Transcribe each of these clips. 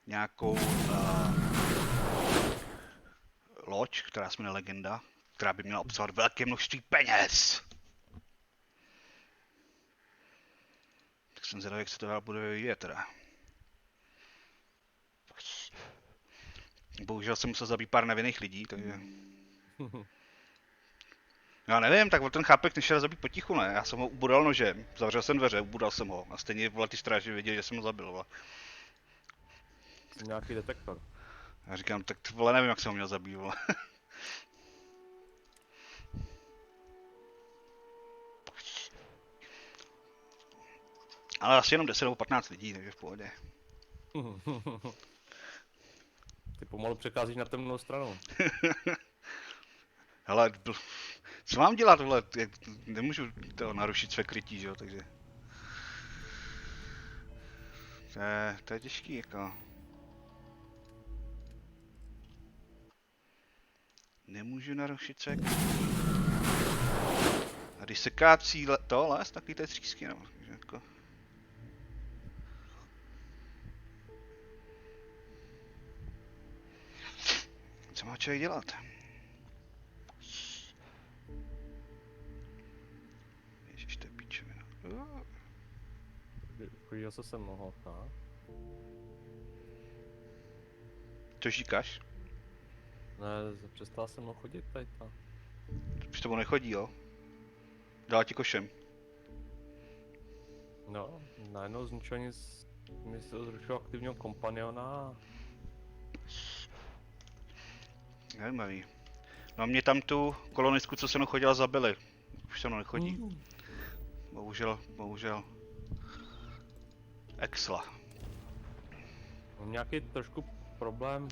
nějakou loď, která se jmenuje Legenda, která by měla obsahovat velké množství peněz. Tak jsem zvědavý, jak se to dál bude vyvíjet teda. Bohužel jsem musel zabít pár nevinných lidí, takže... Já nevím, tak ten chápek nešel zabít potichu, ne? Já jsem ho ubudal nožem, zavřel jsem dveře, ubudal jsem ho a stejně vole ty stráži věděli, že jsem ho zabil, vole. Jsem nějaký detektor. Já říkám, tak vole nevím, jak jsem ho měl zabít, vole. Ale asi jenom 10 nebo 15 lidí, takže v pohodě. Ty pomalu přecházíš na temnou stranu. Hele, co mám dělat, vole, nemůžu to narušit své krytí, že jo, takže... To je těžký, jako... Nemůžu narušit své krytí. A když se kácí to les, takový té třísky, no, takže jako... Co má člověk dělat? Ježiš, to je píčovina. Chodil se sem mohl, tak? Co říkáš? Ne, přestal jsem mohl chodit tady ta. Už to nechodí, jo? Dala ti košem. No, najednou z ničeho nic mi se zrušilo aktivního kompaniona. Zajímavý. No a mě tam tu kolonistku, co se mnou chodila, zabili. Už se mnou nechodí. Bohužel. Exla. Mám nějaký trošku problém.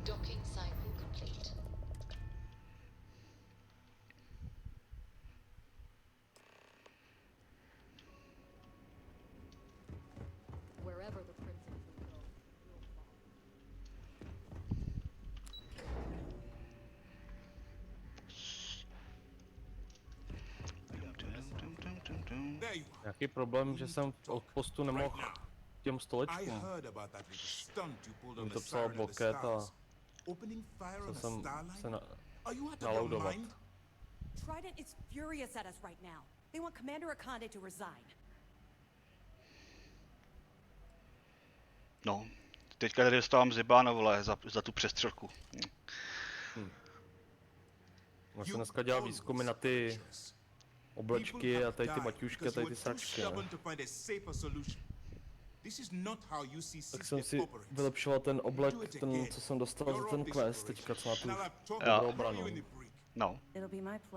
Docking cycle complete. Wherever the princess will go, will follow. Nějaký problém, že jsem v outpostu nemohl těm stolečkům. Jsem to psal bloket a jsem se naloudovat. Trident is furious at us right now. They want Commander Akande to resign. No, teďka tady dostávám zjebáno, vole, za tu přestřelku. Já jsem dneska dělal výzkumy na ty oblečky a tady ty baťušky a tady ty sračky, ne? Tak jsem si vylepšoval ten oblek, ten, co jsem dostal za ten quest teďka, co má tu dobrou obranu. No.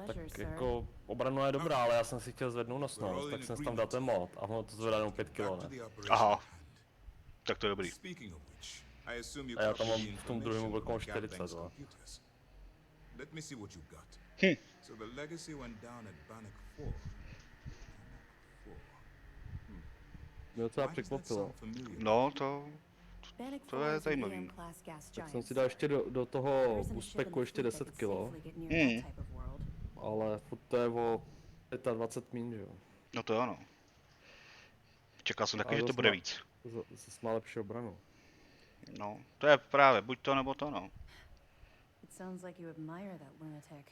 Tak jako obranu je dobrá, ale já jsem si chtěl zvednout nosnost, tak jsem si tam dal ten mod a ono to zvedá jenom 5 kg, ne? Aha. Tak to je dobrý. A já tam mám v tom druhém obleku 40, ale. So the legacy went down at Bannock 4. Mě docela překvapilo. No, to je zajímavý. Tak jsem si dal ještě do toho úspeku ještě 10 kg. Ale furt to je o 25 min, že jo. No to ano. Čekal jsem taky, že to bude víc. Zase má lepší obranu. No, to je právě, buď to nebo to, no. It sounds like you admire that lunatic.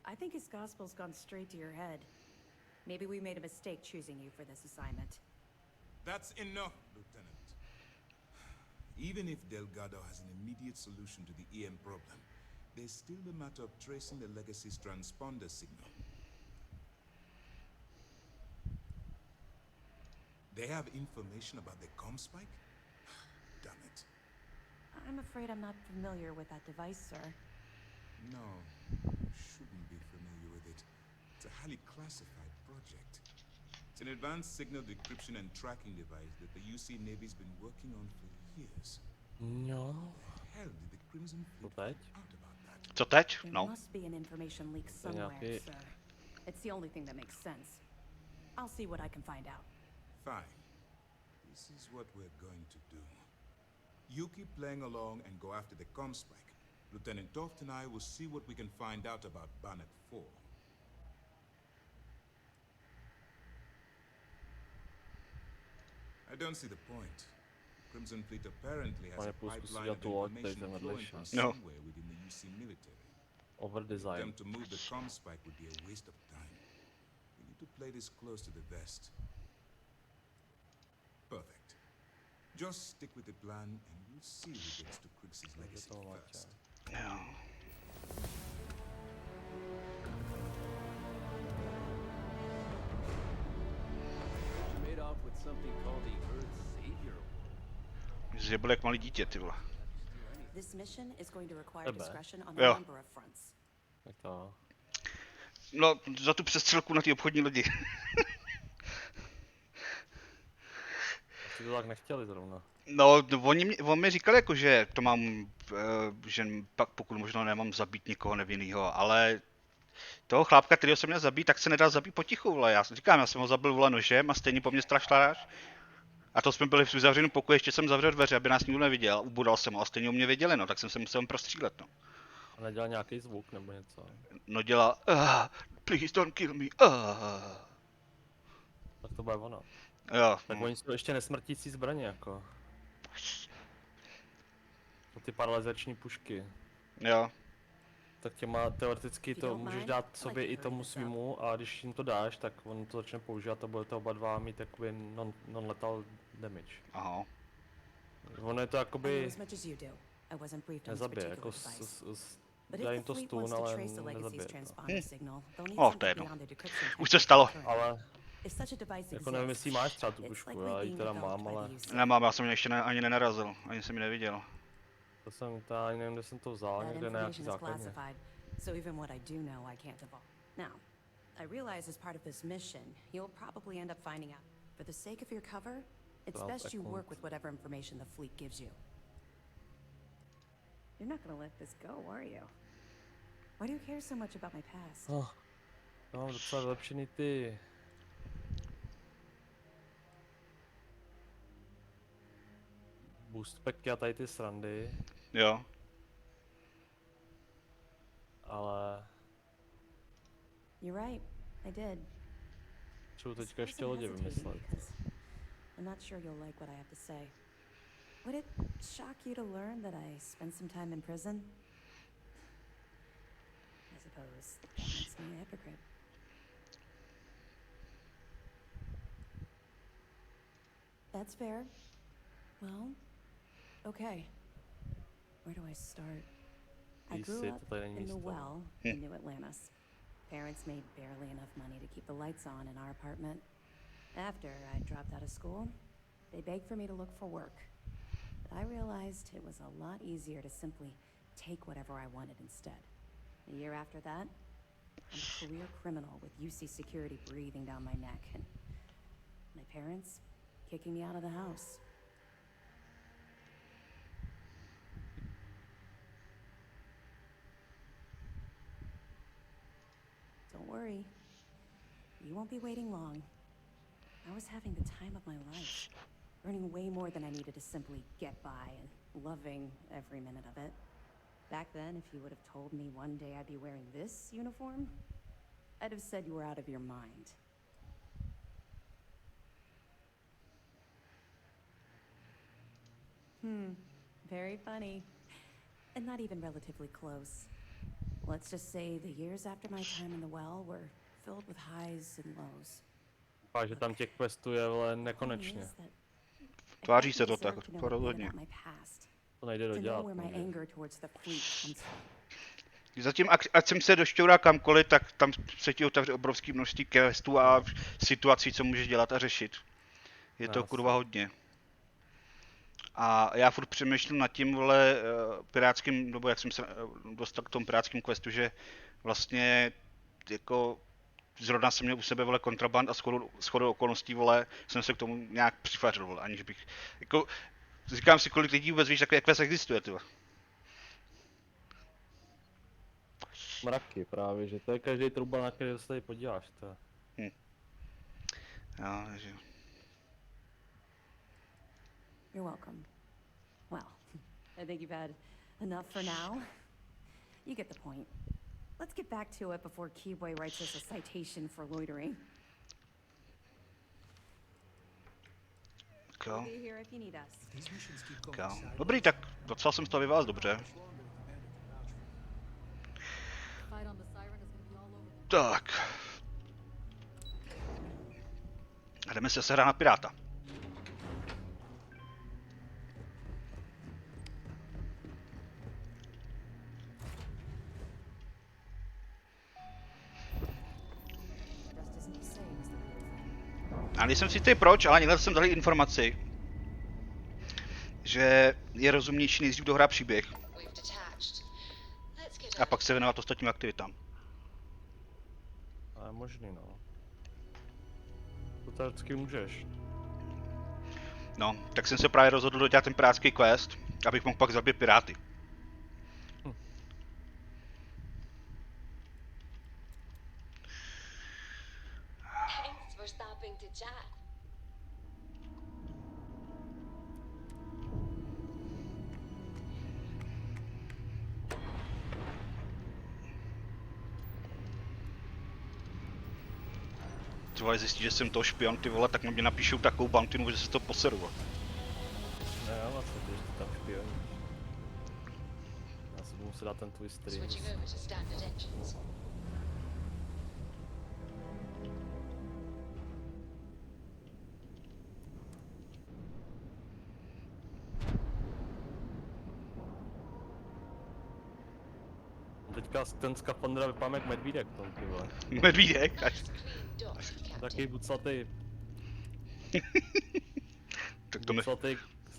I think his gospel's gone straight to your head. Maybe we made a mistake choosing you for this assignment. That's enough, Lieutenant. Even if Delgado has an immediate solution to the EM problem, there's still the matter of tracing the legacy's transponder signal. They have information about the comm spike? Damn it. I'm afraid I'm not familiar with that device, sir. No, you shouldn't be familiar with it. It's a highly classified project. It's an advanced signal decryption and tracking device that the UC Navy's been working on for years. No. Hell did the Crimson Fleet Right. find out about that? Co teď? There No. must be an information leak somewhere, nějaký- sir. It's the only thing that makes sense. I'll see what I can find out. Fine. This is what we're going to do. You keep playing along and go after the comspike. Lieutenant Toft and I will see what we can find out about Bonnet 4. I don't see the point. Crimson Fleet apparently has Pane, a plus zkus pipeline udělat of tu loď, tady information jsem flowing vedlejší. from No. somewhere within the UC military. For Overdesign. them to move the comspike would be a waste of time. We need to play this close to the vest. Perfect. Just stick with the plan and we'll see who gets to Crix's legacy to loď, first. Jo. Made off with something called the Earth Savior. Že byl jak malý dítě, ty vole. This mission is going to require Tebe. discretion on Jo. a number of fronts. Tak to. No, za tu přestřelku na té obchodní lodi. Asi to tak nechtěli zrovna. No, on mi říkal jako, že to mám, že pak pokud možno nemám zabít nikoho nevinnýho, ale toho chlápka, kterého jsem měl zabít, tak se nedá zabít potichu, vole. Já říkám, já jsem ho zabil, vole, nožem a stejně po mně strašláš. A to jsme byli v zavřeném pokoji, ještě jsem zavřel dveře, aby nás nikdo neviděl, ubudal jsem ho a stejně o mě věděli, no, tak jsem se musel prostřílet, no. A nedělal nějaký zvuk nebo něco. No dělá, please don't kill me, Tak to bude ono. Jo, Tak oni jsou ještě nesmrtící zbraně jako. To ty paralyzační pušky. jo, Tak těma teoreticky If you to don't můžeš mind, dát I'd sobě like i to tomu hurry this up. svýmu a když jim to dáš, tak on to začne používat a budete oba dva mít takový non-lethal damage. aha. Ono je to I know jakoby as much as you do. I wasn't briefed on this nezabije, particular jako device. But dá if jim the to fleet stun, wants to ale trace the legacy's nezabije to. transponder signal, they'll need Oh, to je something jedno. beyond the decryption Už se technique stalo. current. Ale If such a device jako nevím, exists, jestli máš třeba tu it's pušku, likely já ji being teda developed mám, by ale the UC. Nemám, já jsem mě ještě ani nenarazil, ani jsem ji neviděl. to jsem, to ani nevím, kde jsem to vzal, That někde na nějaký information is základně. classified, so even what I do know, I can't divulge. Now, I realize as part of this mission, you'll probably end up finding out. For the sake of your cover, it's Well, best I you can't. work with whatever information the fleet gives you. You're not gonna let this go, are you? Why do you care so much about my past? Oh, já mám docela vylepšený ty boost packy a tady ty srandy, Jo, ale You're right, I did. potřebuji This teďka ještě wasn't lodě hesitating vymyslet. because I'm not sure you'll like what I have to say. Would it shock you to learn that I spent some time in prison? I suppose that makes me a hypocrite. That's fair. Well, okay. Where do I start? I grew Jsi, up to tady není in the místo. well in New Atlantis. Parents made barely enough money to keep the lights on in our apartment. After I dropped out of school, they begged for me to look for work. But I realized it was a lot easier to simply take whatever I wanted instead. A year after that, I'm a career criminal with UC security breathing down my neck, and my parents kicking me out of the house. Don't worry. You won't be waiting long. I was having the time of my life, earning way more than I needed to simply get by and loving every minute of it. Back then, if you would have told me one day I'd be wearing this uniform, I'd have said you were out of your mind. Very funny. And not even relatively close. Let's just say the years after my time in the well were filled with highs and lows. Fakt, že tam těch questů je vole Point nekonečně. is that I Tváří felt se to deserved tak, to know to a bit rozhodně. about my past, To nejde to know dodělat. where my nikdy. anger towards the fleet comes from. Zatím, ať jsem se došťourá kamkoliv, tak tam se ti otevře obrovský množství questů a situací, co můžeš dělat a řešit. Je to Jasně. kurva hodně. A já furt přemýšlím nad tím, vole, pirátským, nebo jak jsem se dostal k tomu pirátským questu, že vlastně jako zrovna jsem měl u sebe, vole, kontraband a shodou okolností, vole, jsem se k tomu nějak přifařil, vole, aniž bych, jako, říkám si, kolik lidí vůbec víš, jak quest existuje, ty vole. Mraky právě, že to je každý trouba, na který se tady podíváš, to je. Jo, takže... You're welcome. Well, I think you've had enough for now. You get the point. Let's get back to it before Keyboy writes us a citation for loitering. Jo. We'll be here if you need us. Jo. Dobrý, tak docela jsem z toho vyvázl dobře. Fight on the siren is gonna be all over the Tak. A jdeme se sehrát na piráta. Just as you say was the real thing. A nejsem si jistý proč, ale někde jsem dal informaci, že je rozumnější nejdřív dohrát příběh We've detached. Let's get a pak se věnovat ostatním aktivitám. A je možný, no. To teoreticky můžeš. No, tak jsem se právě rozhodl dodělat ten pirátský quest, abych mohl pak zabít piráty. Thanks for stopping to chat. Ty vole, zjistí, že jsem to špion, ty vole, tak mě napíšou takovou bantinu, že se to poseru. Ne, já vlastně, když ty tam špioníš. Já si budu muset dát ten tvůj stream. Switching over to standard engines. Teďka ten skafandra vypadá jak medvídek tom, ty vole. Medvídek, až... Nice clean dock, Taky Captain. buclatý, Tak to mi, buclatý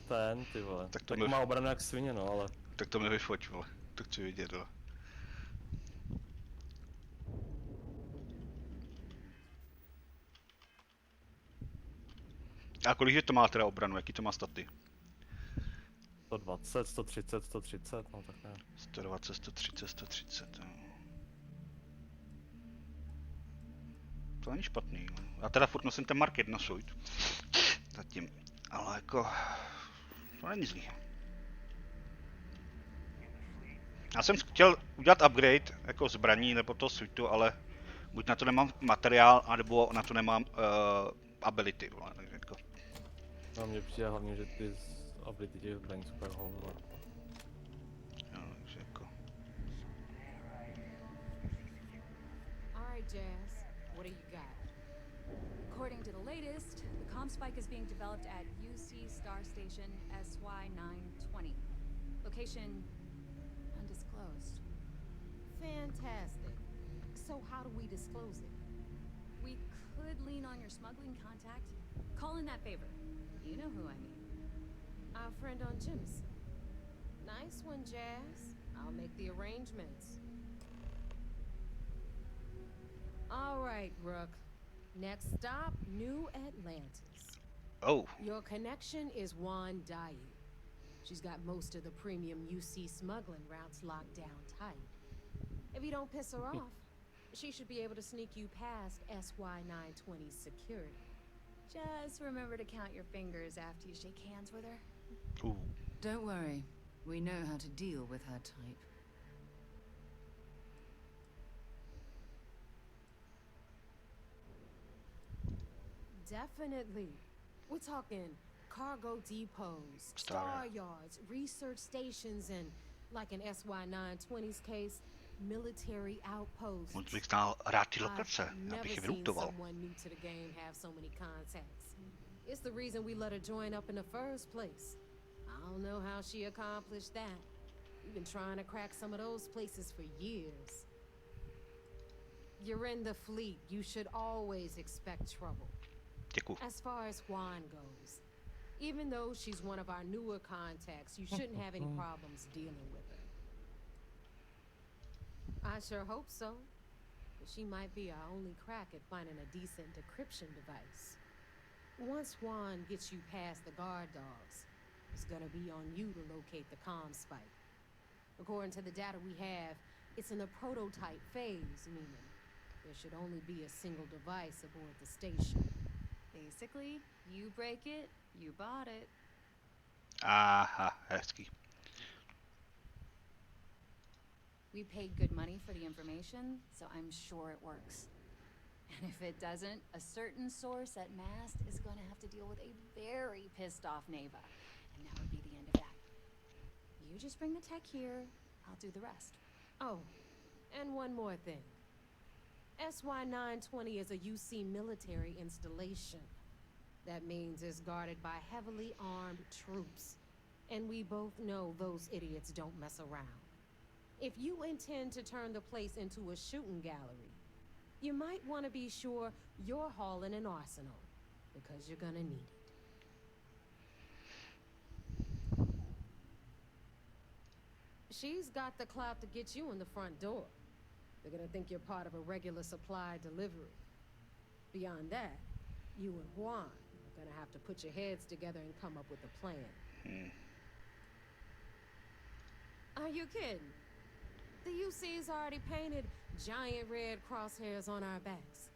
ten, ty vole. Tak to Tak mi- má obranu jak svině, no, ale tak to mi vyfoť, vole. To chci vidět, vole. A kolik je to má teda obranu, jaký to má staty? 120, 130, 130, no tak ne. 120, 130, 130, jo. To není špatný, jo. Já teda furt nosím ten Mark 1 suit. Zatím, ale jako... To není zlý. Já jsem chtěl udělat upgrade jako zbraní nebo toho suitu, ale buď na to nemám materiál, anebo na to nemám ability, vole, takže jako... No mně přijde hlavně, že ty ability těch zbraní super hovno. Jo, takže jako... All right, Jazz. What do you got? According to the latest, the Comspike is being developed at UC Star Station SY920. Location undisclosed. Fantastic. So how do we disclose it? We could lean on your smuggling contact. Call in that favor. You know who I mean. Our friend on Jim's. Nice one, Jazz. I'll make the arrangements. All right, Rook. Next stop, New Atlantis. Oh, Your connection is Juan Dayu. She's got most of the premium UC smuggling routes locked down tight. If you don't piss her off, she should be able to sneak you past SY920's security. Just remember to count your fingers after you shake hands with her. ooh. Don't worry. We know how to deal with her type. Definitely. We're talking cargo depots, Star- star yards, research stations, and, like in SY920's case, military outposts. Moc bych znal rád ty I've lokace, já never bych je seen vylutoval. someone new to the game have so many contacts. It's the reason we let her join up in the first place. I don't know how she accomplished that. We've been trying to crack some of those places for years. You're in the fleet. You should always expect trouble. Děkuju. As far as Juan goes, even though she's one of our newer contacts, you shouldn't have any problems dealing with her. I sure hope so. But she might be our only crack at finding a decent decryption device. Once Juan gets you past the guard dogs, it's gonna be on you to locate the comm spike. According to the data we have, It's in the prototype phase, meaning there should only be a single device aboard the station. Basically, you break it, you bought it. Aha, hezký. We paid good money for the information, so I'm sure it works. And if it doesn't, a certain source at Mast is going to have to deal with a very pissed off Neva. And that would be the end of that. You just bring the tech here, I'll do the rest. Oh, and one more thing. SY-920 is a UC military installation. That means it's guarded by heavily armed troops. And we both know those idiots don't mess around. If you intend to turn the place into a shooting gallery, you might want to be sure you're hauling an arsenal, because you're gonna need it. She's got the clout to get you in the front door. They're gonna think you're part of a regular supply delivery. Beyond that, you and Juan are gonna have to put your heads together and come up with a plan. Are you kidding? The UC's already painted giant red crosshairs on our backs.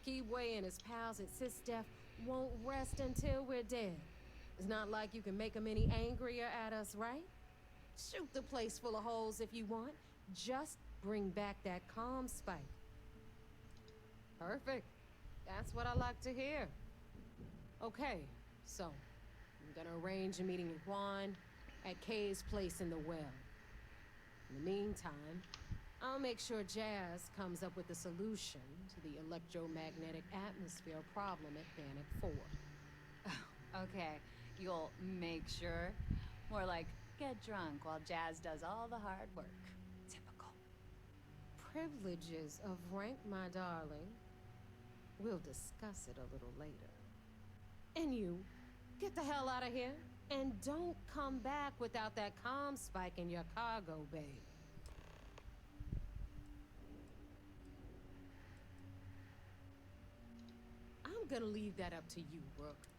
Keyway and his pals at SysDef won't rest until we're dead. It's not like you can make them any angrier at us, right? Shoot the place full of holes if you want. Just bring back that calm spike. Perfect. That's what I like to hear. Okay, so I'm gonna arrange a meeting with Juan at Kay's place in the well. In the meantime, I'll make sure Jazz comes up with a solution to the electromagnetic atmosphere problem at Bannock 4. Okay, you'll make sure. More like, get drunk while Jazz does all the hard work. Typical. Privileges of rank, my darling. We'll discuss it a little later. And you, get the hell out of here. And don't come back without that comm spike in your cargo bay. I'm gonna leave that up to you, Brooke.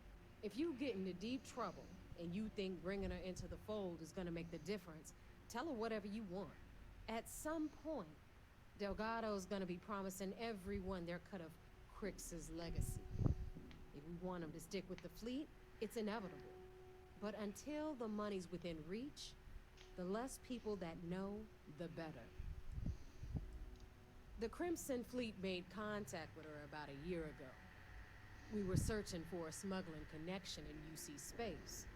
If you get into deep trouble and you think bringing her into the fold is gonna make the difference, tell her whatever you want. At some point, Delgado's gonna be promising everyone their cut of Crix's legacy. If we want him to stick with the fleet, it's inevitable. But until the money's within reach, the less people that know, the better. The Crimson Fleet made contact with her about a year ago. We were searching for a smuggling connection in UC space,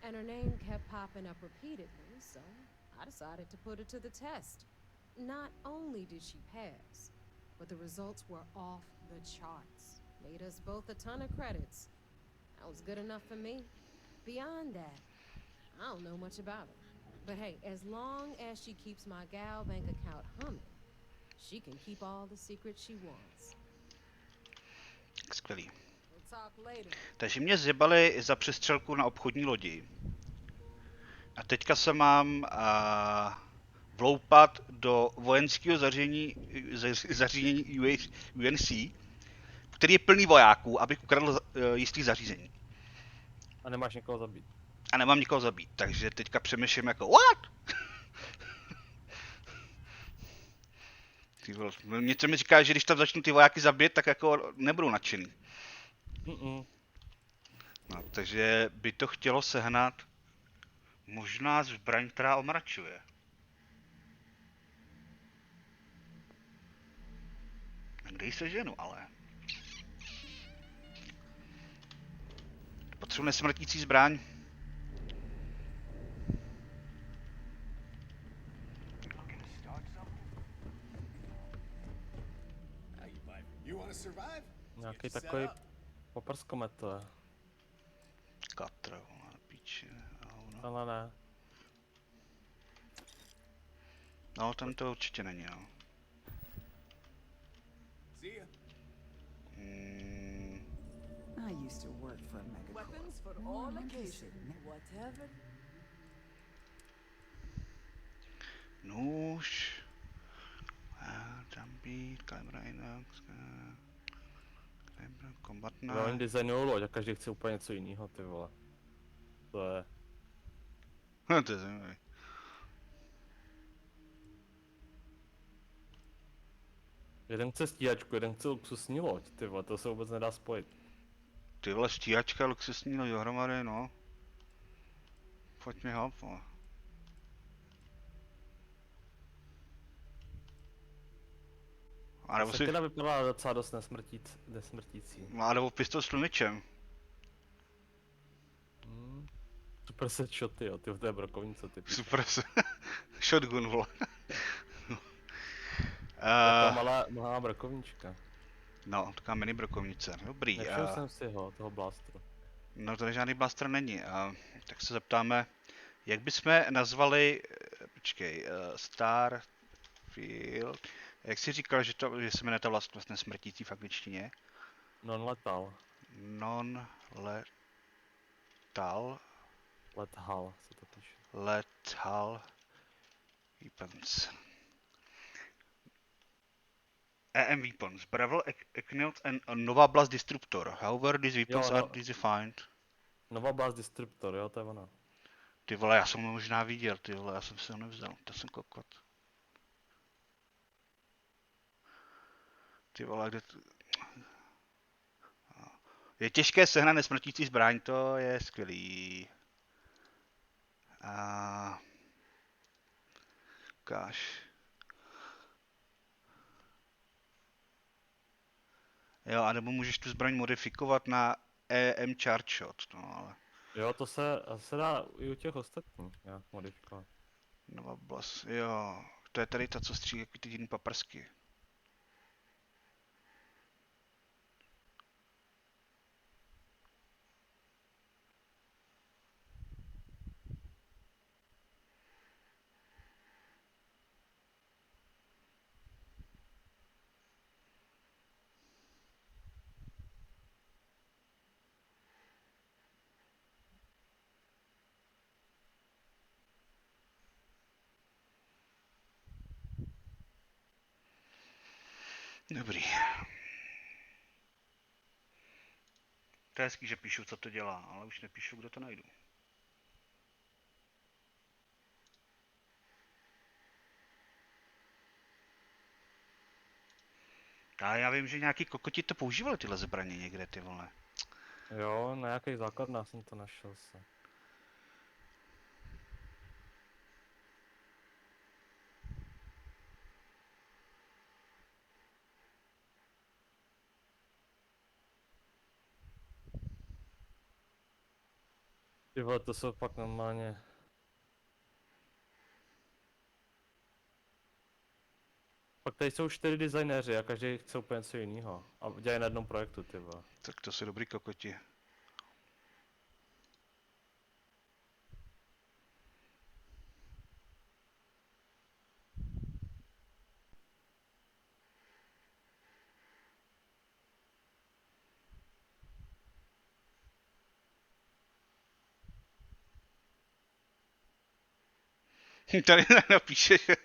and her name kept popping up repeatedly, so I decided to put her to the test. Not only did she pass, but the results were off the charts. Made us both a ton of credits. That was good enough for me. Beyond that, I don't know much about her. But hey, as long as she keeps my gal bank account humming, she can keep all the secrets she wants. Skvělý. We'll talk later. Takže mě zjebali za přestřelku na obchodní lodi. A teďka se mám vloupat do vojenského zařízení UNC, který je plný vojáků, abych ukradl jistý zařízení. A nemáš někoho zabít. A nemám nikoho zabít, takže teďka přemýšlím jako what? Něco mi říká, že když tam začnu ty vojáky zabít, tak jako nebudou nadšený. No, takže by to chtělo sehnat možná zbraň, která omračuje. Kde ji seženu, ale? Potřebuji nesmrtící zbraň. Nějaký takový poprskomet to je. Katra, píči, Ale ne. No, ten to určitě není, jo. I used to work for a mega Weapons for all occasions. Whatever. Nůž. Jumpy, kalibra inox. Kombatná. No, oni designují loď a každý chce úplně něco jiného, ty vole. To je... To je zajímavý. Jeden chce stíhačku, jeden chce luxusní loď, ty vole, to se vůbec nedá spojit. Ty vole, stíhačka, luxusní loď dohromady, no. Pojď mi hop, vole. A nebo si... Sekera vypadá docela dost nesmrtící. Má nebo pistol s tlumičem. Super set shoty, jo, ty to je brokovnice, ty píš. Super se... Shotgun, vole. Taková malá brokovnička. No, taková mini brokovnice, dobrý. Nevšiml jsem si ho, toho blastru. No to žádný blaster není. Tak se zeptáme, jak bychom nazvali, počkej, Starfield, jak jsi říkal, že se jmenuje ta vlastně smrtící v angličtině? Non-lethal. Non-lethal. Lethal se to píše. Lethal weapons. EM weapons. Bravel Ignite and Nova Blast Disruptor. However, these weapons are defined. Nova Blast Disruptor, jo, to je ono. Ty vole, já jsem ho možná viděl, ty vole, já jsem si ho nevzal, to jsem kokot. Ty vole, kde to... Je těžké sehnat nesmrtící zbraň, to je skvělý. Ukáž. Jo, anebo můžeš tu zbraň modifikovat na EM Charge Shot, no ale... Jo, to se dá i u těch ostatních nějak modifikovat. Nova Blast, jo, to je tady ta, co střílí jako ty jiný paprsky. Dobrý. To je hezký, že píšu, co to dělá, ale už nepíšu, kde to najdu. A já vím, že nějaký kokoti to používali tyhle zbraně někde, ty vole. Jo, na nějakých základnách jsem to našel se. Ty vole, to jsou fakt normálně... Pak tady jsou 4 designéři a každý chce úplně něco jiného. A dělají na jednom projektu, ty vole. Tak to jsou dobrý kokoti. Tady napíše, že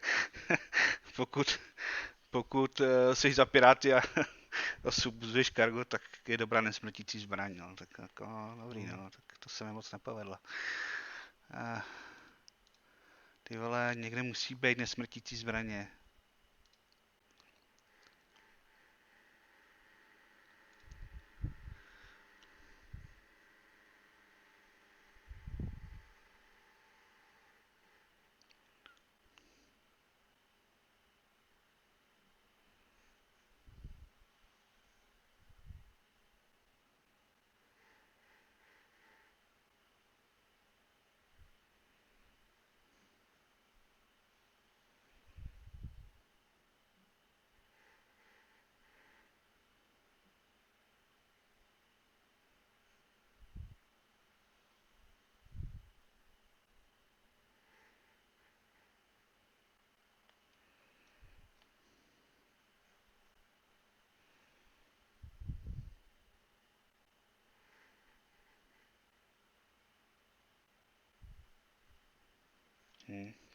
pokud jsi za piráty a subzuješ kargo, tak je dobrá nesmrtící zbraň, no. Tak jako, dobrý, no, tak to se mi moc nepovedlo. Ty vole, někde musí být nesmrtící zbraně.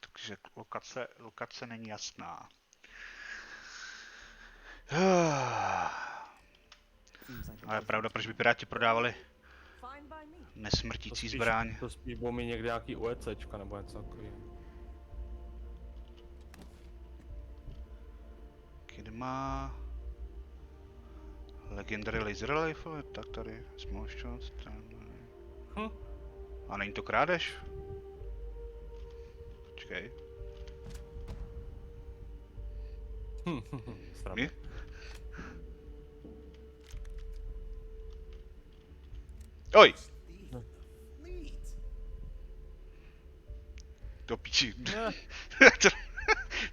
Takže lokace není jasná. Ale je pravda, proč by piráti prodávali nesmrtící zbraň. To spíš budou mít někde nějaký UECčka nebo něco takového. Kid má... Legendary laser rifle, tak tady, small shots, ten... Hm. A není to krádež? Počkej. Sranda. Oj! No. Do píči. Ne.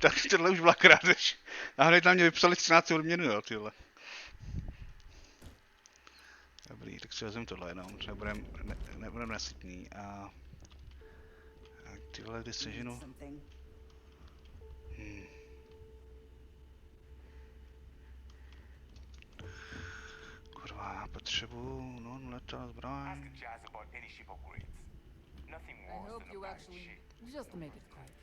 Tak tohle už byla krádež. A hned na mě vypsali 13 odměnu, jo, tyhle. Dobrý, tak si vezmeme tohle jenom, nebudem nesytný a tyhle, kdy seženu. Kurva, já potřebuju non-lethal zbraň. I hope you actually, just to make it quick.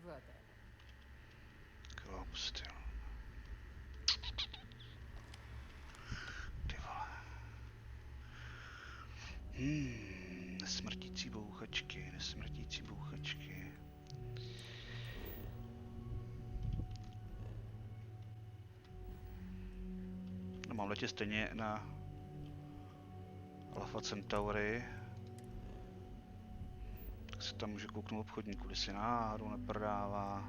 Whatever. Ghost, jo. Ty vole. Nesmrtící bouchačky, nesmrtící bouchačky. No, mám letět stejně na Alpha Centaury. Tak se tam může kouknout obchodníku, když si náhodou neprodává.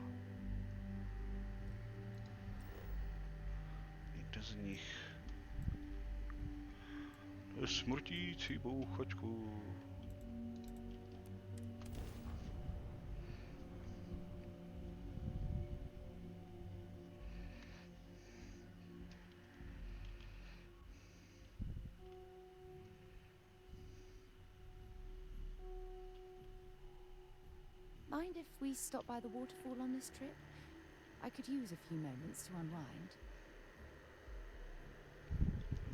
Někde z nich. Smrtící bouchačku. Mind if we stop by the waterfall on this trip? I could use a few moments to unwind.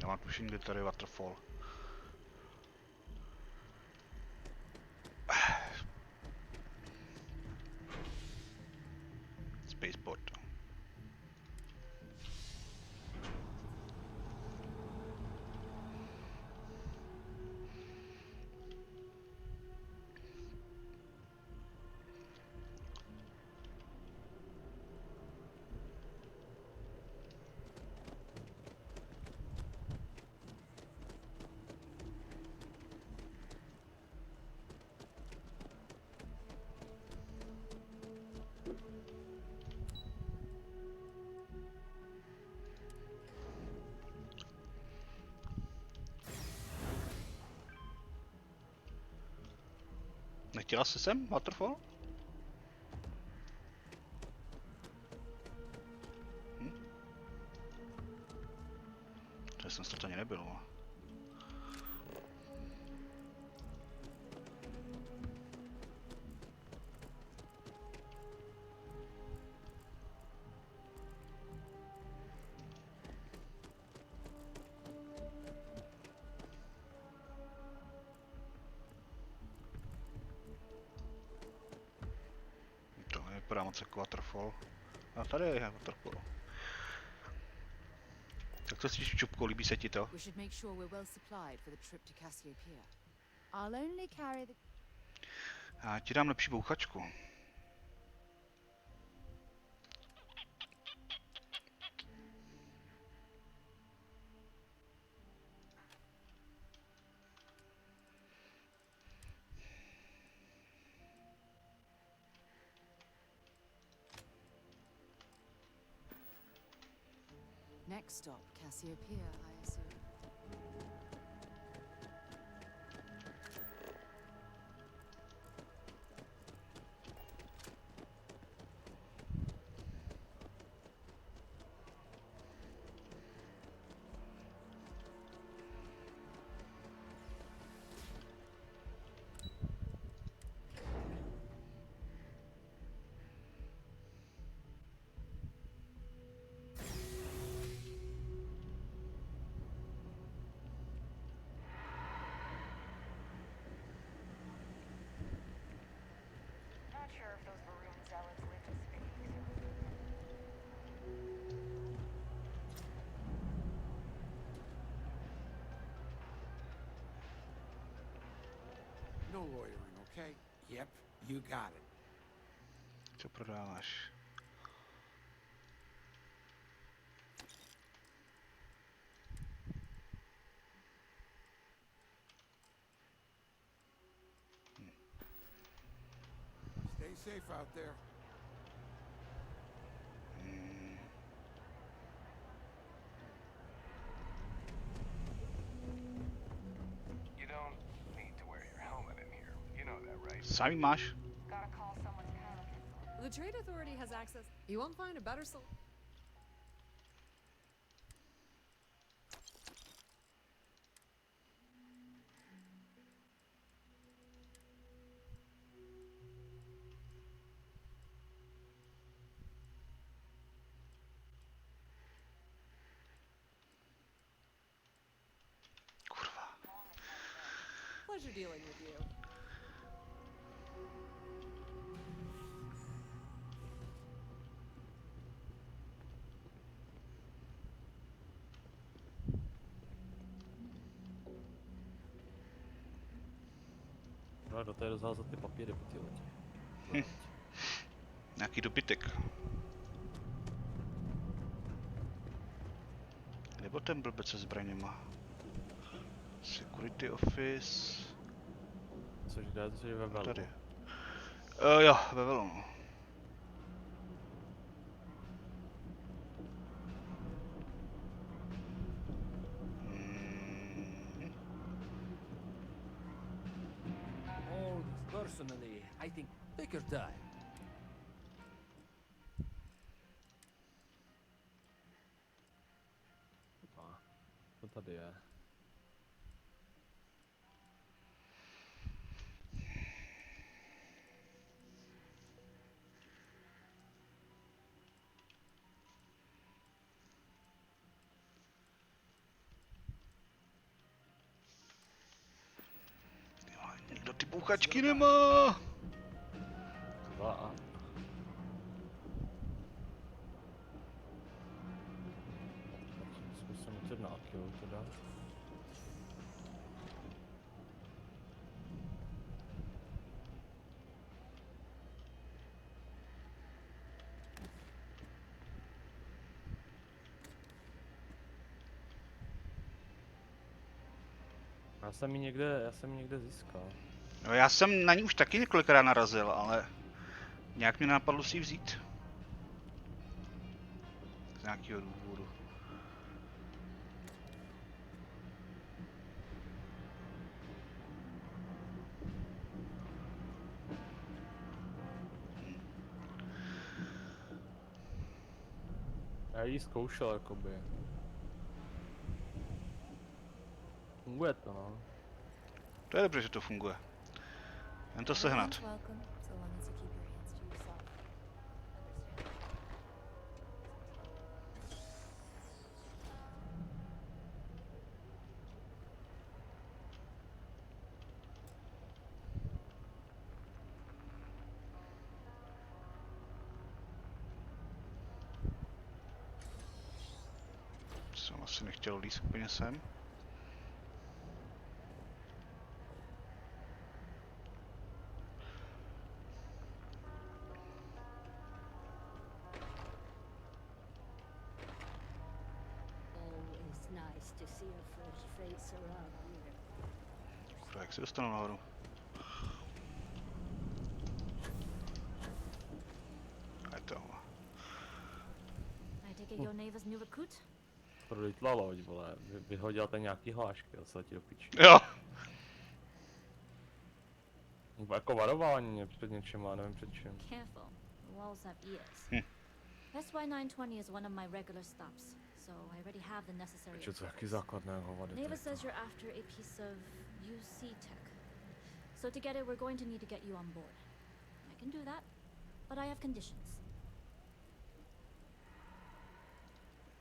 Já mám tušení, kde tady je waterfall. Spaceport. Nechtěla jsi sem waterfall? To jsem snad ani nebyl. To nevypadá moc jako waterfall. A tady je waterfall. Tak to si čupkou, líbí se ti to? We should make sure we're well supplied for the trip to Cassiopeia. I'll only carry the... Já ti dám lepší bouchačku. Next stop, Cassiopeia, I assume. no loitering, okay? Yep, you got it. Co prodáváš? Stay safe out there. You don't need to wear your helmet in here. You know that, right? Sám máš? Gotta call someone's camera. The Trade Authority has access. You won't find a better solution. Kurva. Pleasure dealing with you. No, do té rozházet ty papíry po té lodi. Nějaký dobytek. Nebo ten blbec se zbraněma? Security office. Což jde, což je ve velu. Tady. Jo, ve velu. No. Oh, personally, I think take your time. A, to tady je. Nikdo ty bouchačky nemá. Dva a... Zkusím jít na Akilu teda. Já jsem ji někde získal. No, já jsem na ní už taky několikrát narazil, ale nějak mě napadlo si ji vzít. Z nějakého důvodu. Já ji zkoušel jakoby. Funguje to, no. To je dobře, že to funguje. Jen to sehnat. Jsem asi nechtěl líst úplně sem. Kurva, jak se dostanu nahoru? A je to. Prolítla loď, vole. Vyhodil ten nějaký hlášky, a se letí do piči. Jo. Jako varování mě před něčím, ale nevím před čím. Careful. The walls have ears. That's why 920 is one of my regular stops. So I already have the necessary. Počkej, co jaký základného vody Neva says you're after a piece of UC tech. So together we're going to need to get you on board. I can do that, but I have conditions.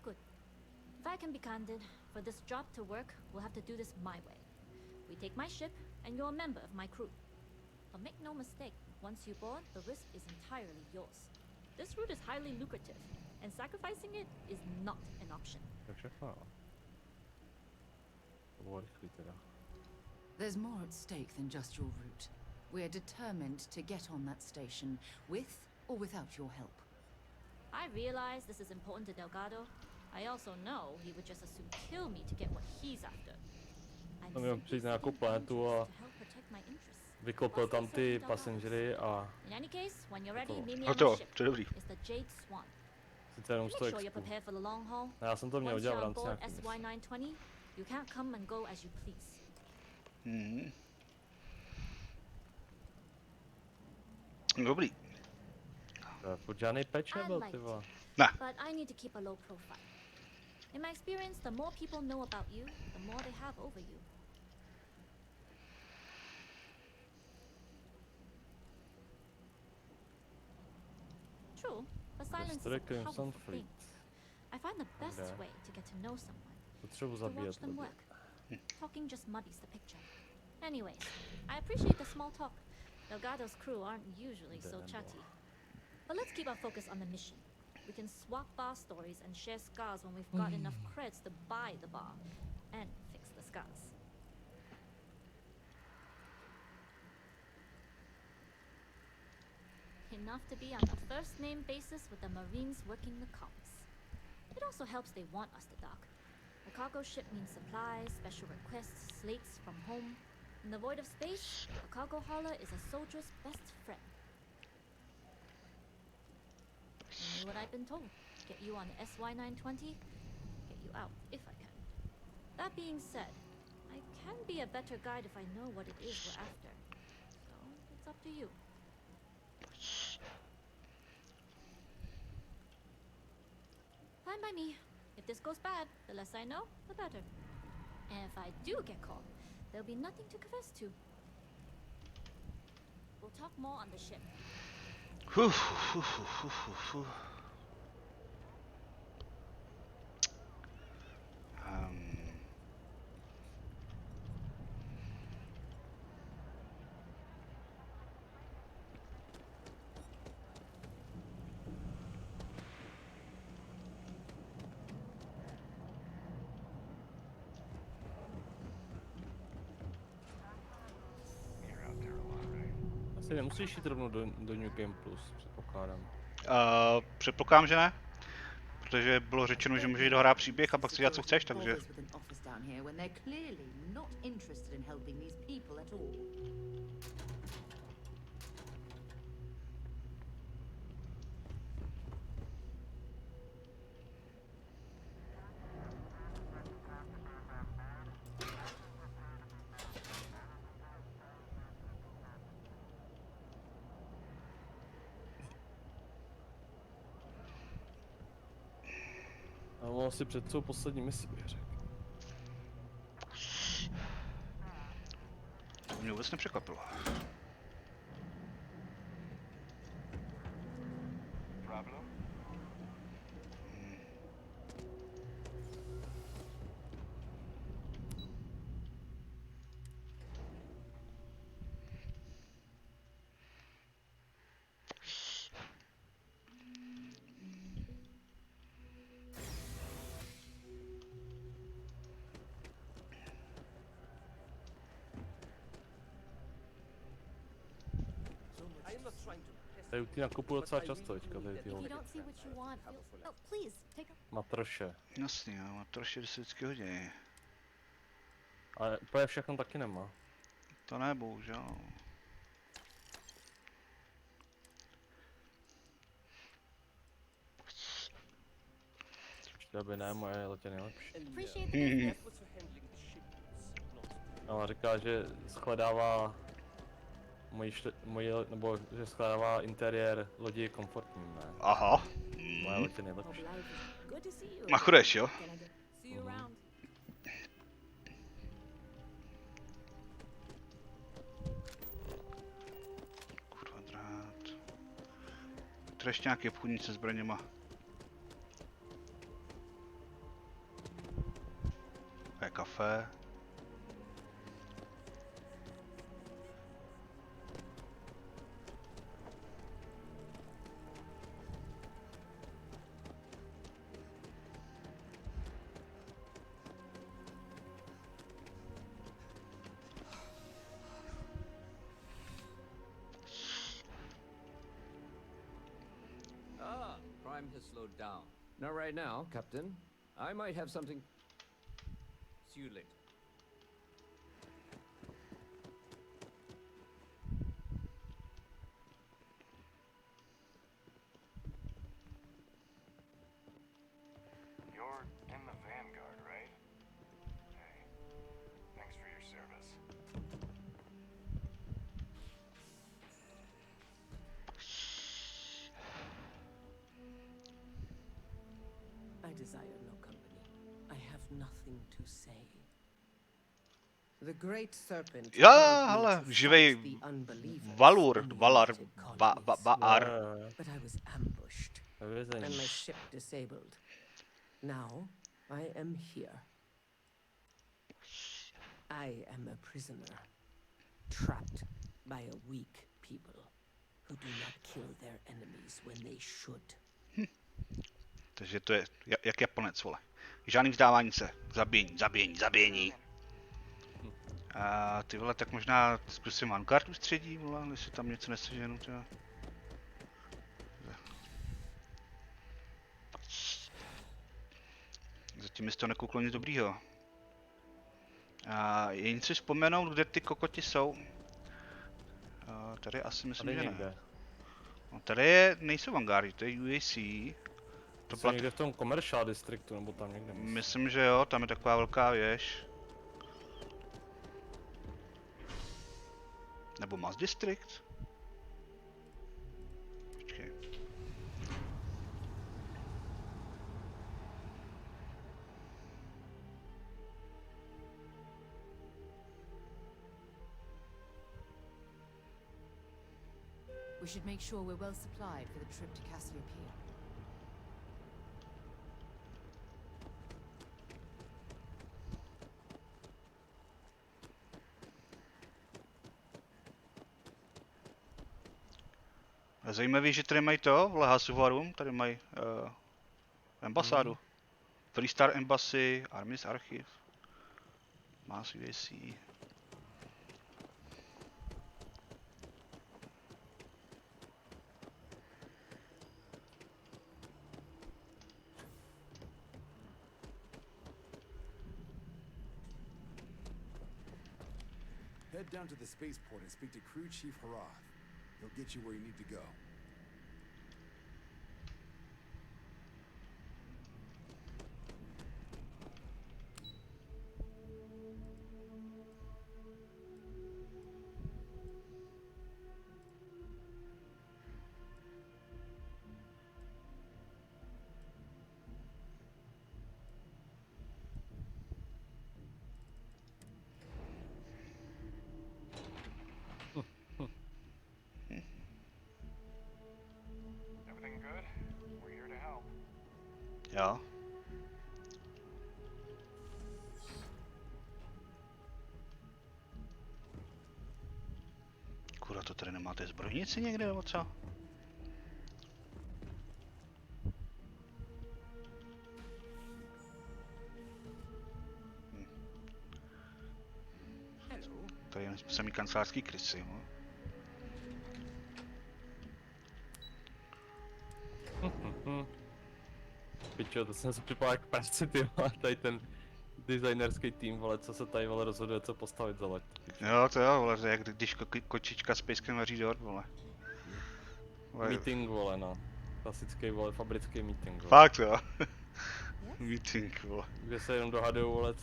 Good. If I can be candid, for this job to work, we'll have to do this my way. We take my ship, and you're a member of my crew. But make no mistake, once you board, the risk is entirely yours. This route is highly lucrative, and sacrificing it is not an option. To je všechno, jo. To bylo rychlý teda. There's more at stake than just your route. We're determined to get on that station, with or without your help. I realize this is important to Delgado. I also know he would just as soon kill me to get what he's after. I'm On měl simply přijít na nějakou seeking planetu vengeance a to help protect my interests. vyklopil tam ty pasažery a In any case, when you're ready, Hotovo. meet me on my Hotovo, ship. to je dobrý. It's the Jade Swan. sice jenom Make 100 sure you're expů. prepared for the long haul. No, já jsem to měl Once udělat v you're on rámci board nějaký mise. SY-920, you can't come and go as you please. Mhm. Dobrý. To je furt žádnej patch nebyl, ty vole. Ne. But I need to keep a low profile. In my experience, the more people know about you, the more they have over you. True, but silence is a Restricting powerful Sunfleet. thing. I find the best Okay. way to get to know someone Potřebuji is to watch zabíjet them lidi. work. Talking just muddies the picture. Anyways, I appreciate the small talk. Delgado's crew aren't usually so chatty. But let's keep our focus on the mission. We can swap bar stories and share scars when we've got enough creds to buy the bar and fix the scars. Enough to be on a first name basis with the Marines working the comms. It also helps they want us to dock. A cargo ship means supplies, special requests, slates from home. In the void of space, a cargo hauler is a soldier's best friend. You knew what I've been told. Get you on SY-920, get you out if I can. That being said, I can be a better guide if I know what it is we're after. So, it's up to you. Fine by me. If this goes bad, the less I know, the better. And if I do get caught, there'll be nothing to confess to. We'll talk more on the ship. Asi nemusíš jít rovnou do New Game Plus, předpokládám. Předpokládám, že ne. Protože bylo řečeno, že můžeš dohrát příběh a pak si dělat, co chceš, takže... A on asi před svou poslední misi bych řekl. To mě vůbec nepřekvapilo. Tady ty nakupuju docela často teďka, tady ty If you holky. don't see what you want, feel... Oh, please, take a... Matrše. Jasně, jo, a to ještě se vždycky hodí. Ale úplně všechno taky nemá. To ne, bohužel. Aby ne, moje letě nejlepší. Appreciate the business. Ale říká, že shledává nebo že shledává interiér lodi komfortním, ne? Aha. Moje letě nejlepší. Good to see you. Machudeš, jo? See you around. Kurva drát. To ještě nějaký obchodník se zbraněma. To je kafe. slow down. Not right now, Captain. I might have something. See you later. You're in the Vanguard, right? Hey, thanks for your service. I desire no company. I have nothing to say. The great serpent Jo, told me hele, to fight živej the unbelievers Valur, in the Valar, United Colonies. Baar. But I was ambushed and my ship disabled. Now I am here. I am a prisoner, trapped by a weak people who do not kill their enemies when they should. Takže to je jak Japonec, vole. Žádný vzdávání se. Zabíjení, zabíjení, zabíjení. A ty vole, tak možná zkusím Vanguard ústředí, vole, jestli tam něco neseženu, třeba. Zatím mi z toho nekouklo nic dobrýho. A jen si vzpomenout, kde ty kokoti jsou. A tady asi myslím, Tady že někde. ne. No, tady nejsou Vanguardy, to je UAC. To jsou někde v tom Commercial Districtu, nebo tam někde. Myslím, že jo, tam je taková velká věž. Nebo Mass District? Počkej. We should make sure we're well supplied for the trip to Cassiopeia. A zajímavý, že tady mají to, v Lehasuvarum, tady mají ambasádu. Freestar Embassy, Army's Archive, Mass UAC. Head down to the spaceport and speak to Crew Chief Harath. He'll get you where you need to go. Everything good? We're here to help. Jo. Kurva, to tady nemáte zbrojnici někde, nebo co? Tady jen samý kancelářský krysy, no. Pičo, to jsem se připadal jak práci, ty vole, tady ten designerský tým, vole, co se tady, vole, rozhoduje, co postavit za loď. Jo, to jo, vole, to je jak když kočička s pejskem vaří dort, vole. Meeting, vole, no. Klasický, vole, fabrický meeting, vole. Fakt jo. Meeting, vole. Kde se jenom dohadujou, vole,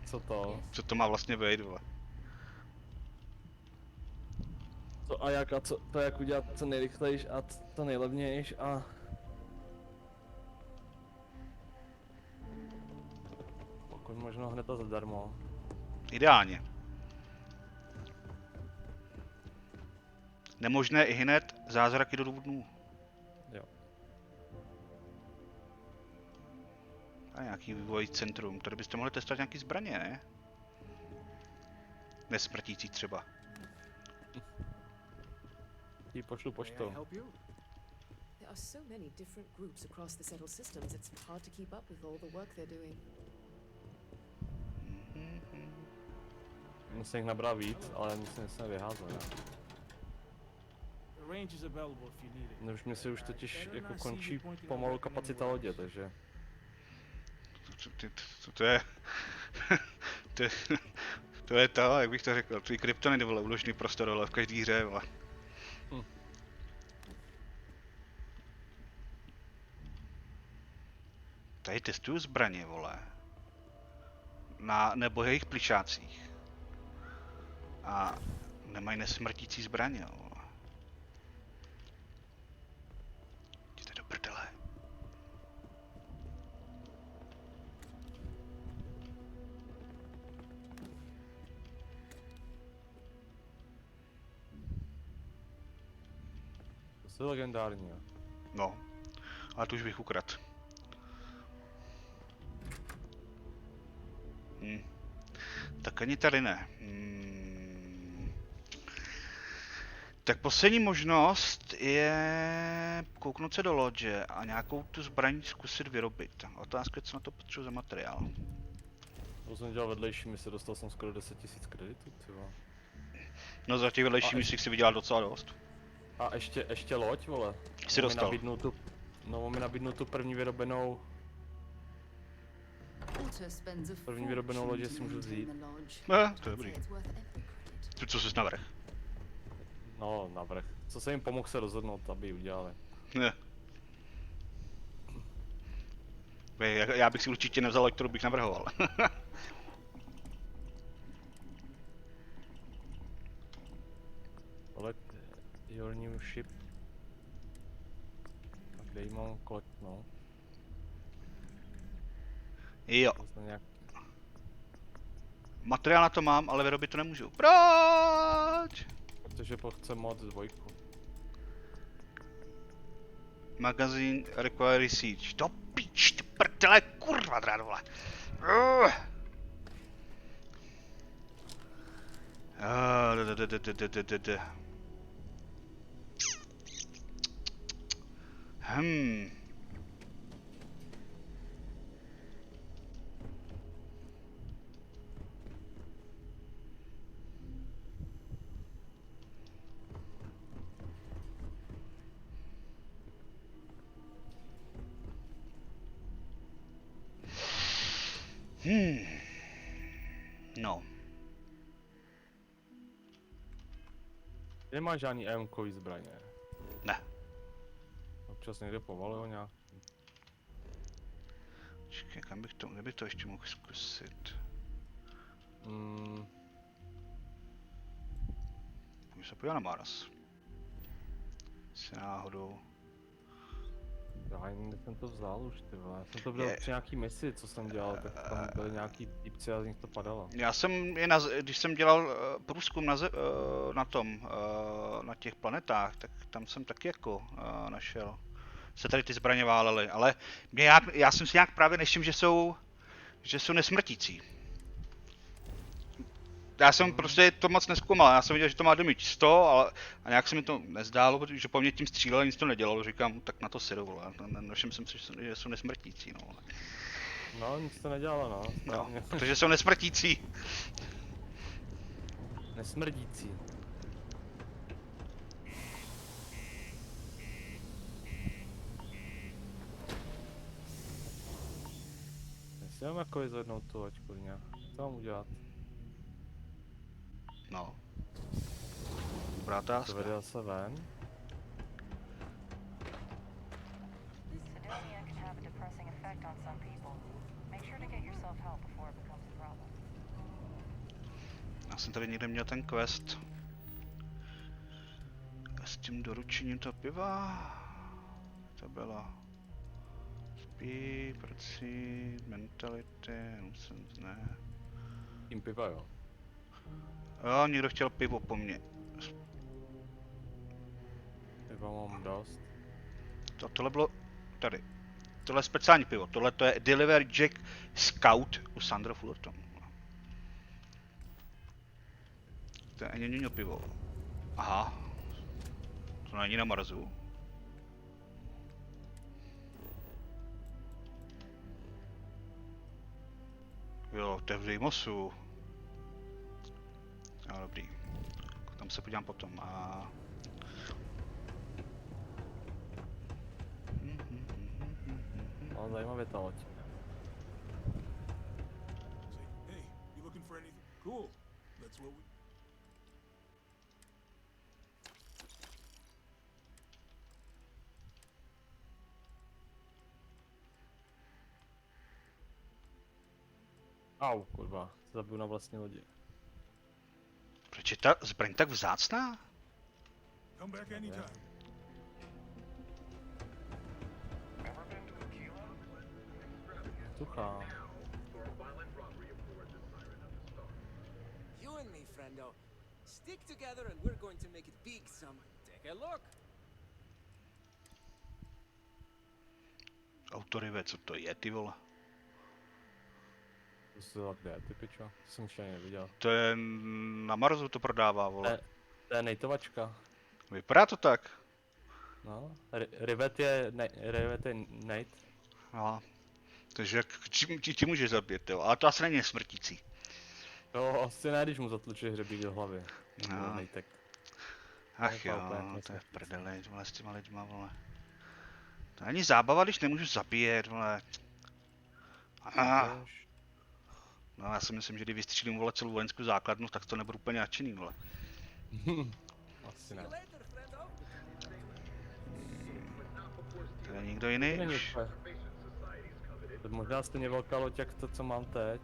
co to? Co to má vlastně být, vole. Co a jak a co, to jak udělat co nejrychlejš a co nejlevnějš a... Pokud možno hned to zadarmo. Ideálně. Nemožné i hned, zázraky do 2 dnů. Jo. A nějaký vývoj centrum, tady byste mohli testovat nějaký zbraně, ne? Nesmrtící třeba. Ji pošlu poštou. There are so many different groups across the settled systems, it's hard to keep up with all the work they're doing. Musím jich nabrat víc, ale musím se vyházet, ne? range is available if you need it. Už mě se už totiž Better jako not see končí you pointing pomalu that weapon kapacita anywhere lodě, else. takže... To je... to je... To je to, jak bych to řekl, tvý kryptonidy, vole, úložný prostor, vole, v každý hře, vole. Tady testuju zbraně, vole. Na nebohých plišácích. A nemají nesmrtící zbraně, vole. Jděte do prdele. To je legendární, jo. No, ale to už bych ukradl. Tak ani tady ne. Tak poslední možnost je kouknout se do lodže a nějakou tu zbraň zkusit vyrobit. Otázka je, co na to potřebuji za materiál. To jsem dělal vedlejší mise, dostal jsem skoro 10 000 kreditů, tyvo. No za těch vedlejších misích si vydělal docela dost. A ještě loď, vole. Jsi dostal. On mi nabídnul tu první vyrobenou... První vyrobenou lodě si můžu vzít. To je dobrý. Tu co jsi navrch? No, navrch. Co jsem jim pomohl se rozhodnout, aby ji udělali. Ne. Já bych si určitě nevzal loď, kterou bych navrhoval. Collect your new ship. A kde jí mám collect, no? Jo. Nějak... Materiál na to mám, ale vyrobit to nemůžu. Proč? Protože chce mod 2. Magazine require siege. To pič, ty prdele, kurva drádovla. No. Nemá žádný EM-kový zbraně. Ne. Občas někde povalil nějak. Počkej, kde bych to ještě mohl zkusit? Můžu se podívat na Mars. Se náhodou. Já někde jsem to vzal už, ty vole. Já jsem to vzal při nějaký misi, co jsem dělal, tak tam byly nějaký typci a z nich to padalo. Já jsem když jsem dělal průzkum na těch planetách, tak tam jsem taky jako našel. Se tady ty zbraně válely, ale já jsem si nějak právě nevšiml, že jsou nesmrtící. Já jsem prostě to moc nezkoumal, já jsem viděl, že to má damage 100, a nějak se mi to nezdálo, protože po mně tím stříleli, nic to nedělalo, říkám, tak na to sedu, vole, nevšiml jsem si, že jsou nesmrtící, no. No, nic to nedělalo, no. No, protože jsou nesmrtící. Nesmrdící. Já mám jako vyzvednout tu loď, kurňa. Co mám udělat? No. Dobrá otázka. To vede se ven. Já jsem tady někde měl ten quest. S tím doručením toho piva. To bylo. Spí, prací, mentality, ne. Tím piva, jo. Jo, někdo chtěl pivo po mně. Piva mám dost. Tohle bylo tady. Tohle je speciální pivo. Tohle to je Delivery Jack Scout u Sandra Fullerton. To je ňoňo pivo. Aha. To není na Marsu. Jo, to je v Deimosu. Jo, dobrý. Tam se podívám potom. No, zajímavě ta loď. Hey, you looking for anything? Cool. That's what we... Au, kurva, se zabiju na vlastní lodi. Proč je ta zbraň tak vzácná? Come back anytime. Tuchá. You and me, friendo. Stick together and we're going to make it big some. Take a look. Autorive, co to je, ty vole? To se to kde, ty pičo? To jsem ještě ani neviděl. To je na Marsu to prodává, vole. To je nejtovačka. Vypadá to tak. No, Rivet je Nate. No. Takže ti může zabít, jo. Ale to asi není smrtící. Jo, asi ne, když mu zatlučuje hřebík do hlavy. No. Nejtek. Ach jo, to je v prdeli, vole, s těma lidma, vole. To není zábava, když nemůžu zabíjet, vole. No já si myslím, že když vystřílím, vole, celou vojenskou základnu, tak to nebudu úplně nadšený, vole. Asi ne. To je někdo jiný? To je možná stejně velká loď, jak to, co mám teď.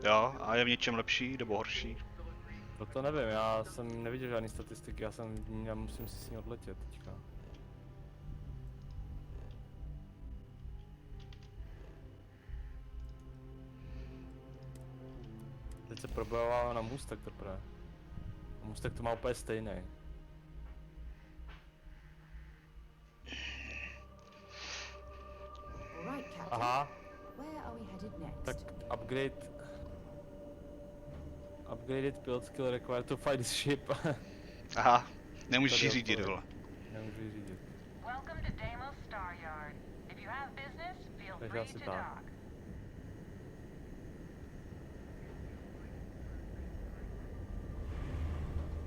Jo, a je v něčem lepší nebo horší? No to nevím, já jsem neviděl žádný statistiky, já musím si s ní odletět teďka. Teď se probojovává na můstek teprve. Můstek to má úplně stejný. Aha. Tak upgraded pilot skill required to fight this ship. Aha, nemůžeš ji řídit, vole. Nemůžu ji řídit. Welcome to Deimos Star Yard. If you have business, feel Takže free asi to tak. dock.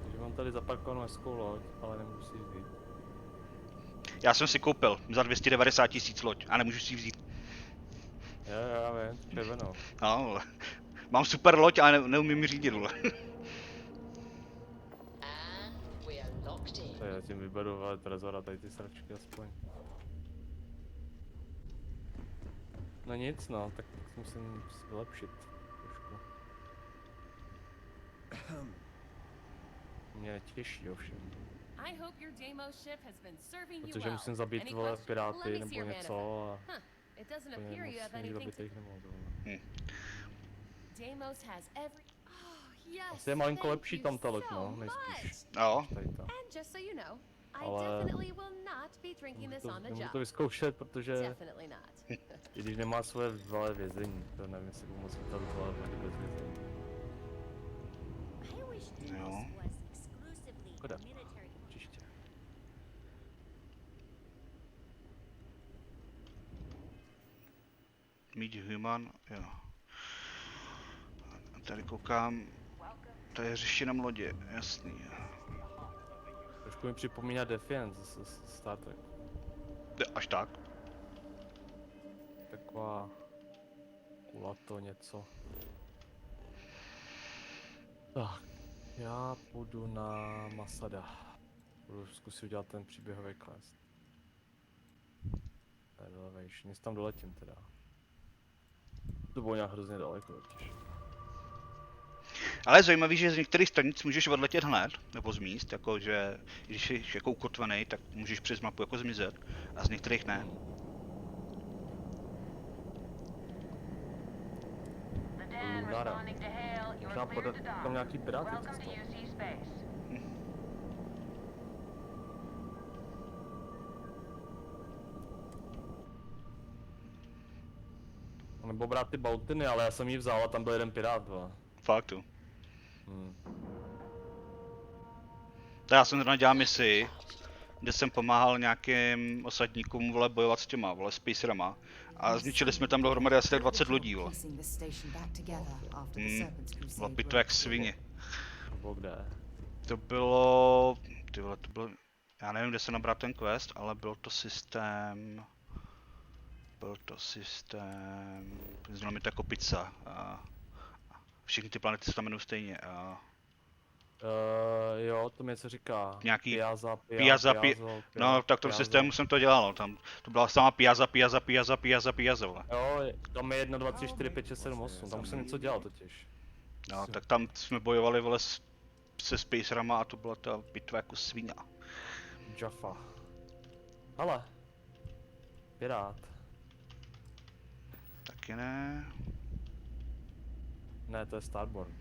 Takže mám tady zaparkovanou hezkou loď, ale nemůžu si ji vzít. Já jsem si koupil za 290 000 loď a nemůžu si ji vzít. Jo, já vím, červenou. No, vole. Mám super loď, ale neumím ji řídit, vole. To já tím vyberu, ale trezor a tady ty sračky aspoň. No nic no, tak musím vylepšit trošku. Mě těší ovšem. Protože musím zabít, vole, piráty nebo něco a... Úplně moc nikdo zabitých nemohl. Asi je malinko lepší tam ta loď, no, nejspíš. Jo. Tady ta. Ale nemůžu to vyzkoušet, protože i když nemá svoje vale vězení, to nevím, jestli budu moc lítat vale lodi bez vězení. Jo. Škoda. Příště. Meet human, jo. A tady koukám, to je řešenom lodě, jasný. Trošku mi připomíná Defiance z Star Trek. Až tak? Taková kulato něco. Tak, já půjdu na Masada. Budu zkusit udělat ten příběhový quest. Elevation, jestli tam doletím teda. To bylo nějak hrozně daleko totiž. Ale je zajímavý, že z některých stanic můžeš odletět hned, nebo z míst, jakože když jsi jako ukotvený, tak můžeš přes mapu jako zmizet, a z některých ne. Lunára. Možná tam nějaký piráty cestou. Nebo brát ty bautiny, ale já jsem ji vzal a tam byl jeden pirát, dva. Fakt jo. Tak já jsem zrovna dělal misi, kde jsem pomáhal nějakým osadníkům, vole, bojovat s těma, vole, spacerama. A zničili jsme tam dohromady asi tak 20 lidí, vole. Vlapy to jak svině. Nebo kde? To bylo, ty vole, to bylo, já nevím, kde se nabrat ten quest, ale byl to systém... Byl to systém... Znělo mi to jako pizza. Všechny ty planety se tam jmenují stejně. Jo, to mi se říká. Nějaký Piazza, no, tak v tom systému jsem to dělal. No. Tam to byla sama Piazza. Vole. Jo, tam je 1, 2, 3, 4, 5, 6, 7, 8. Tam už jsem něco dělal totiž. No, tak tam jsme bojovali vole se Spacerama a to byla ta bitva jako svině. Jaffa. Ale. Pirát. Taky ne. Ne, to je Starborn.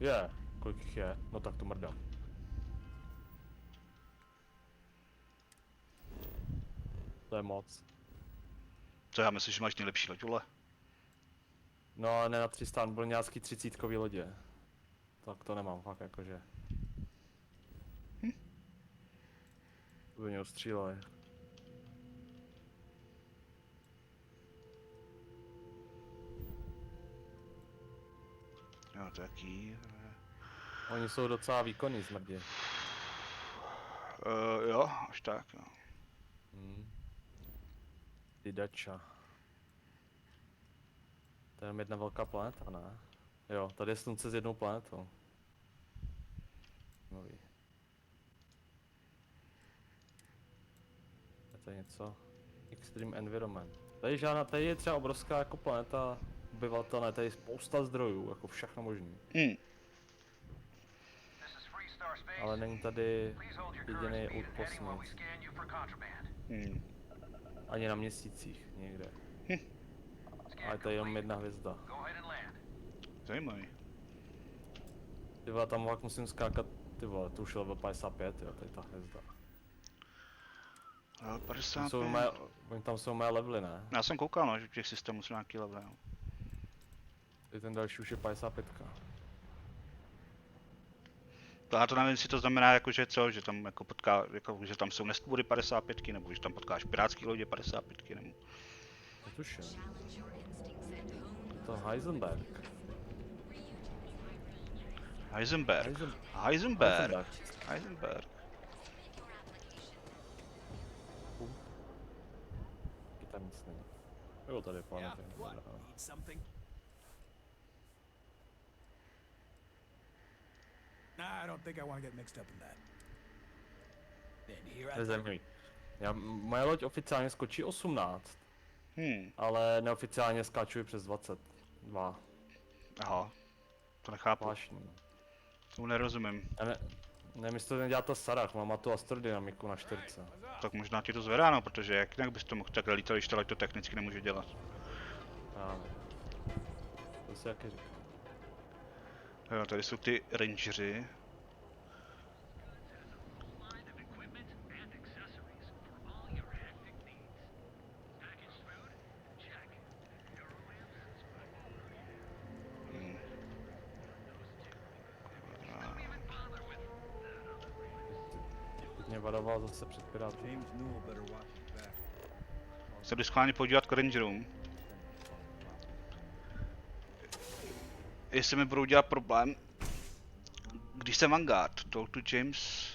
Je, kolik jich je? No tak to mrdám. To je moc. Co já myslím, že máš nejlepší loď, vole. No, ne na 3 Starborňácký 30kový lodě. Tak to nemám fakt jakože. To by mě ostříleli. Jo, taky. Oni jsou docela výkonní smrdě. Jo, až tak, jo. Ty dača. To je jedna velká planeta, ne? Jo, tady je slunce s jednou planetou. Nový. Je to něco? Extreme Environment. Tady je třeba obrovská jako planeta obyvatelné, tady je spousta zdrojů, jako všechno možný. Ale není tady jediný outpost nic. Ani na měsících, někde. A je tady jenom jedna hvězda. Zajímavý. Ty vole, tam fakt musím skákat, ty vole, to už je level 55, jo, tady ta hvězda. 55. Tam jsou mé levely, ne? Já jsem koukal, no, že těch systémů jsou nějaký levely, no. Ty ten další už je 55. Já to nevím, jestli to znamená jako, že co, že tam jako potká, jako, že tam jsou nestvůry 55, nebo že tam potkáš pirátský lodě 55, nebo... Netuším. To Heisenberg. Heisenberg. Tam nic není. Jo, tady je planeta. Nah, I don't think I want to get mixed up in that. Then here To je zajímavý. Moje loď oficiálně skočí 18. Ale neoficiálně skáču přes 22. Aha, to nechápu. Zvláštní. Tomu nerozumím. Ne, mi to nedělá ta Sarah, mám tu astrodynamiku na 4. Tak možná ti to zvedá, no, protože jak bys to mohl takhle lítat, když ta loď to technicky nemůže dělat. To si jaký říká. Jo, tady jsou ty rangeři. Mě varoval zase před piráty. Se jdu schválně podívat k rangerům. Jestli mi budou dělat problém, když jsem Vanguard, talk to James.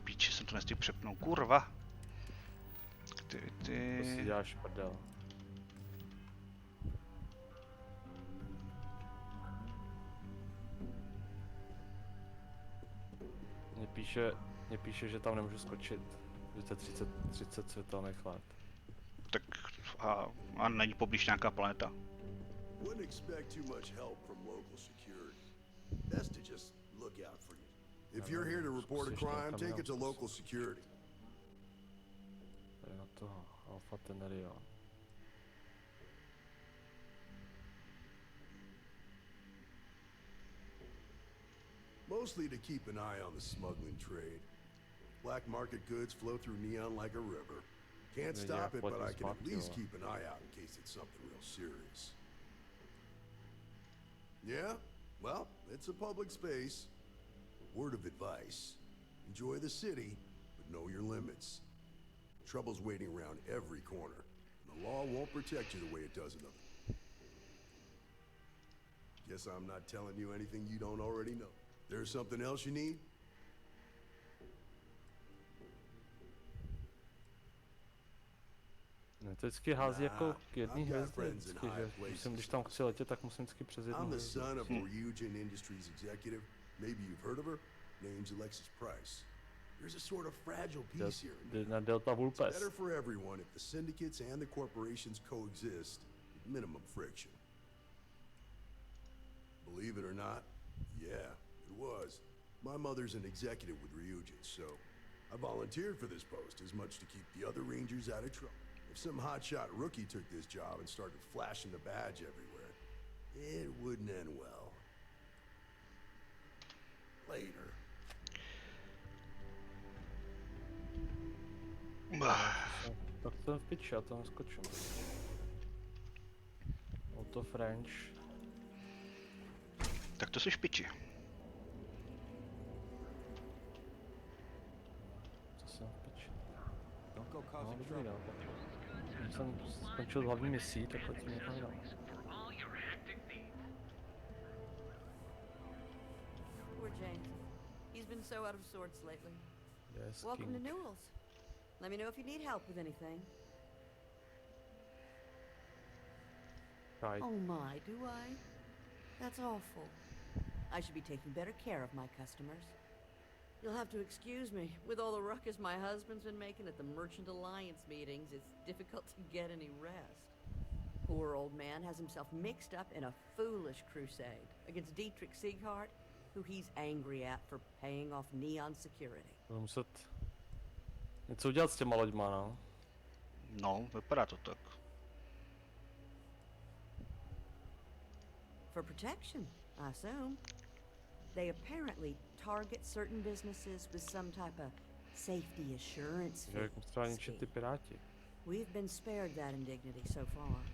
Píči, jsem to nestihl přepnout, kurva. Aktivity. To si děláš prdel. Mně píše, že tam nemůžu skočit. Že to je 30 světelných let. Tak a není poblíž nějaká planeta. Wouldn't expect too much help from local security. Best to just look out for you. If you're here to report a crime, take it to local security. Tady na toho Alpha Tenerion. Mostly to keep an eye on the smuggling trade. Black market goods flow through Neon like a river. Can't stop it, but I can at least keep an eye out in case it's something real serious. Yeah? Well, it's a public space. Word of advice. Enjoy the city, but know your limits. Trouble's waiting around every corner, and the law won't protect you the way it does another. Guess I'm not telling you anything you don't already know. There's something else you need? Mě to vždycky hází jako k jedné I've got hvězdě, friends in vždycky, high že places musím, když tam chci letět, tak musím vždycky přes jednu I'm the hvězdu. son of a Ryujin Industries executive. Maybe you've heard of her. Name's Alexis Price. There's a sort of fragile peace here. Jde na Delta Vulpes. Better for everyone if the syndicates and the corporations coexist with minimum friction. Believe it or not, yeah, it was. My mother's an executive with Ryujin, so I volunteered for this post as much to keep the other rangers out of trouble. If some hotshot rookie took this job and started flashing the badge everywhere, it wouldn't end well. Later. Tak jsem v piči, já to neskočím. Auto French. Tak to jsi v piči. To jsem v piči. No dobrý, no. Když jsem skončil hlavní misí, tak letím někam dál. Poor James. He's been so out of sorts lately. Yes, Welcome King. to Newell's. Let me know if you need help with anything. Right. Oh my, do I? That's awful. I should be taking better care of my customers. You'll have to excuse me. With all the ruckus my husband's been making at the Merchant Alliance meetings, it's difficult to get any rest. Poor old man has himself mixed up in a foolish crusade against Dietrich Sieghart, who he's angry at for paying off Neon Security. Budu muset něco udělat s těma loďma, no. No, vypadá to tak. For protection, I assume. They apparently target certain businesses with some type of safety assurance Že jak třeba ničit ty piráti. We've been spared that indignity so far.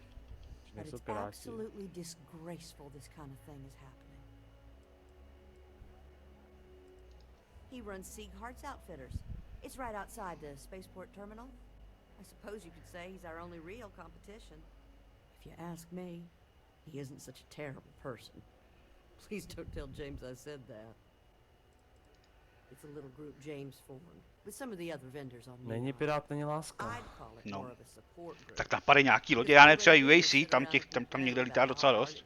Že But nejsou it's piráti. absolutely disgraceful this kind of thing is happening. He runs Sieghart's Outfitters. It's right outside the spaceport terminal. I suppose you could say he's our only real competition. If you ask me, he isn't such a terrible person. Please don't tell James I said that. It's a little group James formed with some of the other vendors on Není Neon. pirát, není láska. I'd call it No. more of a support group. Tak napadají nějaký lodě, já nevím, třeba UAC, tam někde lítá docela dost.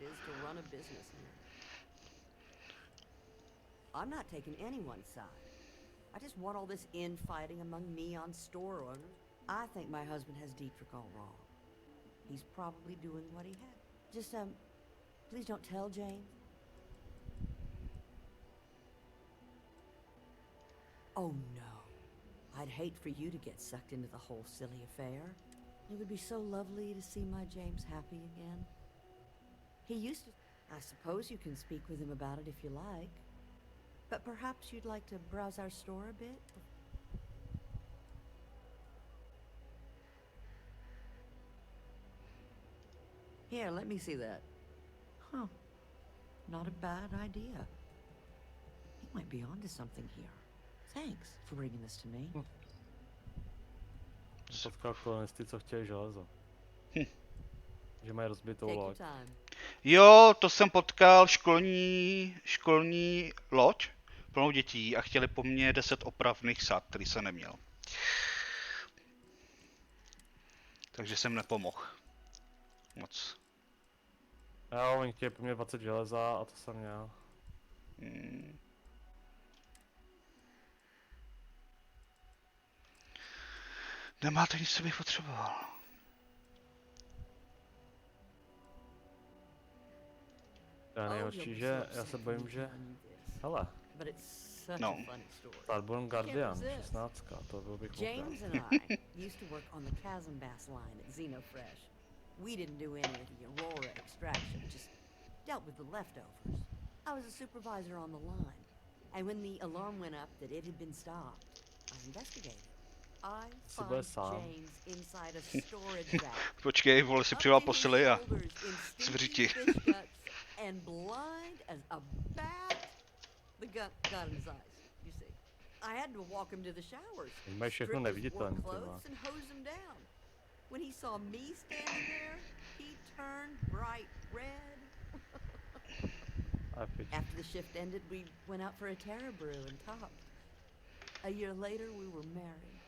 I'm not taking anyone's side. I just want all this infighting among Neon store owners. I think my husband has Dietrich all wrong. He's probably doing what he had. Just, please don't tell James. Oh no. I'd hate for you to get sucked into the whole silly affair. It would be so lovely to see my James happy again. He used to... I suppose you can speak with him about it if you like. But perhaps you'd like to browse our store a bit? Here, let me see that. Huh. Not a bad idea. He might be onto something here. Thanks for bringing this to me. Potkal kolonisty, co chtějí železo. Že mají rozbitou Take your loď. time. Jo, to jsem potkal školní loď plnou dětí a chtěli po mně 10 opravných sad, který jsem neměl. Takže jsem nepomohl. Moc. Jo, oni chtějí po mně 20 železa a to jsem měl. Nemáte nic, co bych potřeboval. Já nejhorší, že já se bojím, že... Hele. No. Starborn Guardian, 16, to byl bych James and I used to work on the Chasm Bass line at Xenofresh. We didn't do any of the Aurora extraction, just dealt with the leftovers. I was a supervisor on the line, and when the alarm went up that it had been stopped, I investigated. I found James inside a storage rack. Počkej, vole, si přivolal posily a zvřiti. And blind as a bat, the gun got in his eyes, you see. I had to walk him to the showers, Mají všechno strip his neviditelné, work ty vole. clothes and hose him down. When he saw me standing there, he turned bright red. After the shift ended, we went out for a Terra brew and talked. A year later, we were married.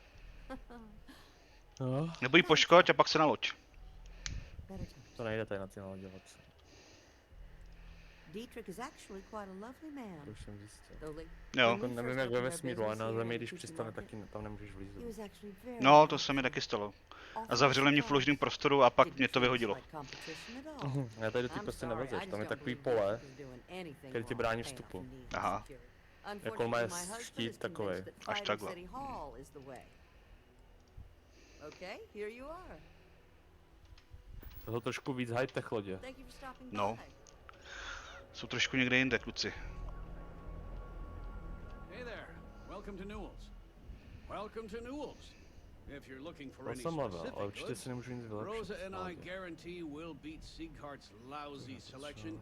No. Nebo ji poškoď a pak se naloď. To nejde tady na ty naloďovací. Dietrich is actually quite a lovely man. To už jsem zjistil. Jo. Jako nevím jak ve vesmíru, ale na Zemi, když přistane, taky tam nemůžeš vlízet. No, to se mi taky stalo. A zavřeli mě v ložném prostoru a pak mě to vyhodilo. Já tady do té prostě nevezeš, tam je takový pole, který ti brání vstupu. Aha. Jako má štít takovej. Až takhle. Okay, here you are. To jsou trošku víc high-tech lodě. No. Jsou trošku někde jinde, kluci. Hey there. Welcome to Newell's. Welcome to Newell's. If you're looking for any ale specific určitě si nemůžu nic goods, vylepšit. Rosa and I guarantee we'll beat Sieghart's lousy selection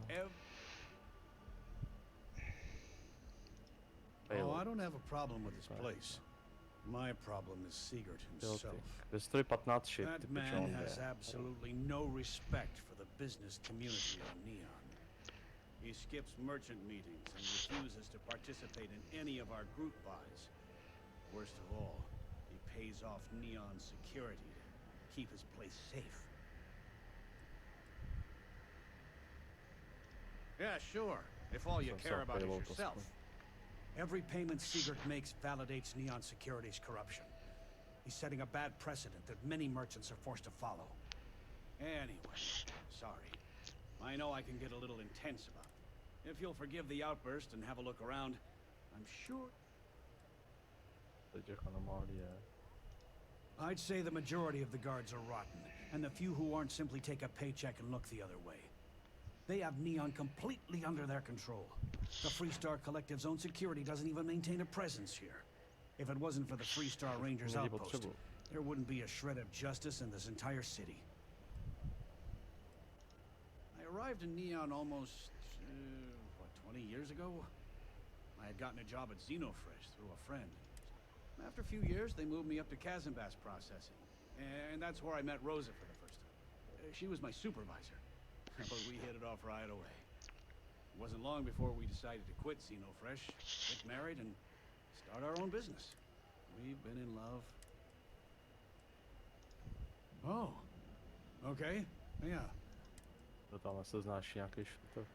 Oh, I don't have a problem with this place. My problem is Siegert himself. Ve stojí 15 shit, That ty man pičo, on has jde. absolutely no respect for the business community on Neon. He skips merchant meetings and refuses to participate in any of our group buys. Worst of all, he pays off Neon security to keep his place safe. Yeah, sure, if all you care about is yourself. Every payment Siegert makes validates Neon Security's corruption. He's setting a bad precedent that many merchants are forced to follow. Anyway, sorry. I know I can get a little intense about it. If you'll forgive the outburst and have a look around, I'm sure... I'd say the majority of the guards are rotten, and the few who aren't simply take a paycheck and look the other way. They have Neon completely under their control. The Freestar Collective's own security doesn't even maintain a presence here. If it wasn't for the Freestar Rangers outpost, there wouldn't be a shred of justice in this entire city. I arrived in Neon almost, 20 years ago? I had gotten a job at Xenofresh through a friend. After a few years, they moved me up to Kazanbass processing. And that's where I met Rosa for the first time. She was my supervisor. But we hit it off right away. It wasn't long before we decided to quit Xenofresh, get married, and start our own business. We've been in love. Oh. Okay. Yeah. To tam se znáš nějaký šuter.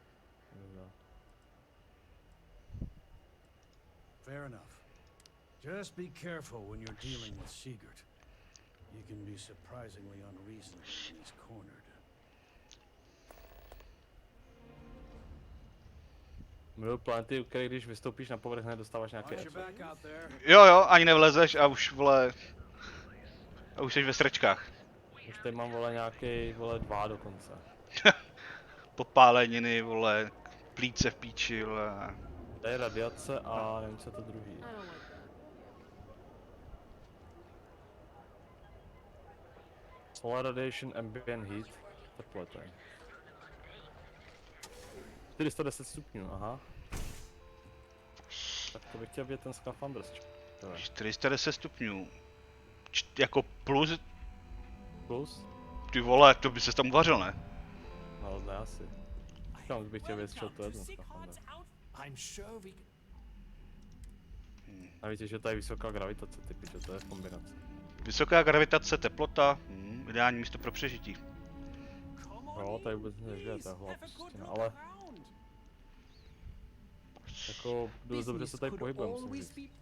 Fair enough. Just be careful when you're dealing with Siegert. He can be surprisingly unreasonable when he's cornered. Miluji planety, u kterých když vystoupíš na povrch, nedostáváš nějaké Jo, ani nevlezeš a už, vole... A už jsi ve sračkách. Už tady mám, vole, nějaký, vole, 2 dokonce. Popáleniny, vole, plíce v píči, vole. Tady je radiace a nevím, co je to druhý. Solar radiation, ambient heat, teplota. 410 stupňů, aha. Tak to bych chtěl vidět ten skafandr. 410 stupňů. Jako plus? Plus? Ty vole, to by se tam uvařil, ne? No, ne asi. Tam bych chtěl vědět, co to je ten skafandr. A víte, že tady je vysoká gravitace, ty pičo, to je kombinace. Vysoká gravitace, teplota, ideální místo pro přežití. No, tady vůbec nežije, to je hlava pustina, ale... Jako, dost dobře se tady pohybujeme, musím říct.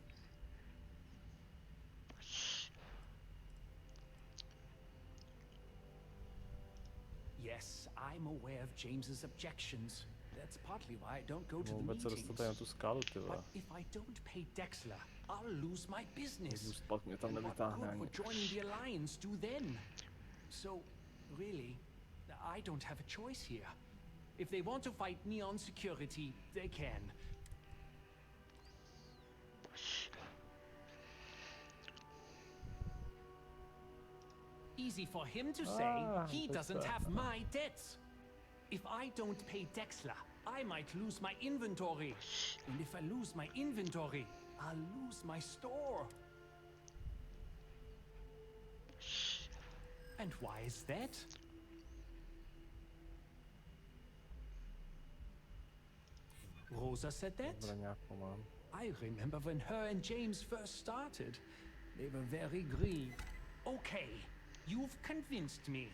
Yes, I'm aware of James's objections. That's partly why I don't go to the Vůbec se meetings. dostat tady na tu skálu, ty vole. But if I don't pay Dexler, I'll lose my business. Pak mě tam And what nevytáhne good ani. would joining the Alliance do then? So, really, I don't have a choice here. If they want to fight Neon Security, they can. Easy for him to say, he doesn't have my debts. If I don't pay Dexler, I might lose my inventory. And if I lose my inventory, I'll lose my store. And why is that? Rosa said that? I remember when her and James first started. They were very grieved. Okay, You've convinced me.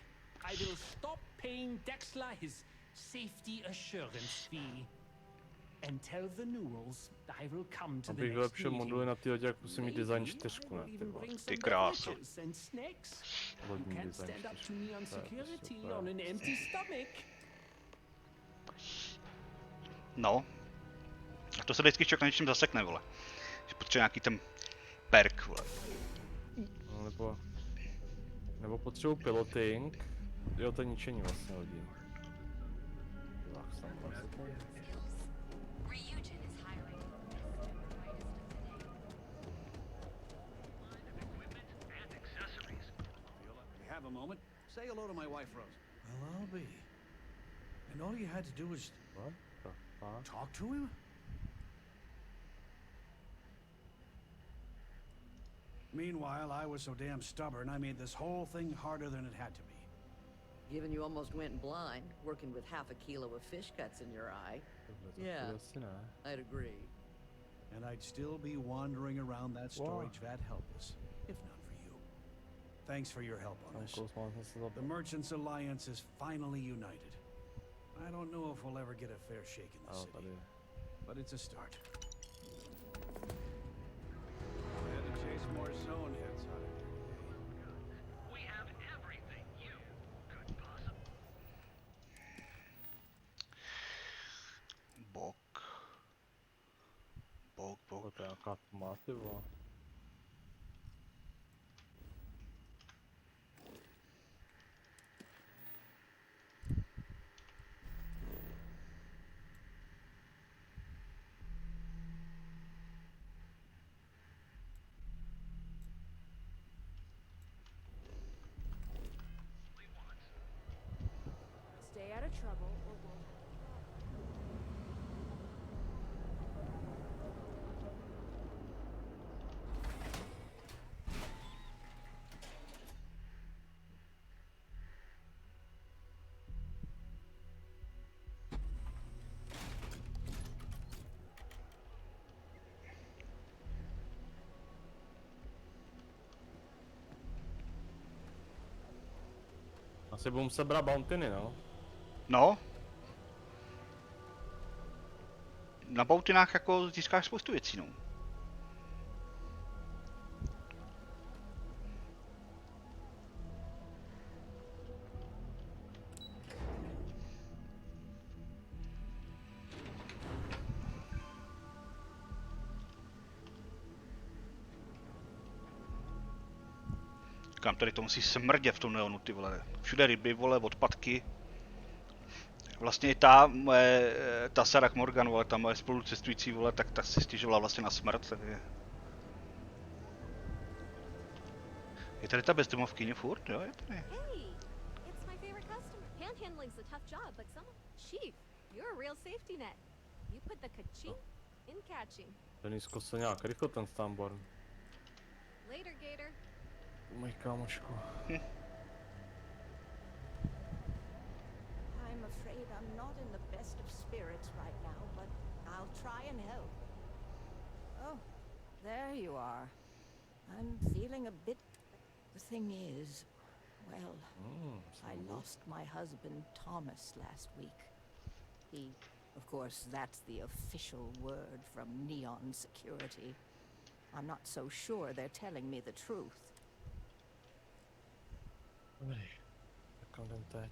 I will stop paying Dexla his safety assurance fee. And tell the Newells I will come to the Abych next vylepšil meeting. moduly na ty lodě, jak musím mít design Maybe 4, I ne, will ty even vole. bring some kráso. beverages and snacks. You Lodní can't design stand up 4. to Neon To je security super. on an empty stomach. No. A to se vždycky člověk na něčem zasekne, vole. Že potřebuje nějaký ten perk, vole. No, nebo potřebuji piloting. Jo, to je ničení vlastně lodí. You have a moment? Say hello to my wife, Rose. Well, I'll be. And all you had to do was... What the fuck? Talk to him? Meanwhile, I was so damn stubborn, I made this whole thing harder than it had to be. Given you almost went blind, working with half a kilo of fish cuts in your eye. Yeah, I'd agree. And I'd still be wandering around that storage vat helpless, if not for you. Thanks for your help on this. The Merchants Alliance is finally united. I don't know if we'll ever get a fair shake in the city, but it's a start. I had to chase more zone hits out of here. We have everything you could possibly. Bok. To je nějaká tma, ty vole. Stay out of trouble or we'll... Asi budu muset brát bountiny, no. No. Na boutinách jako získáš spoustu věcí, no. Kam tady to musí smrdět v tom neonu, ty vole. Všude ryby, vole, odpadky. Vlastně i ta Sarah Morgan, vole, ta moje spolucestující, vole, tak ta si stěžovala vlastně na smrt, takže... Je tady ta bezdomovkyně furt, jo? Je tady. Hey, it's my favorite customer. Panhandling's a tough job, but someone... Chief, you're a real safety net. You put the ka-ching in catching. Denisko se nějak rychle ten Stamborn. Later, Gator. Můj kámošku. I'm afraid I'm not in the best of spirits right now, but I'll try and help. Oh, there you are. I'm feeling a bit... The thing is, well, I lost my husband Thomas last week. He, of course, that's the official word from Neon Security. I'm not so sure they're telling me the truth.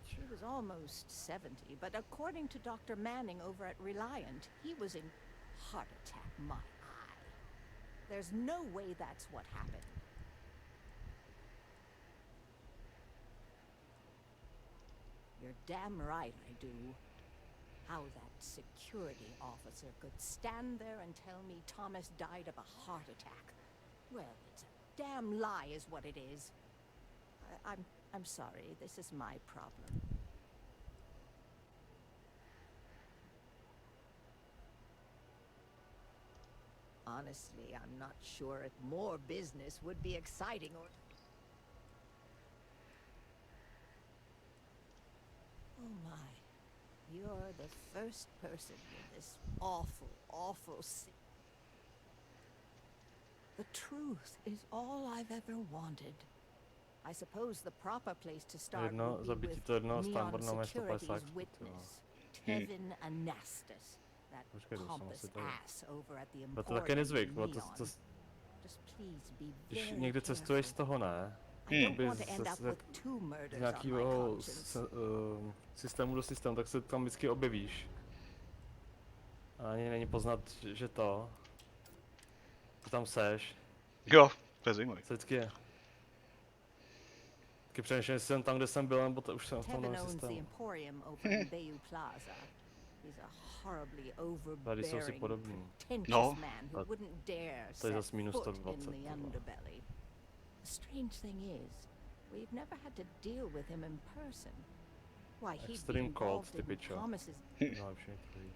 He was almost 70, but according to Dr. Manning over at Reliant, he was in heart attack, my eye. There's no way that's what happened. You're damn right I do. How that security officer could stand there and tell me Thomas died of a heart attack. Well, it's a damn lie is what it is. I'm sorry, this is my problem. Honestly, I'm not sure if more business would be exciting or... Oh my. You're the first person in this awful, awful city. The truth is all I've ever wanted. I suppose the proper place to start Jedno would be zabití with to jednoho Neon Stanbarna má 150 Security's expo, witness, Tevin Anastas, that Počkej, to jsem pompous asi tady. ass over at the Já to taky Emporium nezvyk, in bo Neon. to, Just please be když very někde careful. cestuješ z toho, ne? I don't Jakoby want to end up with two z murders on my nějakého conscience. systému do systému, tak se tam vždycky objevíš. A ani není poznat, že tam seš. Jo, to je zajímavý. Vždycky je. Taky přemýšlím, jestli jsem tam, kde jsem byl, nebo to už jsem v tom Tevin novém owns the systému. Emporium over in Bayou Plaza. He's a horribly Tady jsou si overbearing, podobní. pretentious man who wouldn't dare to je set zas minus foot in 120. the underbelly. The strange thing is, we've never had to deal with him in person. Why, he'd be Extreme cold, involved ty in pičo. Thomas's... No, všichni.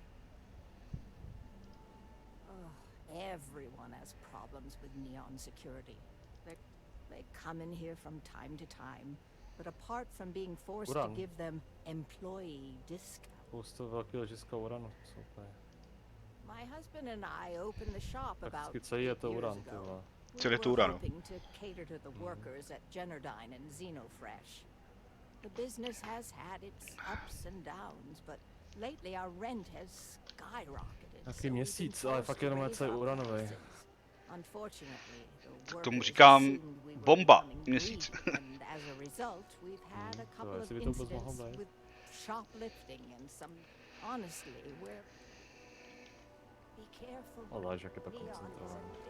Everyone has problems with Neon Security. They come in here from time to time, but apart from being forced to Uran. give them employee discounts. Spoustu velkého ložiska uranu, super. My husband and I opened the shop about Prakticky celý je to 8 uran, years ty ago. vole. Celý je to We were uran, no. hoping to cater to the workers at Generdyne and Xenofresh. The business has had its ups and downs, but lately our rent has skyrocketed. Jaký měsíc, ale fakt jenom celý uranový. Unfortunately, the K tomu workers říkám assumed we were bomba, becoming měsíc. greedy, and as a result, we've had a couple of jestli by to vůbec mohlo incidents být. with shoplifting and some, honestly, we're... Be careful. Ale jak je to Neon is a koncentrované. danger.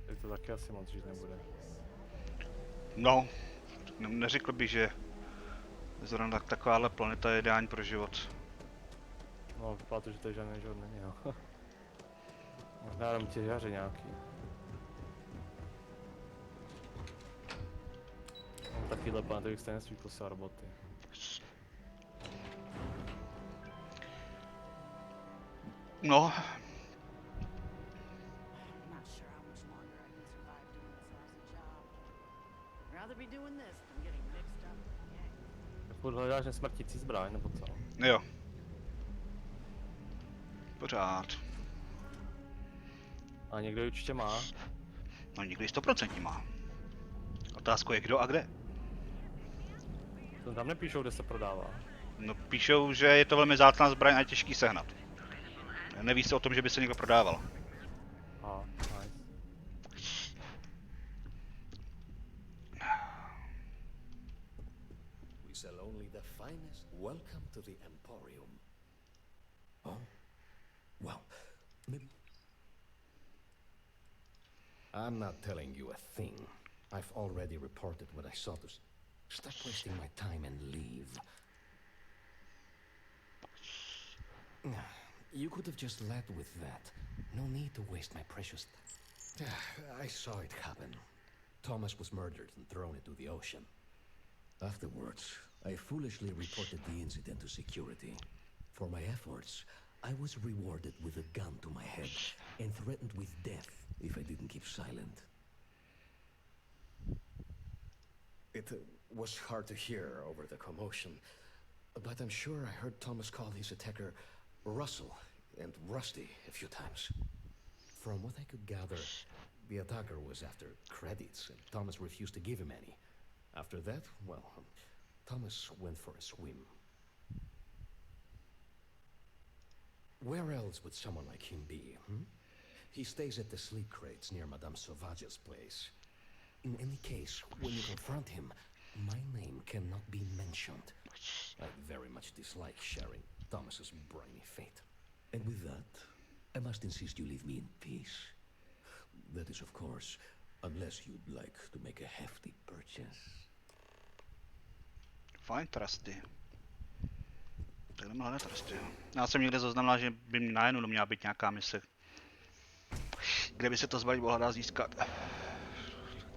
Tady to taky asi moc žít nebude. No, neřekl bych, že zrovna takováhle planeta je ideální pro život. No, vypadá to, že tady žádný život není, jo. Možná jenom těžaře nějaký. Mám takovýhle planety, bych stejně svý posílal roboty. No, Not sure how much longer I can survive doing this lousy job. Rather be doing this than getting mixed up with the gang. Tak furt hledáš nesmrtící zbraň, nebo co? jo. Pořád. A někdo ji určitě má. No nikdy 100% má. Otázka je kdo a kde. To tam nepíšou, kde se prodává. No píšou, že je to velmi vzácná zbraň a je těžký sehnat. Neví se o tom, že by se někdo prodával. A, nice. We sell only the finest. Welcome to the Emporium. Oh? Well, maybe... I'm not telling you a thing. I've already reported what I saw to... Stop wasting my time and leave. You could have just led with that. No need to waste my precious... I saw it happen. Thomas was murdered and thrown into the ocean. Afterwards, I foolishly reported the incident to security. For my efforts, I was rewarded with a gun to my head and threatened with death if I didn't keep silent. It was hard to hear over the commotion, but I'm sure I heard Thomas call his attacker Russell and Rusty a few times. From what I could gather, the attacker was after credits, and Thomas refused to give him any. After that, well, Thomas went for a swim. Where else would someone like him be, hmm? He stays at the sleep crates near Madame Sauvage's place. In any case, when you confront him, my name cannot be mentioned. I very much dislike sharing Thomas's briny fate. And with that, I must insist you leave me in peace. That is, of course, unless you'd like to make a hefty purchase. Fajn, trusty. Tak jdeme hledat trusty. Já jsem někde zaznamenal, že by na jednu měla být nějaká mise, kde by se to zbraň mohla dát získat.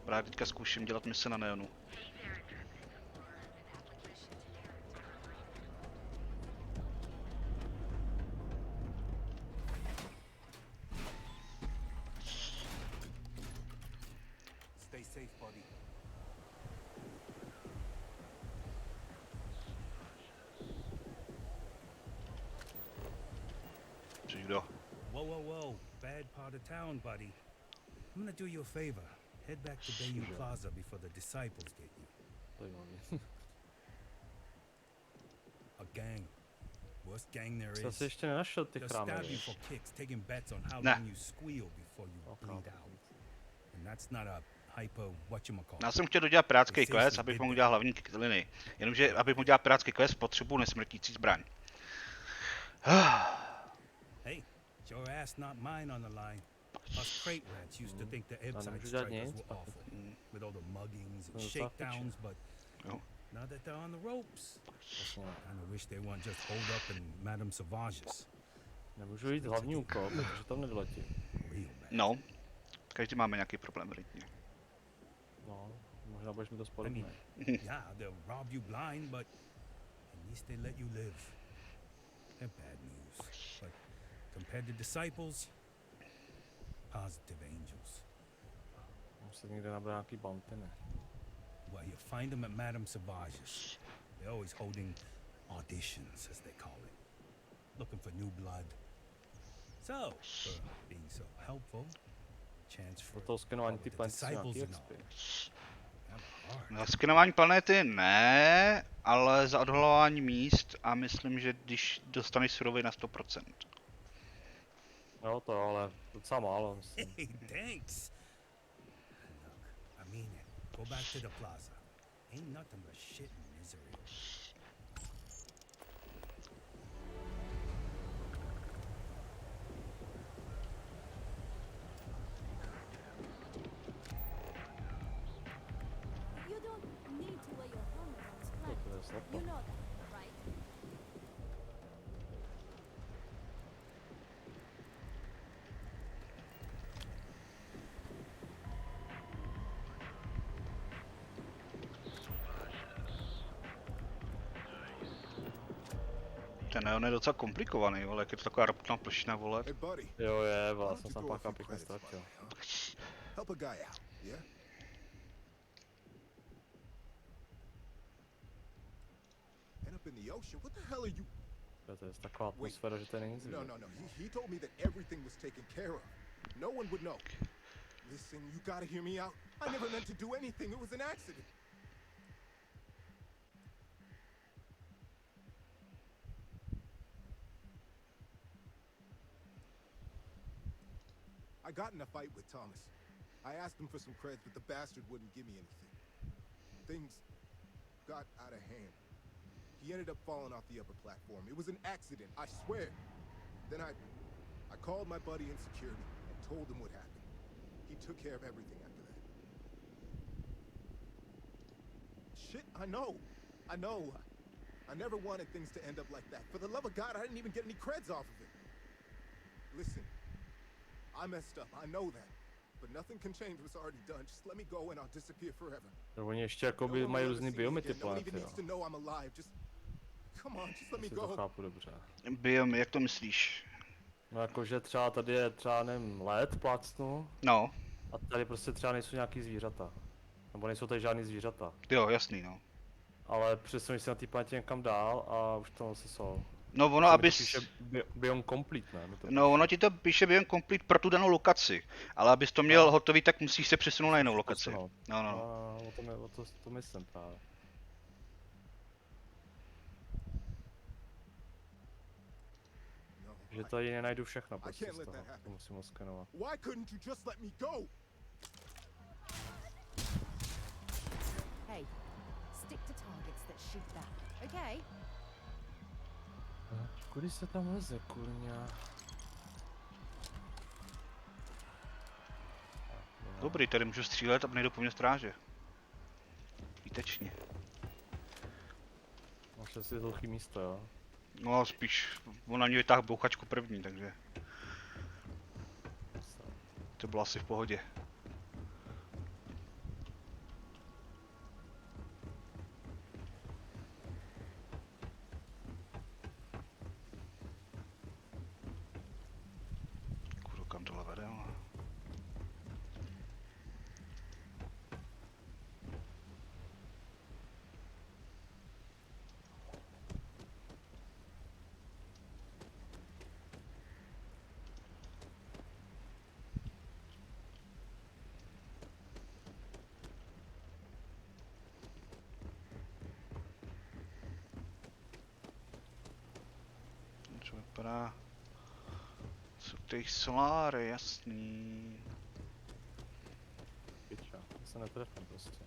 Právě teďka zkouším dělat mise na Neonu. Stay safe, buddy. Což kdo? Whoa. Bad part of town, buddy. I'm gonna do you a favor. Head back to Bayou Plaza before the disciples get you. A gang. Worst gang there Jsem is. si ještě nenašel ty They'll chrámy, stab you víš? for kicks, taking bets on how Ne. long you squeal before you bleed out. And that's not a hyper whatchamacallit. Já jsem chtěl dodělat pirátský quest, abych mohl udělat hlavní linii. Jenomže, abych mohl dělat pirátský quest, potřebuji nesmrtící zbraň. Hey, it's your ass, not mine on the line. Us crate rats used to think the Ebside strikers were awful, with all the muggings and shakedowns, but now that they're on the ropes, I kinda wish they weren't just holed up in Madame Sauvage's. Nemůžu jít hlavní úkol, protože tam nevyletím. No, každý máme nějaký problém, rytně. No, možná budeš mi to spodobné. Yeah, they'll rob you blind, but at least they let you live. They're bad news, but compared to disciples, positive angels. Musím někde nabrat nějaký bounty, ne? Well, you find them at Madame Sauvage's. They're always holding auditions, as they call it. Looking for new blood. So, for being so helpful, chance for to skenování ty planety jsou disciples nějaký and all. expy. Na skenování planety ne, ale za odhalování míst a myslím, že když dostaneš surovej na 100%. Jo, to ale docela málo, myslím. Hey, thanks. Look, I mean it. Go back to the plaza. Ain't nothing but shit and misery. You don't need to wear your helmet on this planet. You know that, right? Ten neon je docela komplikovaný, vole, jak je to taková ropná plošina, vole. Jo, je, vlastně jsem pak pěkně ztratil. Help a guy out, yeah? End up in the ocean? What the hell are you? To je taková atmosféra, že to není nic. No. He told me that everything was taken care of. No one would know. Listen, you gotta hear me out. I never meant to do anything. It was an accident. I got in a fight with Thomas. I asked him for some creds, but the bastard wouldn't give me anything. Things got out of hand. He ended up falling off the upper platform. It was an accident, I swear. Then I called my buddy in security and told him what happened. He took care of everything after that. Shit, I know. I never wanted things to end up like that. For the love of God, I didn't even get any creds off of it. Listen, I messed up, I know that. But nothing can change what's already done. Just let me go and I'll disappear forever. Oni ještě jakoby mají různý biomy ty No one planety, even jo. needs to know I'm alive. Just come on, just let me Jestli to go. chápu dobře. Biomy, jak to myslíš? No jakože třeba tady je třeba nevím, led plácnu. No. A tady prostě třeba nejsou nějaký zvířata. Nebo nejsou tady žádný zvířata. Jo, jasný, no. Ale přesuneš se na té planetě někam dál a už tam zase jsou. No ono, abys... Píše Beyond Complete, ne? No ono ti to píše Beyond Complete pro tu danou lokaci. Ale abys to měl hotový, tak musíš se přesunout na jinou lokaci. No. O to myslím právě. Že tady nenajdu všechno, prostě z toho. To musím oskenovat. Why couldn't you just let me go? Hey, stick to targets that shoot back, okay? Kudy se tam leze, kurňa? Dobrý, tady můžu střílet a nejdu po mě stráže. Výtečně. Našel si hluchý místo, jo? No spíš, on na mě vytáhl bouchačku první, takže... To bylo asi v pohodě. Kurva, kam tohle vede, ale... vypadá... Jsou těch soláry, jasný. Piča, já se netrefím prostě.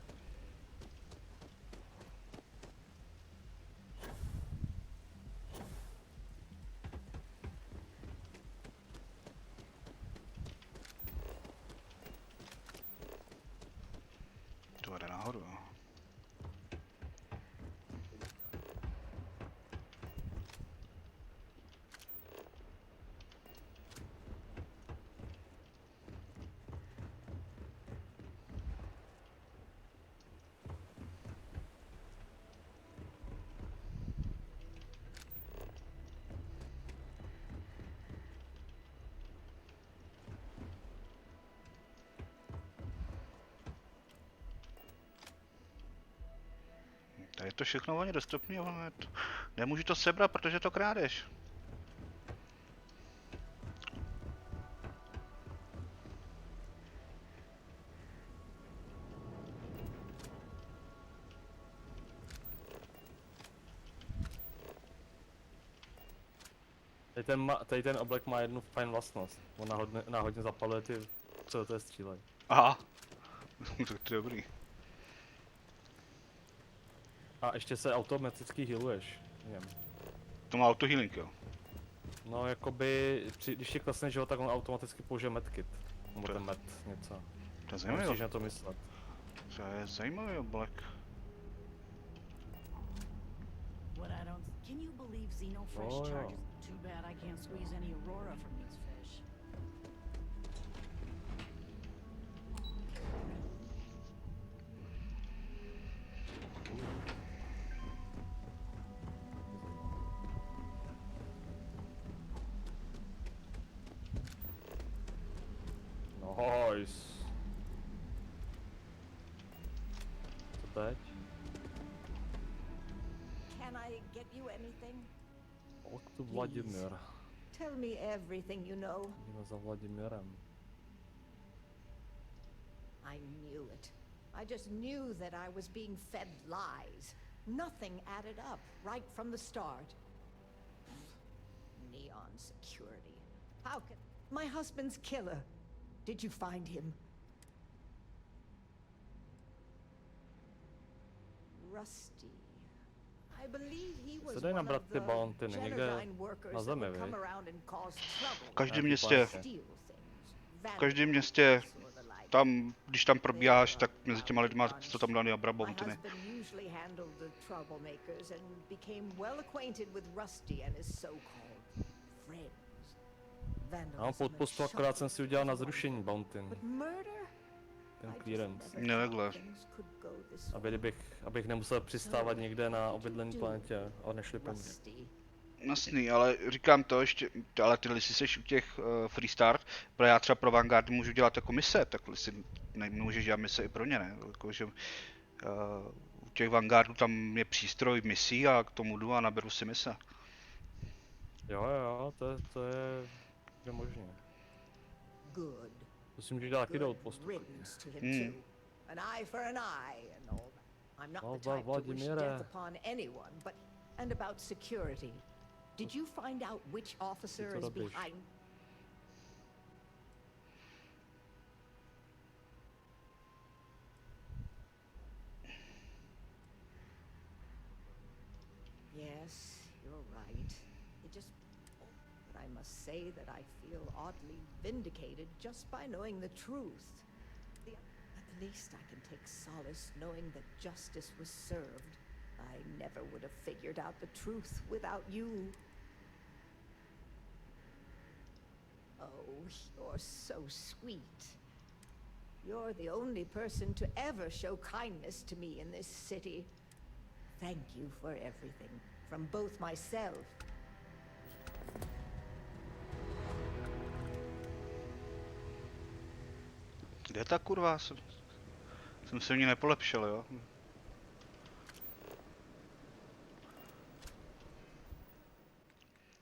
To jde nahoru, jo. Tady je to všechno volně dostupný, ale nemůžu to sebrat, protože to krádeš. Tady ten oblek má jednu fajn vlastnost. On náhodně zapaluje ty, co do té střílejí. Aha. Tak to je dobrý. A ještě se automaticky healuješ. To má auto healing, jo. No jakoby, když ti klesne, že jo, tak on automaticky použije medkit. Nebo ten med, něco. To je zajímavý. Musíš na to myslet. To je zajímavý oblek. What I don't... Can you believe Xenofresh Oh, yeah. charges? Too bad I can't squeeze any Aurora from these fish. Nice. Co teď? Can I get you anything? Ok tu Vladimir. Tell me everything you know. Jdeme za Vladimirem. I knew it. I just knew that I was being fed lies. Nothing added up right from the start. Neon security. How could... My husband's killer. Did you find him? Rusty. I believe he was Se dají one of nabrat ty the bounty někde Genodyne na workers that zemi, would come viď? around and cause trouble. V každém Nějaký městě. pásy. Steal things. V každém městě. Tam, když tam probíháš, tak mezi těma lidma, co tam dali a My brabontiny. husband usually handled the troublemakers and became well acquainted with Rusty and his so-called friends. Já mám podpostu, akorát jsem si udělal na zrušení bounty. But murder? Ten clearance. Ne, takhle. Abych nemusel přistávat někde na obydlené planetě, ale nešli po mě. Jasný, ale říkám to ještě, ale tyhle si seš u těch free start, protože já třeba pro Vanguard můžu dělat jako mise, takhle si nemůžeš dělat mise i pro ně, ne? Jakože, u těch Vanguardů tam je přístroj misí a k tomu jdu a naberu si mise. Jo, to je možné. Good. To si můžeš dělat taky do outpostu. An eye for an eye and all that. I'm not No, the type to wish Vladimíre. death upon anyone, but... And about security. Did you find out which officer co is robisz? behind... Yes, you're right. It just... But I must say that I feel oddly vindicated just by knowing the truth. At least I can take solace knowing that justice was served. I never would have figured out the truth without you. Oh, you're so sweet. You're the only person to ever show kindness to me in this city. Thank you for everything, from both myself. Kde ta kurva? Jsem se v ní nepolepšil, jo?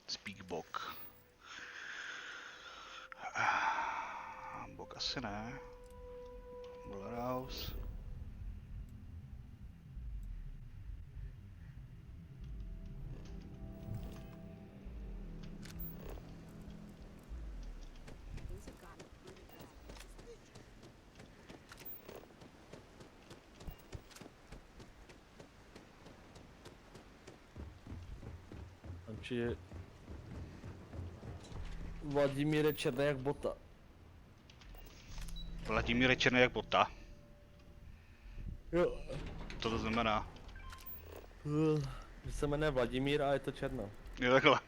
Speakbok. Bok asi ne. Bloodhouse. Či Vladimír je černý jak bota. Vladimír je černý jak bota. Jo. Co to znamená? Že se jmenuje Vladimír a je to černo. Jo, takhle.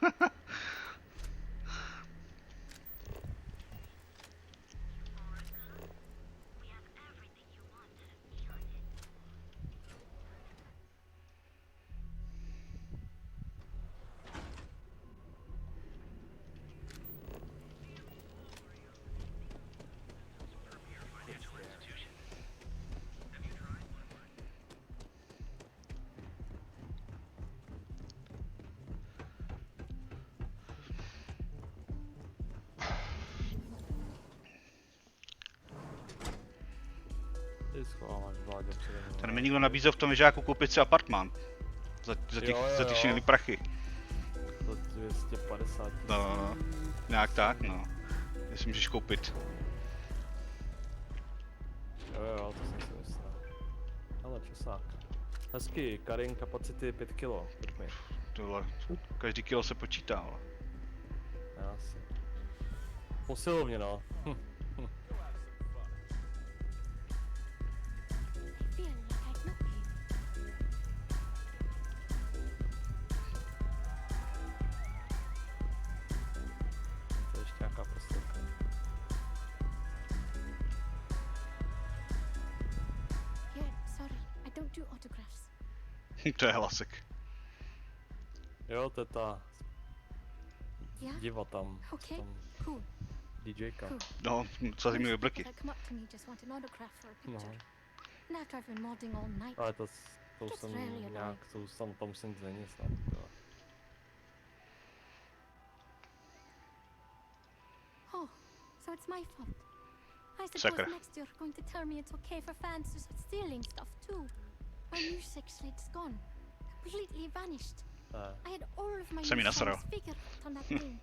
Ty schováváš vládě přede mnou. Ten mi nikdo nabízel v tom vyžáku koupit si apartmán. Za ty šílený prachy. Za 250 000. No. Nějak tak, no. Jestli můžeš koupit. Jo, to jsem si myslel. Ale časák. Hezky, Karin kapacity 5 kg, pojď mi. Tohle, každý kilo se počítá, ale. Asi. Posilovně, no. To je ještě nějaká prostorka. Yeah, sorry. I don't do autographs. To je hlasek. Jo, to je ta Yeah? diva tam. Okay, Tam cool. DJka. Cool. No, co si mi Most obliky. people that come up to me just want an autograph for a picture. No. And after I've been modding all night, Ale to Gets jsem really annoying. nějak, tam si nic není snad. Jo. oh, so it's my fault. I suppose Sakra. next you're going to tell me it's okay for fans to start stealing stuff too. My music slate's gone. Completely vanished. I had all of my Jsem jí new nasral. songs figured out on that game.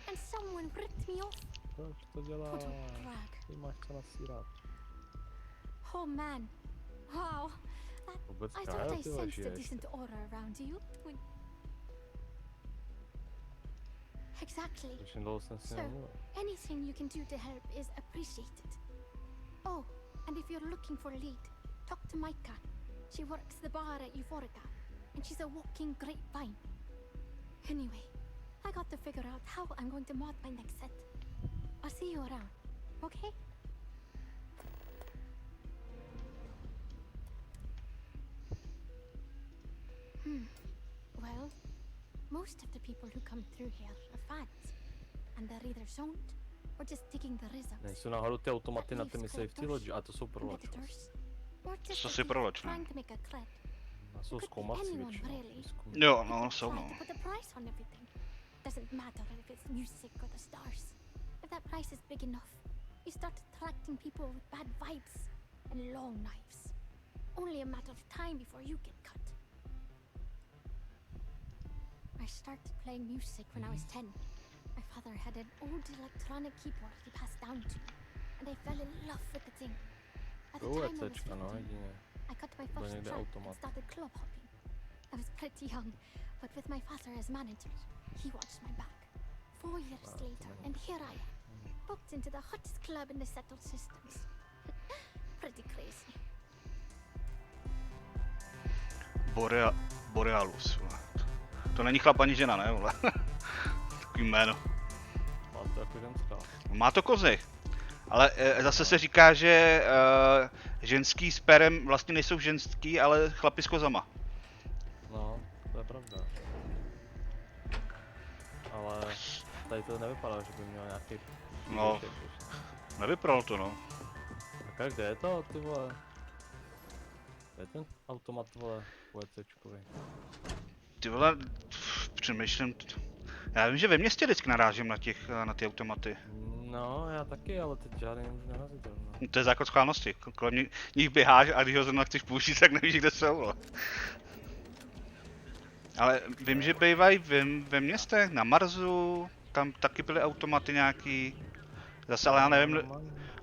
And someone ripped me off. Proč to děláš? What a drag. Ty máš co nasírat. Oh man. Wow. Vůbec I Kyle, thought I ty vole, sensed a žiješ. decent aura around you. Exactly. Strašně dlouho jsem si Sir, nemluvil. anything you can do to help is appreciated. Oh, and if you're looking for a lead, talk to Micah. She works the bar at Euphorica, and she's a walking grapevine. Anyway, I got to figure out how I'm going to mod my next set. I'll see you around, okay? Well, most of the people who come through here are fans, and they're either zoned or just digging the results. Nejsou náhodou ty automaty na ty safety lodge, a to jsou pro loď. Competitors, or just Co the si people pro loď, no? trying to make a cred. A jsou Could be zkoumací anyone, většinou. really. Jo, no, jsou, Try no. to put a price on everything. Doesn't matter if it's music or the stars. If that price is big enough, you start attracting people with bad vibes and long knives. Only a matter of time before you get cut. I started playing music when I was 10. My father had an old electronic keyboard he passed down to me, and I fell in love with the thing. At the time I was 15, no, jedině. I got my Byl first někde track automat. and started club hopping. I was pretty young, but with my father as manager, he watched my back. 4 years later, and here I am, booked into the hottest club in the settled systems. Pretty crazy. Borealus, vole. To není chlap ani žena, ne, vole? Takový jméno. Má to jako ženská. Má to kozy. Ale zase se říká, že ženský s perem vlastně nejsou ženský, ale chlapi s kozama. No, to je pravda. Ale tady to nevypadá, že by měl nějaký... No, nevypadalo to, no. Tak kde je to, ty vole? Kde je ten automat, vole, UECčkový? Ty vole, přemýšlím... Já vím, že ve městě vždycky narážím na ty automaty. No, já taky, ale teď žádný nemůžu narazit. No. To je základ schválnosti. Kolem nich běháš a když ho zrovna chceš použít, tak nevíš, kde jsou. Vole. Ale vím, že bývají ve městech, na Marsu, tam taky byly automaty nějaký. Zase, ale já nevím,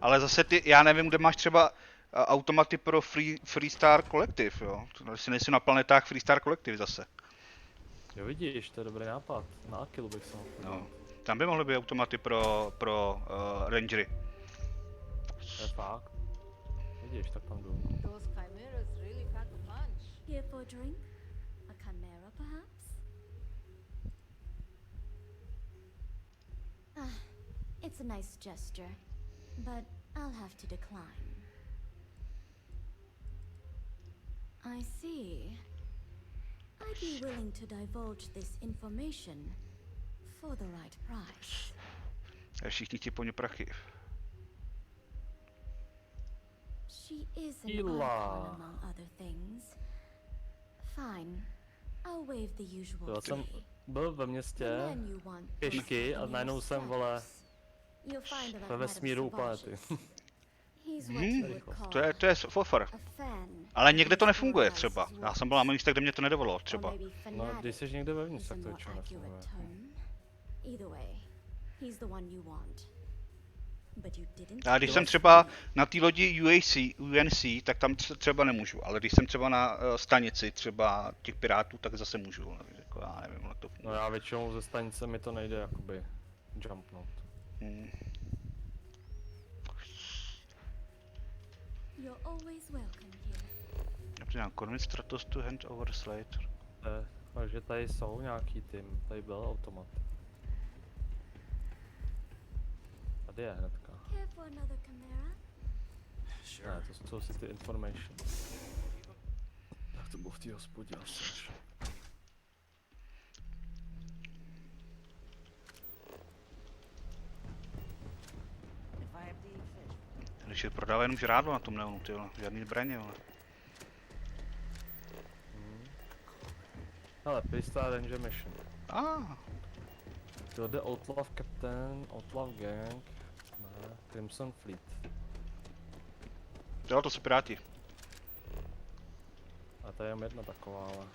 ale zase já nevím, kde máš třeba automaty pro Freestar kolektiv, jo. Jestli nejsou na planetách Freestar kolektiv zase. Jo vidíš, to je dobrý nápad. Na Akilu bych se mohl podívat. No. Tam by mohly být automaty pro rangery. To je fakt. Vidíš, tak tam jdu. Those chimeras really pack a punch. Here for a drink? A chimera, perhaps? Ah, it's a nice gesture, but I'll have to decline. I see. I'd be willing to divulge this information for the right price. A všichni ti po ně prachy. She is an Ila. icon among other things. Fine. I'll waive the usual Já jsem fee. byl ve městě, The man you want pěšky, a najednou jsem, vole, You'll find that ve vesmíru úplně ty. He's what you would call To je fofor. a fan. Ale někde to nefunguje třeba. Já jsem byl na místě, kde mě to nedovolilo třeba. No, když jsi někde vevnitř, tak to většinou nefunguje. Either way, he's the one you want. But you didn't. A když jsem třeba na té lodi UNC, tak tam třeba nemůžu, ale když jsem třeba na stanici třeba těch pirátů, tak zase můžu. Jako já nevím, jak to funguje. No já většinou ze stanice mi to nejde jakoby jumpnout. You're always welcome here. Například convince Stratos to hand over Slater. Takže tady jsou nějaký tým, tady byl automat. Tady je hnedka. Care for another chimera? Ne, to jsou si ty information. Tak to bylo v té hospodě asi. Když je prodává jenom žrádlo na tom neonu, ty vole, žádný zbraně, vole. Hele, Pista Ranger Mission. To jde Outlaw Captain, Outlaw Gang, ne, Crimson Fleet. Jo, to jsou piráti. A tady je jedna taková, ale...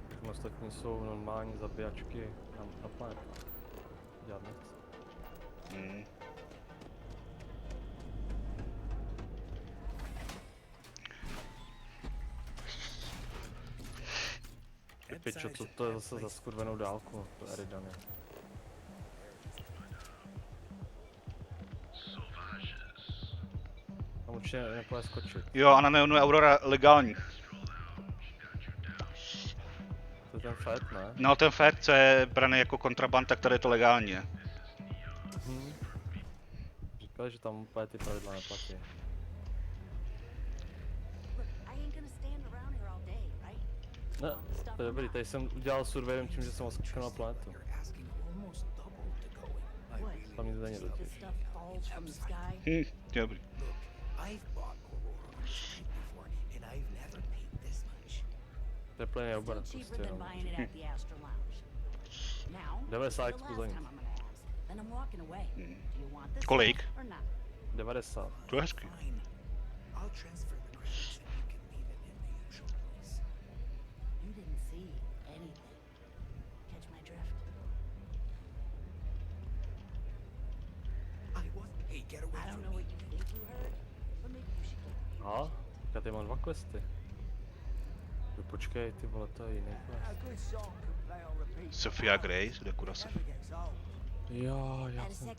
Všechno ostatní jsou normální zabíjačky na planetách. Dělat nechci. Pičo, co to je zase za skurvenou dálku, to Eridany. Tam určitě nepůjde skočit. Jo, a na neonu je Aurora legální. To je ten FED, ne? No, ten FED, co je braný jako kontraband, tak tady je to legálně. Říkali, že tam úplně ty pravidla neplatí. Ne, to je dobrý, tady jsem udělal survey tím, že jsem odskočil na planetu. Tam nic není totiž. Dobrý. To je plně obrat prostě, no. 90 expo za nic. Kolik? 90. To je hezký. Aha, já tady mám 2 questy. Jo, počkej, ty vole, to je jiný quest. Sophia Grace, kde kuda se? Jo, já jsem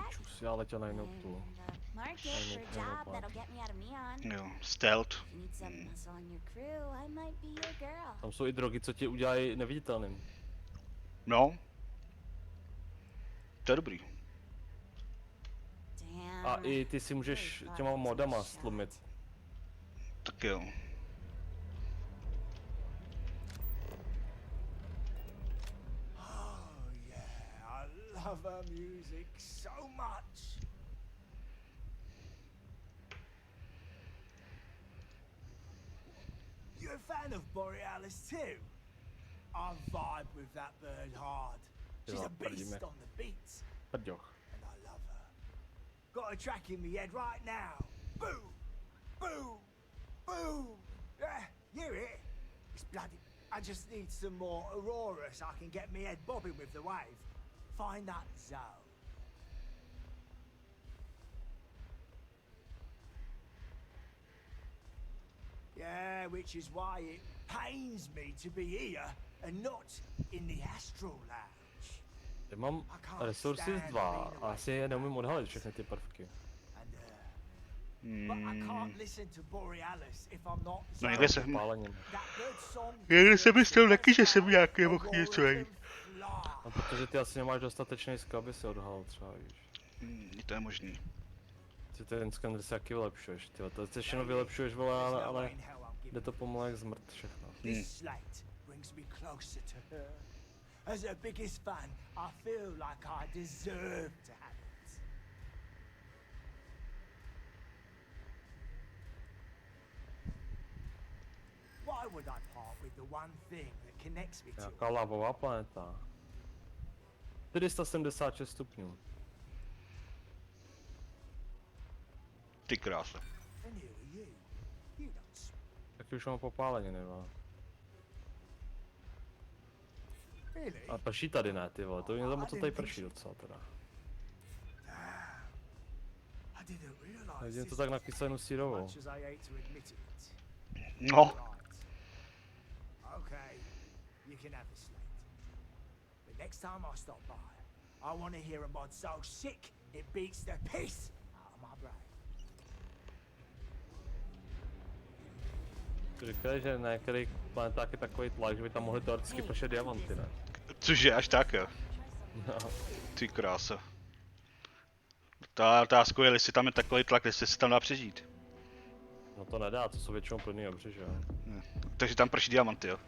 čus, já letěl na jinou tu. Jo, stealth. Tam jsou i drogy, co ti udělají neviditelným. No. To je dobrý. A i ty si můžeš těma modama stlumit. Tak jo. Love her music so much. You're a fan of Borealis too? I vibe with that bird hard. She's a beast on the beats. And I love her. Got a track in me head right now. Boom! Boom! Boom! Yeah, hear it? It's bloody. I just need some more Aurora so I can get me head bobbing with the wave. Find that zone. which is why it pains me to be here and not in the astral lounge. Já mám Resources 2 a asi je neumím odhalit všechny ty prvky. But I can't listen to Borealis if I'm not No někde se... Někde jsem myslel taky, že jsem nějaký mohl něco najít. No, protože ty asi nemáš dostatečný skill, aby si odhalil třeba, víš. To je možný. Ty ten scanner si jaký vylepšuješ, tyhle, to se všechno vylepšuješ, vole, ale jde to pomalu jak zmrt všechno. This slate brings me closer to her. As her biggest fan, I feel like I deserve to have it. Why would I part with the one thing that connects me to her? Nějaká lavová planeta. 476 stupňů. Ty krása. Taky už mám popáleně, nebo? A prší tady ne, ty vole, to mě tam to tady prší docela teda. Vidím to tak na kyselinu sírovou. No. Okay, you can have the slate. But next time I stop by, I want to hear a mod so sick it beats the piss out of my brain. Říkali, že na některých planetách je takový tlak, že by tam mohli teoreticky pršet diamanty, ne? Cože, až tak jo? No. Ty krása. Ta otázka je, jestli tam je takový tlak, jestli se tam dá přežít. No to nedá, to jsou většinou plný obři, že jo? Takže tam prší diamanty, jo?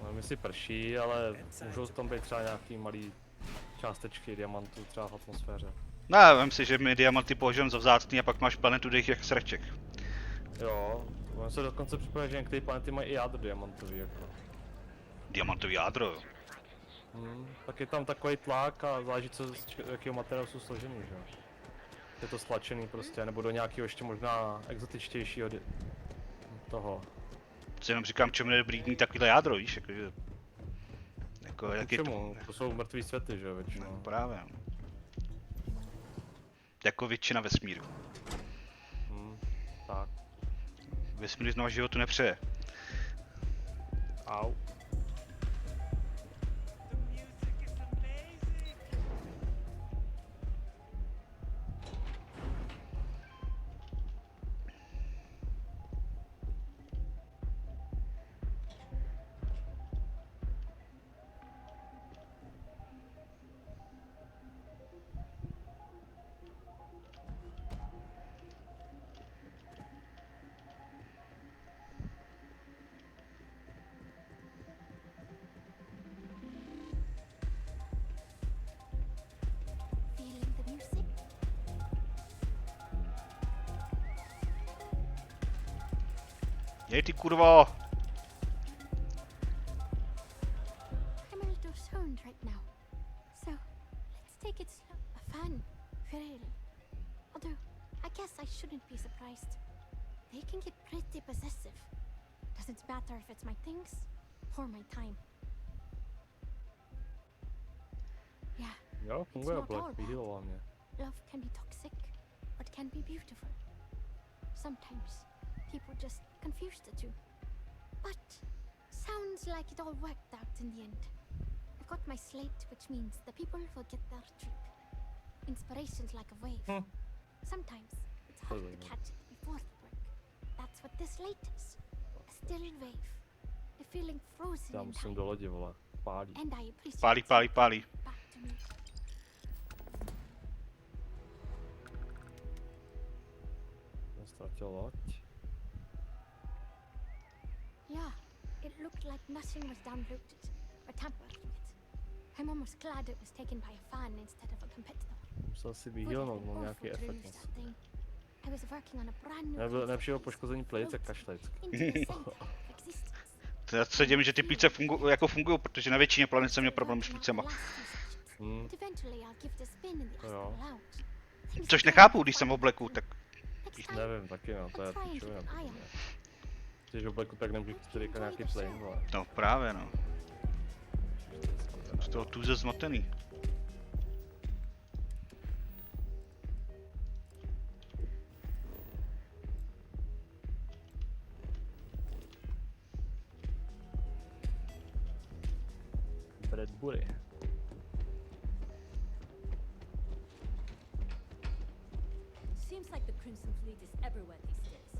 No, my si prší, ale můžou tam být třeba nějaký malý částečky diamantů třeba v atmosféře. No, vem si, že my diamanty považujeme za vzácný a pak máš planetu, kde jich jak sraček. Jo, on se dokonce připravuje, že některé planety mají i jádro diamantový, jako. Diamantový jádro, jo? Tak je tam takový tlak a záleží, co, z jakého materiálu jsou složený, že jo? Je to stlačený prostě, nebo do nějakého ještě možná exotičtějšího toho. Co jenom říkám, čemu je dobrý mít takovýhle jádro, víš, jakože... Jako, jak je to... To jsou mrtvý světy, že jo, většinou. No, právě. Jako většina vesmíru. Tak. Vesmír znovu životu nepřeje. Au. Jej ty kurvo! I'm a little stoned right now, so let's take it slow. Fun, real. Although, I guess I shouldn't be surprised. They can get pretty possessive. Doesn't matter if it's my things or my time. Yeah. Jo, funguje oblek, vyhýloval mě. Love can be toxic, or it can be beautiful. Sometimes people just confuse the two. But sounds like it all worked out in the end. I've got my slate, which means the people will get their trip. Inspiration's like a wave. Sometimes it's hard to catch it before the work. That's what this slate is. A still wave. A feeling frozen Já in musím time. do lodi, vole. Pálí. And I appreciate Pálí, pálí, pálí. back to me. Jsem ztratil loď. Yeah, it looked like nothing was downloaded or tampered with. I'm almost glad it was taken by a fan instead of a competitor. Musel si vyhýlnout, mám nějaký Awful to efekt. lose that thing. I was working on a brand new Nepřijelo poškození plic, jak kašle vždycky. into the center of existence. To já se divím, že ty plíce fungují, protože na většině planet jsem měl problém s plícema. But eventually I'll give the spin in the astral lounge. Což nechápu, když jsem v obleku, tak... Nevím, taky no, to je pičovina. Když v obleku tak nemůžu říkat nějaký plane, vole. No právě no. Z toho tuze zmatený. Red Bully. Seems like the Crimson Fleet is everywhere these days,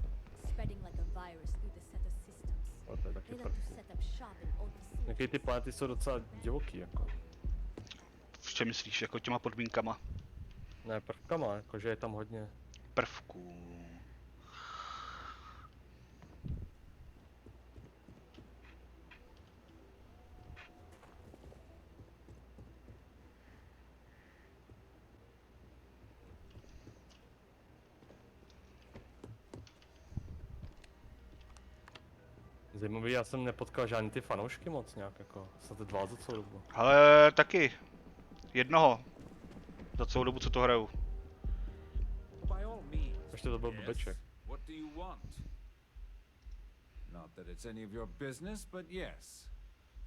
spreading like a virus through the Zeta systems. To je taky They like to prvků. set up shop in old Některé ty planety jsou docela divoký, jako. V čem myslíš, jako těma podmínkama? Ne, prvkama, jakože je tam hodně. Prvků. Zajímavý, já jsem nepotkal žádný ty fanoušky moc nějak, jako. Jsem to dval za celou dobu. Ale taky. Jednoho. Za celou dobu, co to hraju. By all means. Ještě to byl blbeček. What do you want? Not that it's any of your business, but yes.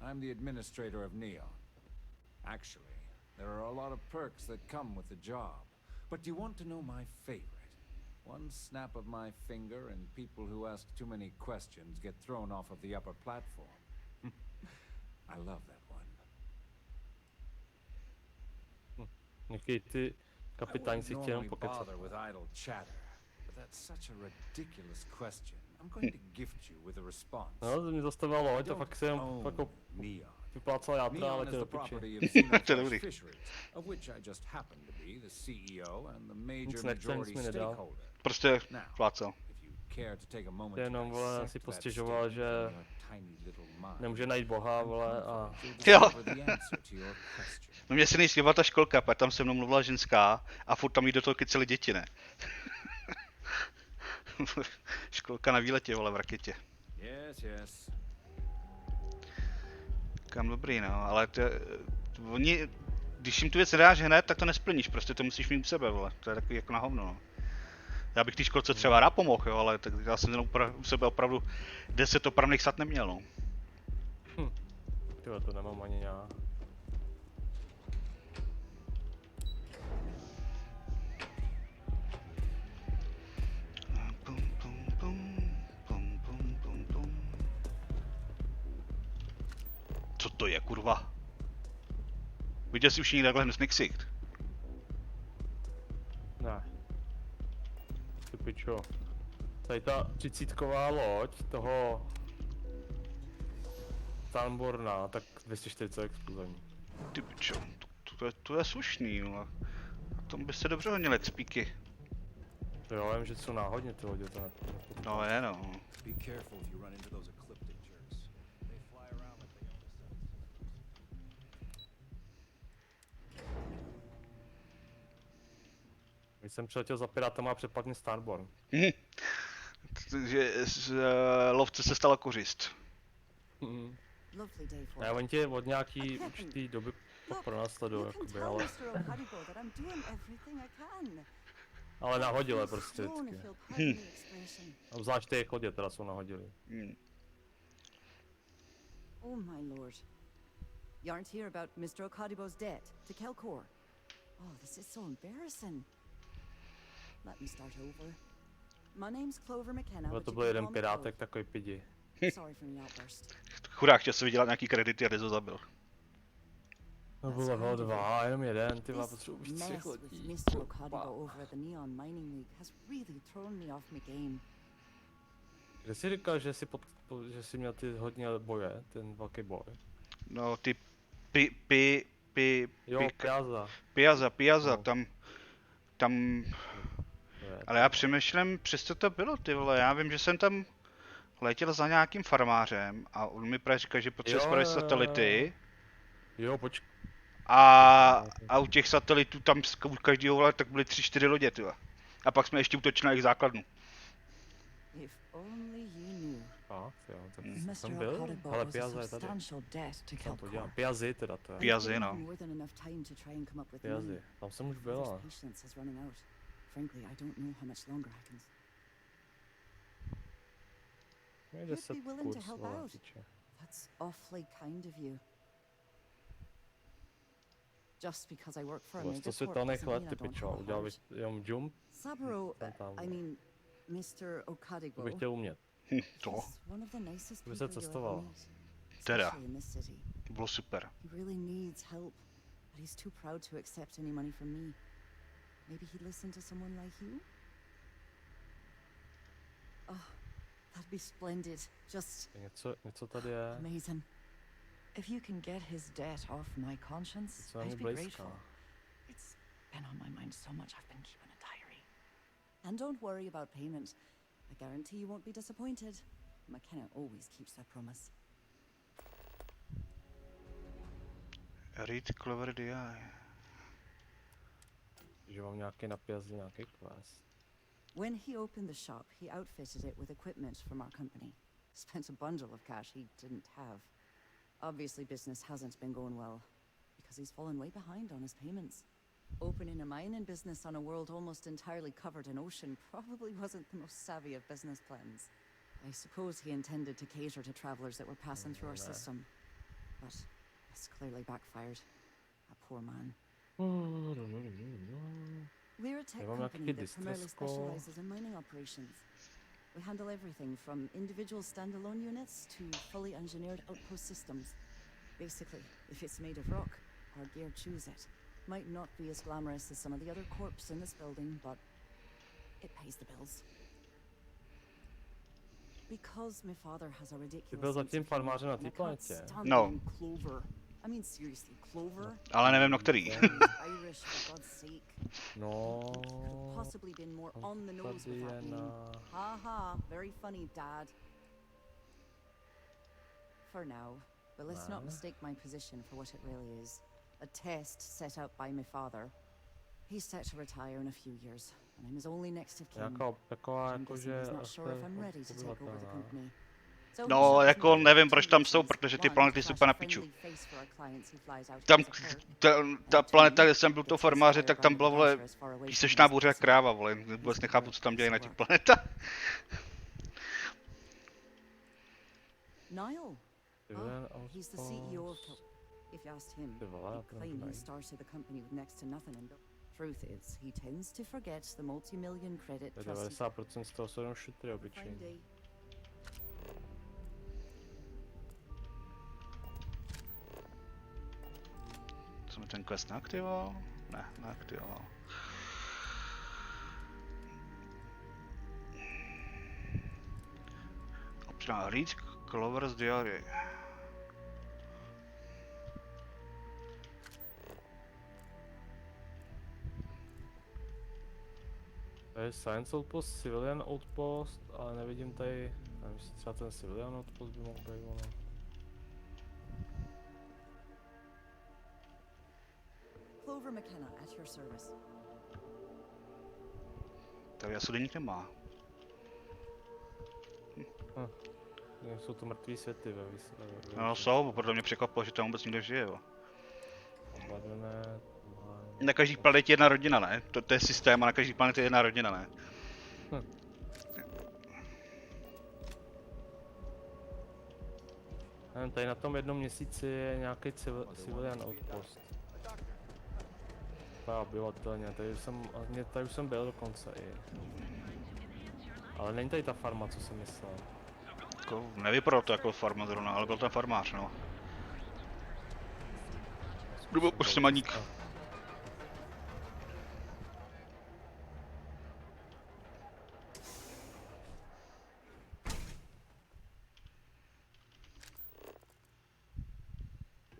I'm the administrator of Neon. Actually, there are a lot of perks that come with the job. But do you want to know my favorite? One snap of my finger and people who ask too many questions get thrown off of the upper platform. I love that one. Někdy ty kapitáni si chtějí jenom pokecat. bother with idle chatter, but that's such a ridiculous question. I'm going to gift you with a response. No, to mě zastavila loď a fakt se jenom jako vyplácal játra a Neon is letěl the do piči. property of Xenofresh Fisheries, of which I just happen to be the CEO and the major majority stakeholder. Prostě plácal. Care to take a moment Jenom, to vole, dissect si that postěžoval, statement že in your tiny little mind. nemůže najít boha, vole, a... Jo. The answer to your question. No mě se nejstívala ta školka, pak tam se mnou mluvila ženská a furt tam jí do toho kyceli děti, ne? Školka na výletě, vole, v raketě. Yes, yes. Kam dobrý, no, ale oni, když jim tu věc nedáš hned, tak to nesplníš, prostě to musíš mít u sebe, vole, to je takový jako na hovno, no. Já bych té školce třeba rád pomohl, jo, ale tak já jsem jenom u sebe opravdu 10 opravných sat neměl, no. Tyhle, to nemám ani já. Co to je, kurva? Viděl jsi už někdy takhle hned Nixit? Ne. Ty pičo. Tady ta 30ková loď toho... Tanborna, tak 240 explozivní. Ty pičo, to je slušný, ale tomu by se dobře honily cpíky. Jo, já vím, že jsou náhodně ty lodě, to ne. No je, no. Be careful if you run into those ecliptic jerks. They fly around like they own the sun. Když jsem přiletěl za pirátama a přepadl mě Starborn. Takže z lovce se stala kořist. Já oni tě od nějaký určitý doby pronásledují, jakoby, ale... Ale nahodile prostě vždycky. Obzvlášť ty lodě teda jsou nahodily. Oh my lord. You aren't here about Mr. Okadibo's debt to Kelkor. Oh, this is so embarrassing. Let me start over. My name's Clover McKenna. Ale to byl jeden pirátek, takový pidi. Sorry for the outburst. Chudák chtěl si vydělat nějaký kredity a Dezo zabil. To bylo ho dva, jenom jeden, ty má potřebuji víc těch lodí. Mr. Okadibo over at the Neon Mining League has really thrown me off my game. Kde jsi říkal, že jsi měl ty hodně boje, ten velký boj? No ty Jo, Piazza, tam... Ale já přemýšlím, přes co to bylo, ty vole, já vím, že jsem tam letěl za nějakým farmářem a on mi právě říkal, že potřebuje spravit satelity. Jo, počkej. A u těch satelitů tam u každého vole tak byly 3-4 lodě, ty vole. A pak jsme ještě útočili na jejich základnu. Jo, tak jsem byl, ale Piazza je tady. Tam podívám, Piazzy teda to je. Piazzy, no. Piazzy, tam jsem už byl, ale... Frankly, I don't know how much longer I can. You'd be willing to help out. That's awfully kind of you. Just because I work for a megacorp doesn't mean I don't help out. Saburo, I mean, Mr. Okadibo. To bych chtěl umět. To? He's one of the nicest by se people you'll ever cestoval. meet, Teda. especially in this city. To bylo super. He really needs help, but he's too proud to accept any money from me. Maybe he'd listen to someone like you? Oh, that'd be splendid. Just něco tady je. amazing. If you can get his debt off my conscience, I'd be grateful. It's been on my mind so much I've been keeping a diary. And don't worry about payment. I guarantee you won't be disappointed. McKenna always keeps their promise. Read Clover DI. Že mám nějaký napjazd, nějaký quest. When he opened the shop, he outfitted it with equipment from our company. Spent a bundle of cash he didn't have. Obviously, business hasn't been going well, because he's fallen way behind on his payments. Opening a mining business on a world almost entirely covered in ocean probably wasn't the most savvy of business plans. I suppose he intended to cater to travelers that were passing through our system, but it's clearly backfired. A poor man. We're a tech company that primarily specializes in mining operations. We handle everything from individual standalone units to fully engineered outpost systems. Basically, if it's made of rock, our gear chews it. Might not be as glamorous as some of the other corps in this building, but it pays the bills. Because my father has a ridiculous sense of humor, and I can't stand the name Clover. I mean, seriously, Clover? Ale nevím, na který. Irish, for God's sake. No. Could have possibly been more on the nose with that name. Ha ha, very funny, Dad. For now, but let's not mistake my position for what it really is. A test set out by my father. He's set to retire in a few years, and I'm his only next of kin. I'm guessing he's not sure if I'm ready to take over the company. No, jako nevím, proč tam jsou, protože ty planety jsou úplně na piču. Tam, ta planeta, kde jsem byl to farmáře, tak tam byla, vole, písečná bouře jak kráva, vole. Vůbec nechápu, co tam dělají na těch planetách. Niall. He's the CEO of If you asked him, he'd claim he started the company with next to nothing and truth is, he tends to forget the multi-million credit trust. 90% z toho jsou jenom šutry obyčejný. Jsem ten quest neaktivoval? Ne, neaktivoval. Občaná read Clover's diary. To je Science Outpost, Civilian Outpost, ale nevidím tady, nevím, jestli třeba ten Civilian Outpost by mohl být ono. Clover McKenna at your service. Tady asi deník nemá. Jsou to mrtvý světy ve No jsou, proto mě překvapilo, že tam vůbec nikdo žije, jo. Na každý planetě jedna rodina, ne? To je systém a na každý planetě jedna rodina, ne? Tady na tom jednom měsíci je nějaký Civilian Outpost. To je obyvatelně, tady už jsem byl dokonce i. Ale není tady ta farma, co jsem myslel. Jako, nevypadalo to jako farma zrovna, ale byl tam farmář, no. Nebo poštěmaník.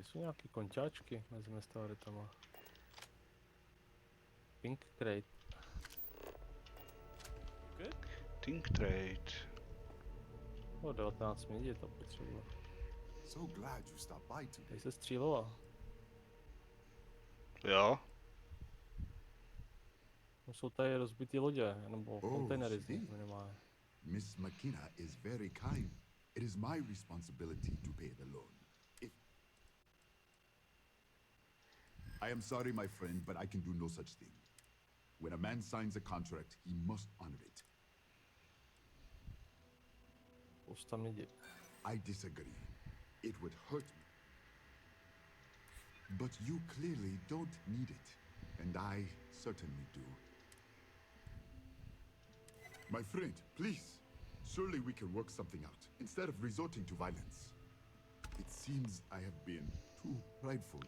Jsou nějaký konťáčky mezi meteoritama. Pink Trade. Pink Trade. O, 19 minut to potřebuje. So glad you stopped by today. Tady se střílela. Jo. Jsou tady rozbitý lodě, nebo kontejnery z nich minimálně. Miss McKenna is very kind. It is my responsibility to pay the loan. I am sorry, my friend, but I can do no such thing. When a man signs a contract, he must honor it. I disagree. It would hurt me. But you clearly don't need it, and I certainly do. My friend, please. Surely we can work something out, instead of resorting to violence. It's seems I have been too prideful.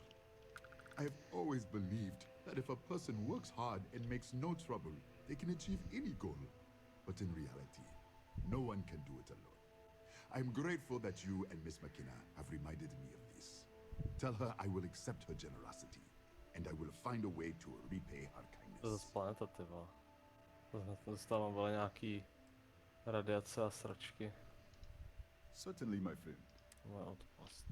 I have always believed that if a person works hard and makes no trouble, they can achieve any goal. But in reality, no one can do it alone. I'm grateful that you and Miss McKenna have reminded me of this. Tell her I will accept her generosity, and I will find a way to repay her kindness. To zase planeta, ty vole. Dostávám vole nějaký radiace a sračky. Certainly, my friend. Moje odpast.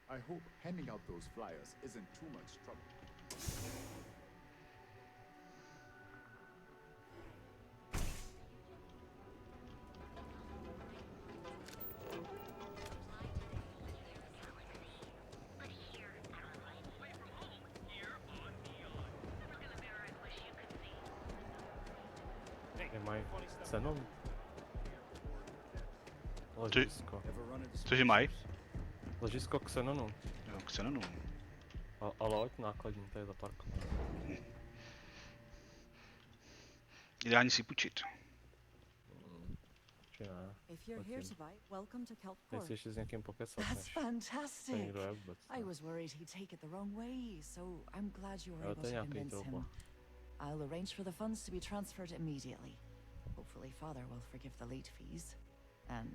I hope handing out those flyers isn't too much trouble. Nemají cenu? Ložisko. Cože mají? Ložisko Xenonu. Jo, Xenonu. A loď nákladní, to je zaparkované. Ideální si půjčit. Či ne? If you're here to buy, welcome to Kelpcore. Nechci ještě s někým pokecat, That's než fantastic. někdo je vůbec. I was worried he'd take it the wrong way, so I'm glad you were Jo, able to je to nějaký convince him. trouble. I'll arrange for the funds to be transferred immediately. Hopefully Father will forgive the late fees. And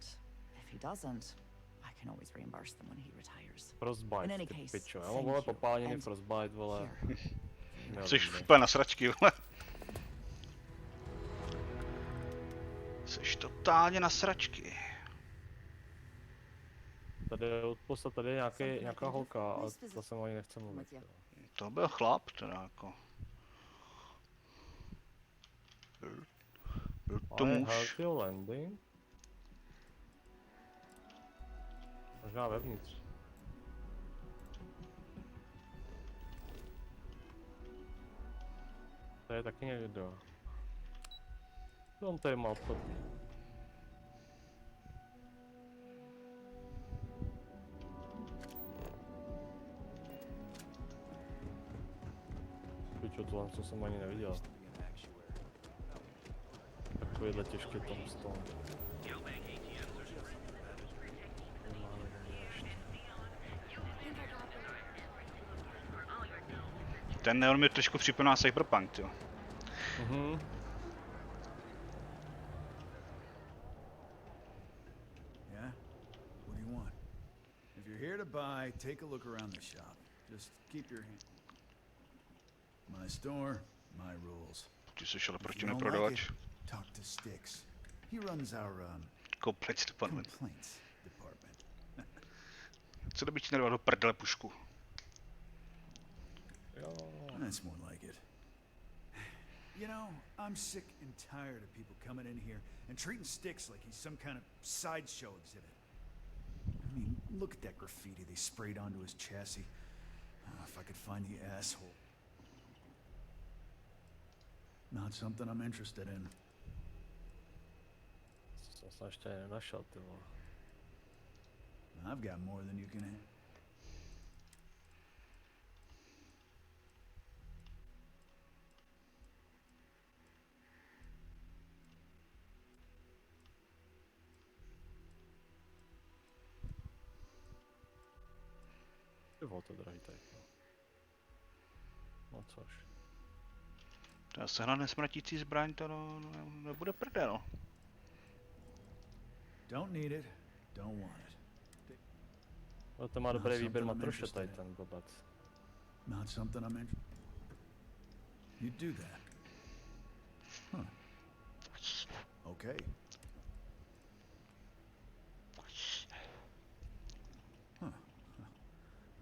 if he doesn't, I can always reimburse them when he retires. Frostbite, In any ty case, pičo. Já thank mám vole you. popáleniny And Frostbite, vole. Jsi úplně na sračky, vole. Jsi totálně na sračky. Tady je odposlat, tady je nějaká holka, ale to jsem ani nechce mluvit. To byl chlap, teda jako. Byl to Ale muž. healthy landing? Možná vevnitř. To je taky někdo. Co on tady má pod... Pičo, tohle co jsem ani neviděl. Takovýhle těžký tombstone. Ten neon mi trošku připomíná Cyberpunk, jo. Yeah? What do you want? If you're here to buy, take a look around the shop. Just keep your hand. My store, my rules. Ty jsi šel If proti you mě don't prodavač. like it, talk to Styx. He runs our Complaints department. complaints department. Co kdyby ti nedal do prdele pušku? That's more like it. You know, I'm sick and tired of people coming in here and treating Styx like he's some kind of sideshow exhibit. I mean, look at that graffiti they sprayed onto his chassis. Oh, if I could find the asshole. Not something I'm interested in. Jsem se ještě nenašel, ty vole. I've got more than you can have. Ty vole, to je drahý tady. No což. To sehnat nesmrtící zbraň, to nebude prdel. Don't need it, don't want it. No to má dobrý výběr matroše tady ten blbec. Not something I'm interested. You do that. Huh. Okay. Huh.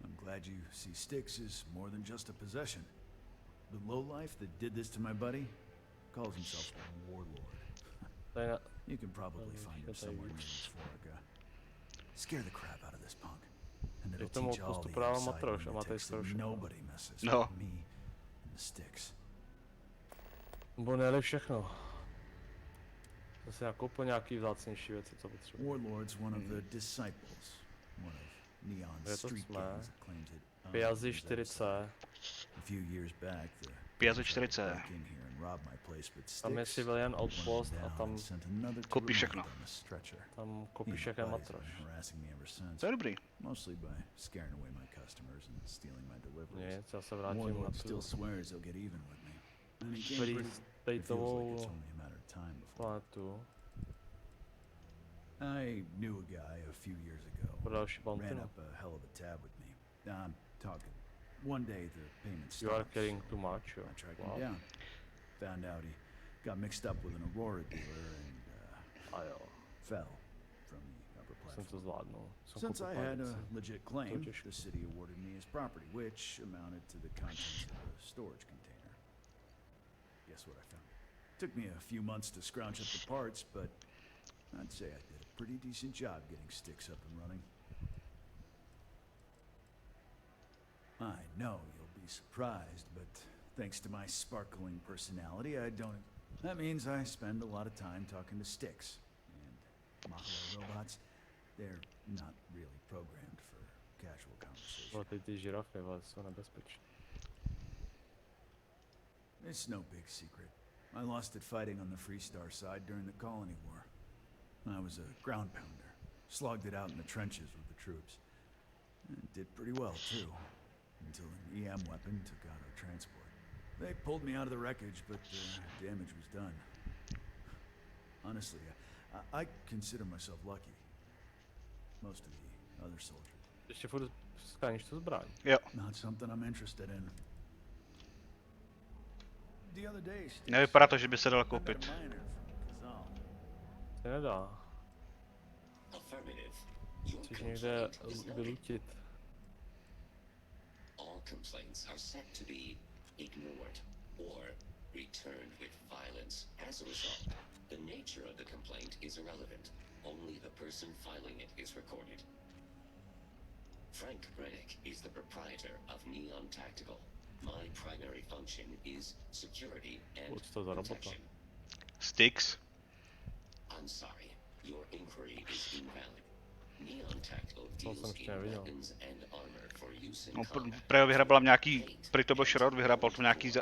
I'm glad you see Styx is more than just a possession. The lowlife that did this to my buddy calls himself a warlord. You can probably find him somewhere near this Forga. Scare the crap out of this punk. And it'll teach all the outside lunatics that nobody messes with me and the sticks. Nebo ne všechno. Zase nakoupil nějaký vzácnější věci, co potřebuji. Warlord's one of the disciples. One of Neon's street gangs that claims it. Piazzi 4C. A few years back, the Piazzi 4C. Tam je civilian outpost a tam koupíš všechno. Tam koupíš všechno matroš. To je dobrý. Mostly by scaring away my customers and stealing my deliveries. Nic, já se vrátím na tu still swears he'll get even with me. Freestateovou planetu. I knew a guy a few years ago. Ran up a hell of a tab with me. I'm talking. One day the payment stopped. You are carrying too much. I tracked him down. Found out he got mixed up with an Aurora dealer and fell from the upper platform. Since I had a legit claim, the city awarded me his property, which amounted to the contents of a storage container. Guess what I found? Took me a few months to scrounge up the parts, but I'd say I did a pretty decent job getting sticks up and running. I know you'll be surprised, but thanks to my sparkling personality, that means I spend a lot of time talking to sticks. And Mahalo robots, they're not really programmed for casual conversation. It's no big secret. I lost it fighting on the Freestar side during the Colony War. I was a ground pounder. Slogged it out in the trenches with the troops. And did pretty well, too. Until an EM weapon took out our transport. They pulled me out of the wreckage, but the damage was done. Honestly, I consider myself lucky. Most of the other soldiers. Ještě furt skáníš tu zbraň. Jo. Not something I'm interested in. Nevypadá to, že by se dalo koupit. Se nedá. Musíš někde vylutit. All complaints are set to be ignored or returned with violence. As a result, the nature of the complaint is irrelevant. Only the person filing it is recorded. Frank Brennick is the proprietor of Neon Tactical. My primary function is security and protection. Sticks. I'm sorry, your inquiry is invalid. Neon Tactical deals in weapons and armor for use in combat. Právě vyhrabal nějaký, prý to byl šrot, vyhrabal to nějaký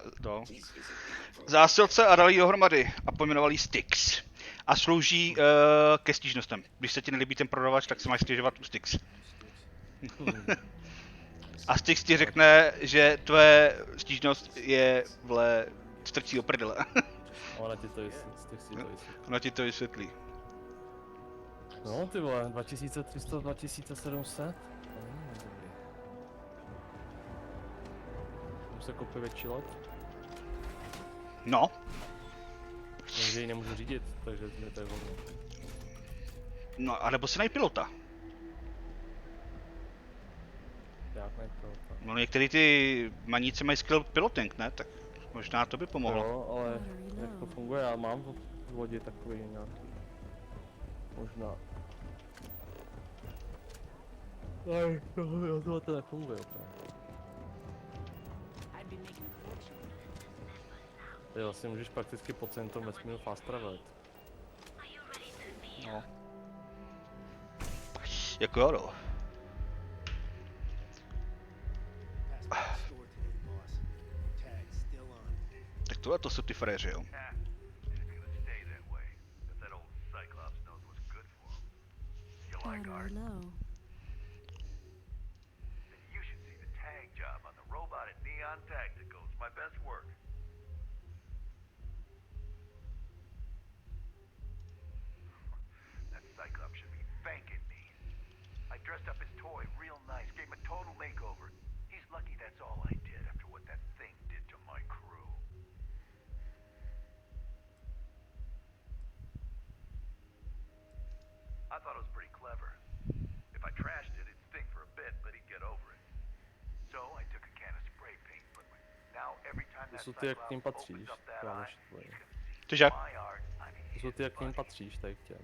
zásilce a dali ji dohromady a pojmenovali Sticks. A slouží ke stížnostem. Když se ti nelíbí ten prodavač, tak se máš stěžovat u Sticks. A Styx ti řekne, že tvoje stížnost je vle strčí do prdele. Ona ti to vysvětlí. Ona ti to vysvětlí. No ty vole, 2300, 2700. Dobrý. Můžu se koupit větší loď? No. Takže ji nemůžu řídit, takže mi to je volno. No, anebo si najít pilota. No některý ty maníci mají skill piloting, ne? Tak možná to by pomohlo. Jo, ale jak to funguje, já mám v lodi takový nějaký. Možná. Aj, to nefunguje úplně. Ty vlastně můžeš prakticky po celém tom vesmíru fast travelit. No. Jako jo, no. Tak tohle to jsou ty fréři, jo. Dressed up his toy real nice, gave him a total makeover. He's lucky that's all I did after what that thing did to my crew. I thought it was pretty clever. If I trashed it, it'd sting for a bit, but he'd get over it. So I took a can of spray paint, but now every time that Cyclops opens up that eye, he's gonna see my art. I mean, jsou ty, jak k ním patříš, tady k těm.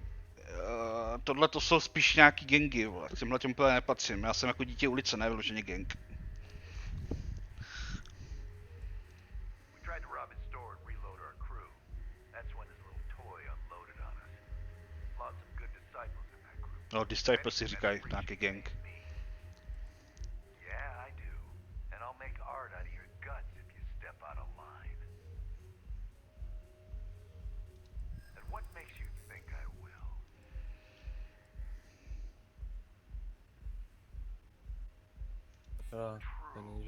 Tohle to jsou spíš nějaký gangy, vole. K těmhle těm úplně nepatřím. Já jsem jako dítě ulice, ne vyloženě gang. We tried to rob his store and reload our crew. That's when his little toy unloaded on us. Lost some good disciples in that group. No, Disciple si říkají, nějaký gang. Yeah, I do. And I'll make art out of your guts if you step out of line. And what makes you think I will? To není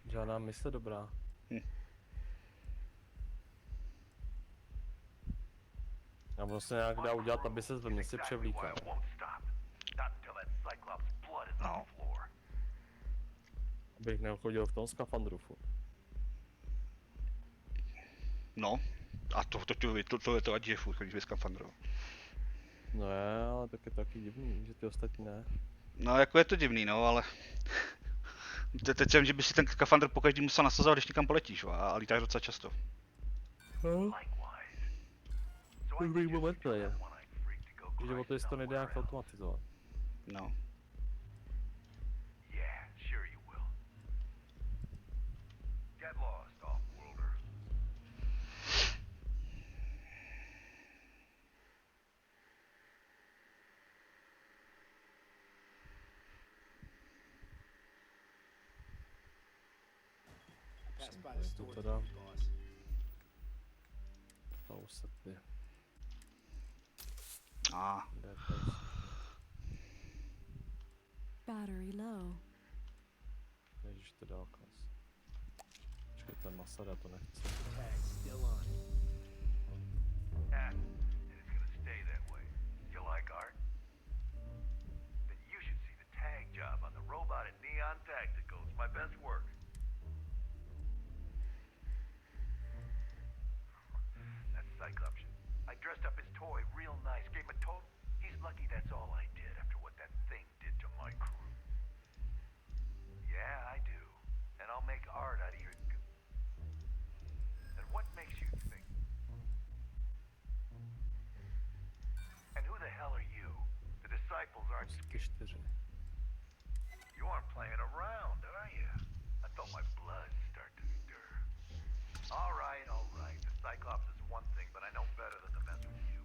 žádná mise dobrá. A ono se nějak dá udělat, aby se ve městě převlíkal. No. Abych nechodil v tom skafandru furt. No. A to je to, ať je furt chodíš ve skafandru. No je, ale tak je to taky divný, že ty ostatní ne. No jako je to divný, no, ale... Teď jsem, že by si ten skafandr po každý musel nasazovat, když někam poletíš, a lítáš docela často. Dobrý moment to je. Že o to, jestli to nejde nějak automatizovat. No. Yeah, sure you will. Get lost, off-worlder. Pass by the store, boss. To už se ty. Battery low. Ježiš, to dál klas. Počkej, ten Masada to nechce. Tag still on. And it's gonna stay that way. You like art? Then you should see the tag job on the robot at Neon Tacticals. My best work. That's Cycloption. I dressed up his toy real nice. Gave him a total. He's lucky that's all I did after what that thing did to my crew. Yeah, I do. And I'll make art out of your... And what makes you think? And who the hell are you? The disciples aren't scared. You aren't playing around, are you? I felt my blood start to stir. All right. The Cyclops is one thing, but I know better than to mess with you.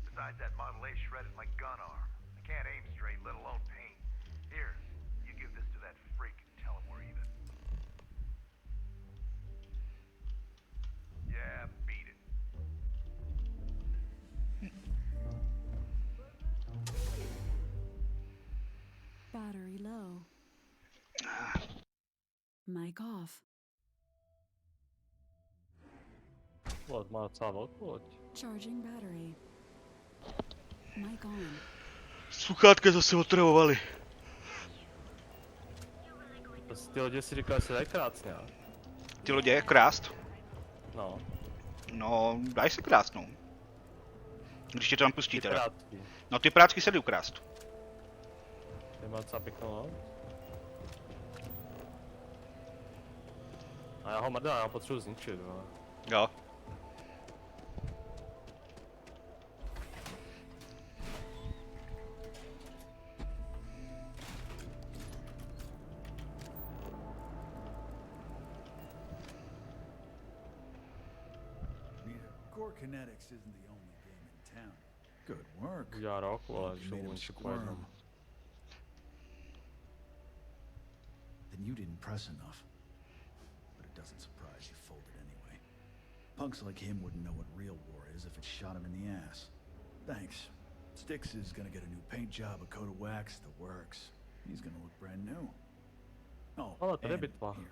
Besides, that Model A shredded my gun arm. I can't aim straight, let alone paint. Here, you give this to that freak and tell him we're even. Yeah, beat it. Battery low. Mic off. What, má docela velkou loď. Charging battery. Mic on. Sluchátka zase otravovali. Ty lodě si říkal, že se dají krást nějak. Ty lodě je krást? No. No, dají se krást, no. Když tě to tam pustí teda. Pirátky. No ty pirátky se dají ukrást. Ty má docela pěknou loď. A já ho mrdám, já ho potřebuji zničit, ale. Jo. Core Kinetics isn't the only game in town. Good work. Udělá rok, ale You když made ho him uníčí po jednom. squirm. Then you didn't press enough. But it doesn't surprise you folded anyway. Punks like him wouldn't know what real war is if it shot him in the ass. Thanks. Styx is gonna get a new paint job, a coat of wax, the works. He's gonna look brand new. Oh, Ale tady je and bitva. here,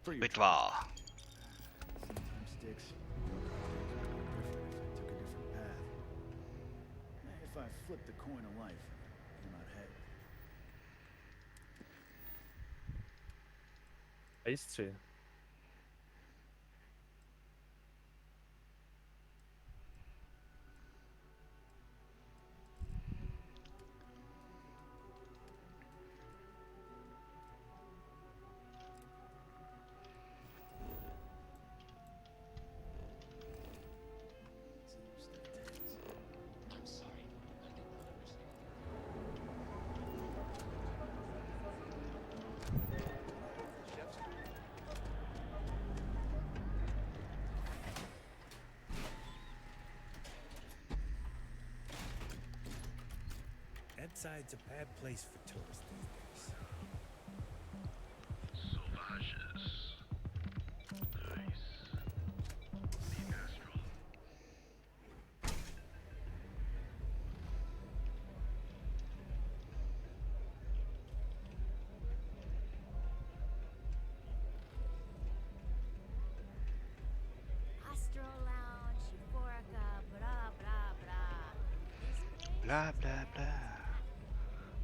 for your Bitva. Sometimes Styx, your careers would be different if I took a different path. If I flipped the coin of life, came out ahead. Ace 3. Ebbside's a bad place for tourists these days. Sauvages. Nice. Need Astral. Astro Lounge, Euphorica, blah blah blah. Blah blah blah.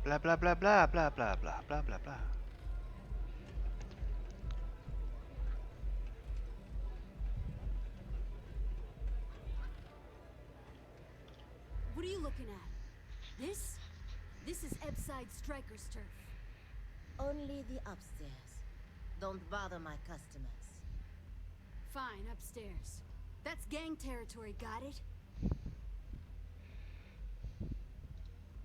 Blah blah blah blah blah blah blah blah blah blah. What are you looking at? This? This is Ebbside Striker's turf. Only the upstairs. Don't bother my customers. Fine, upstairs. That's gang territory, got it?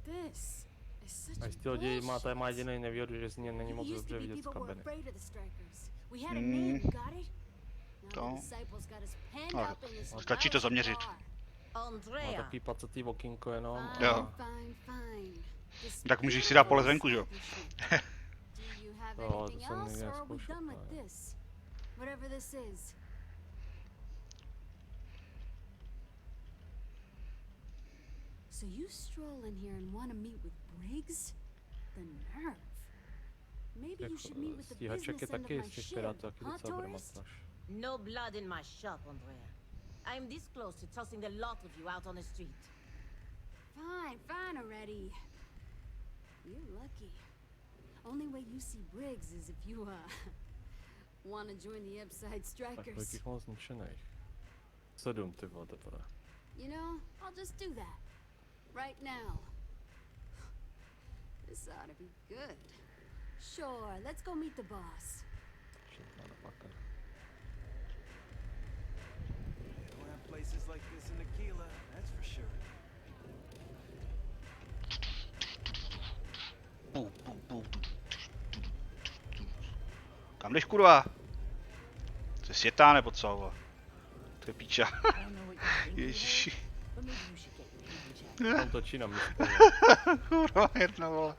This is such A z ty lidi má jediný nevýhodu, že z něj není moc dobře vidět z kabiny. We had a name, got it? Now To. the disciples got us penned Ale up in this stačí to zaměřit. Má takový placatý okýnko jenom. Jo. Fine, fine. Tak můžeš si dát pole zvenku, že jo? Do you have Jo, anything to jsem else, nikdy or are we nezkoušel, done with this? Whatever this is. So you stroll in here and want to meet with Briggs? The nerve. Maybe you should meet with the Stíhaček je business end of taky my z těch ship, pirátů taky huh, docela tourist? brmatáš. No blood in my shop, Andrea. I'm this close to tossing the lot of you out on the street. Fine, fine already. You're lucky. Only way you see Briggs is if you, want to join the Ebbside Tak Strikers. kolik jich mám zničených? 7 ty vole teprve. You know, I'll just do that. Right now. This ought to be good. Sure, let's go meet the boss. Shit, motherfucker. You don't have places like this in Aquila, that's for sure. Kam jdeš, kurva? Jsi světá nebo co, vole? To je píča. Ježiši. Tam točí na místě. Kurva, jedna, vole.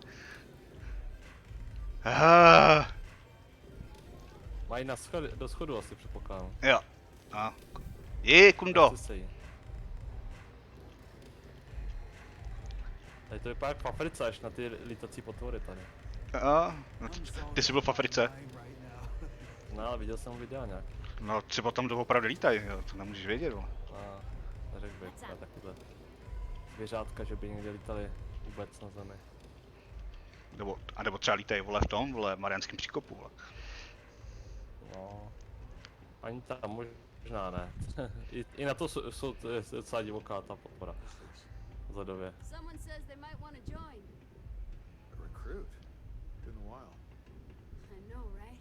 Mají na do schodu asi předpokládám. Jo. A. Kundo. Tady to vypadá jak v Africe, až na ty lítací potvory tady. Ty jsi byl v Africe? No, ale viděl jsem videa nějak. No, třeba tam doopravdy lítají, jo, to nemůžeš vědět, vole. Neřekl bych, ale takhle. Zvěřátka, že by někde lítali vůbec na zemi. Nebo třeba lítají, vole, v tom, vole, Mariánském příkopu, vole. No, ani tam možná ne. I na to jsou docela divoká ta podpora. Vzhledově. Someone says they might want to join. A recruit? Been a while. I know, right?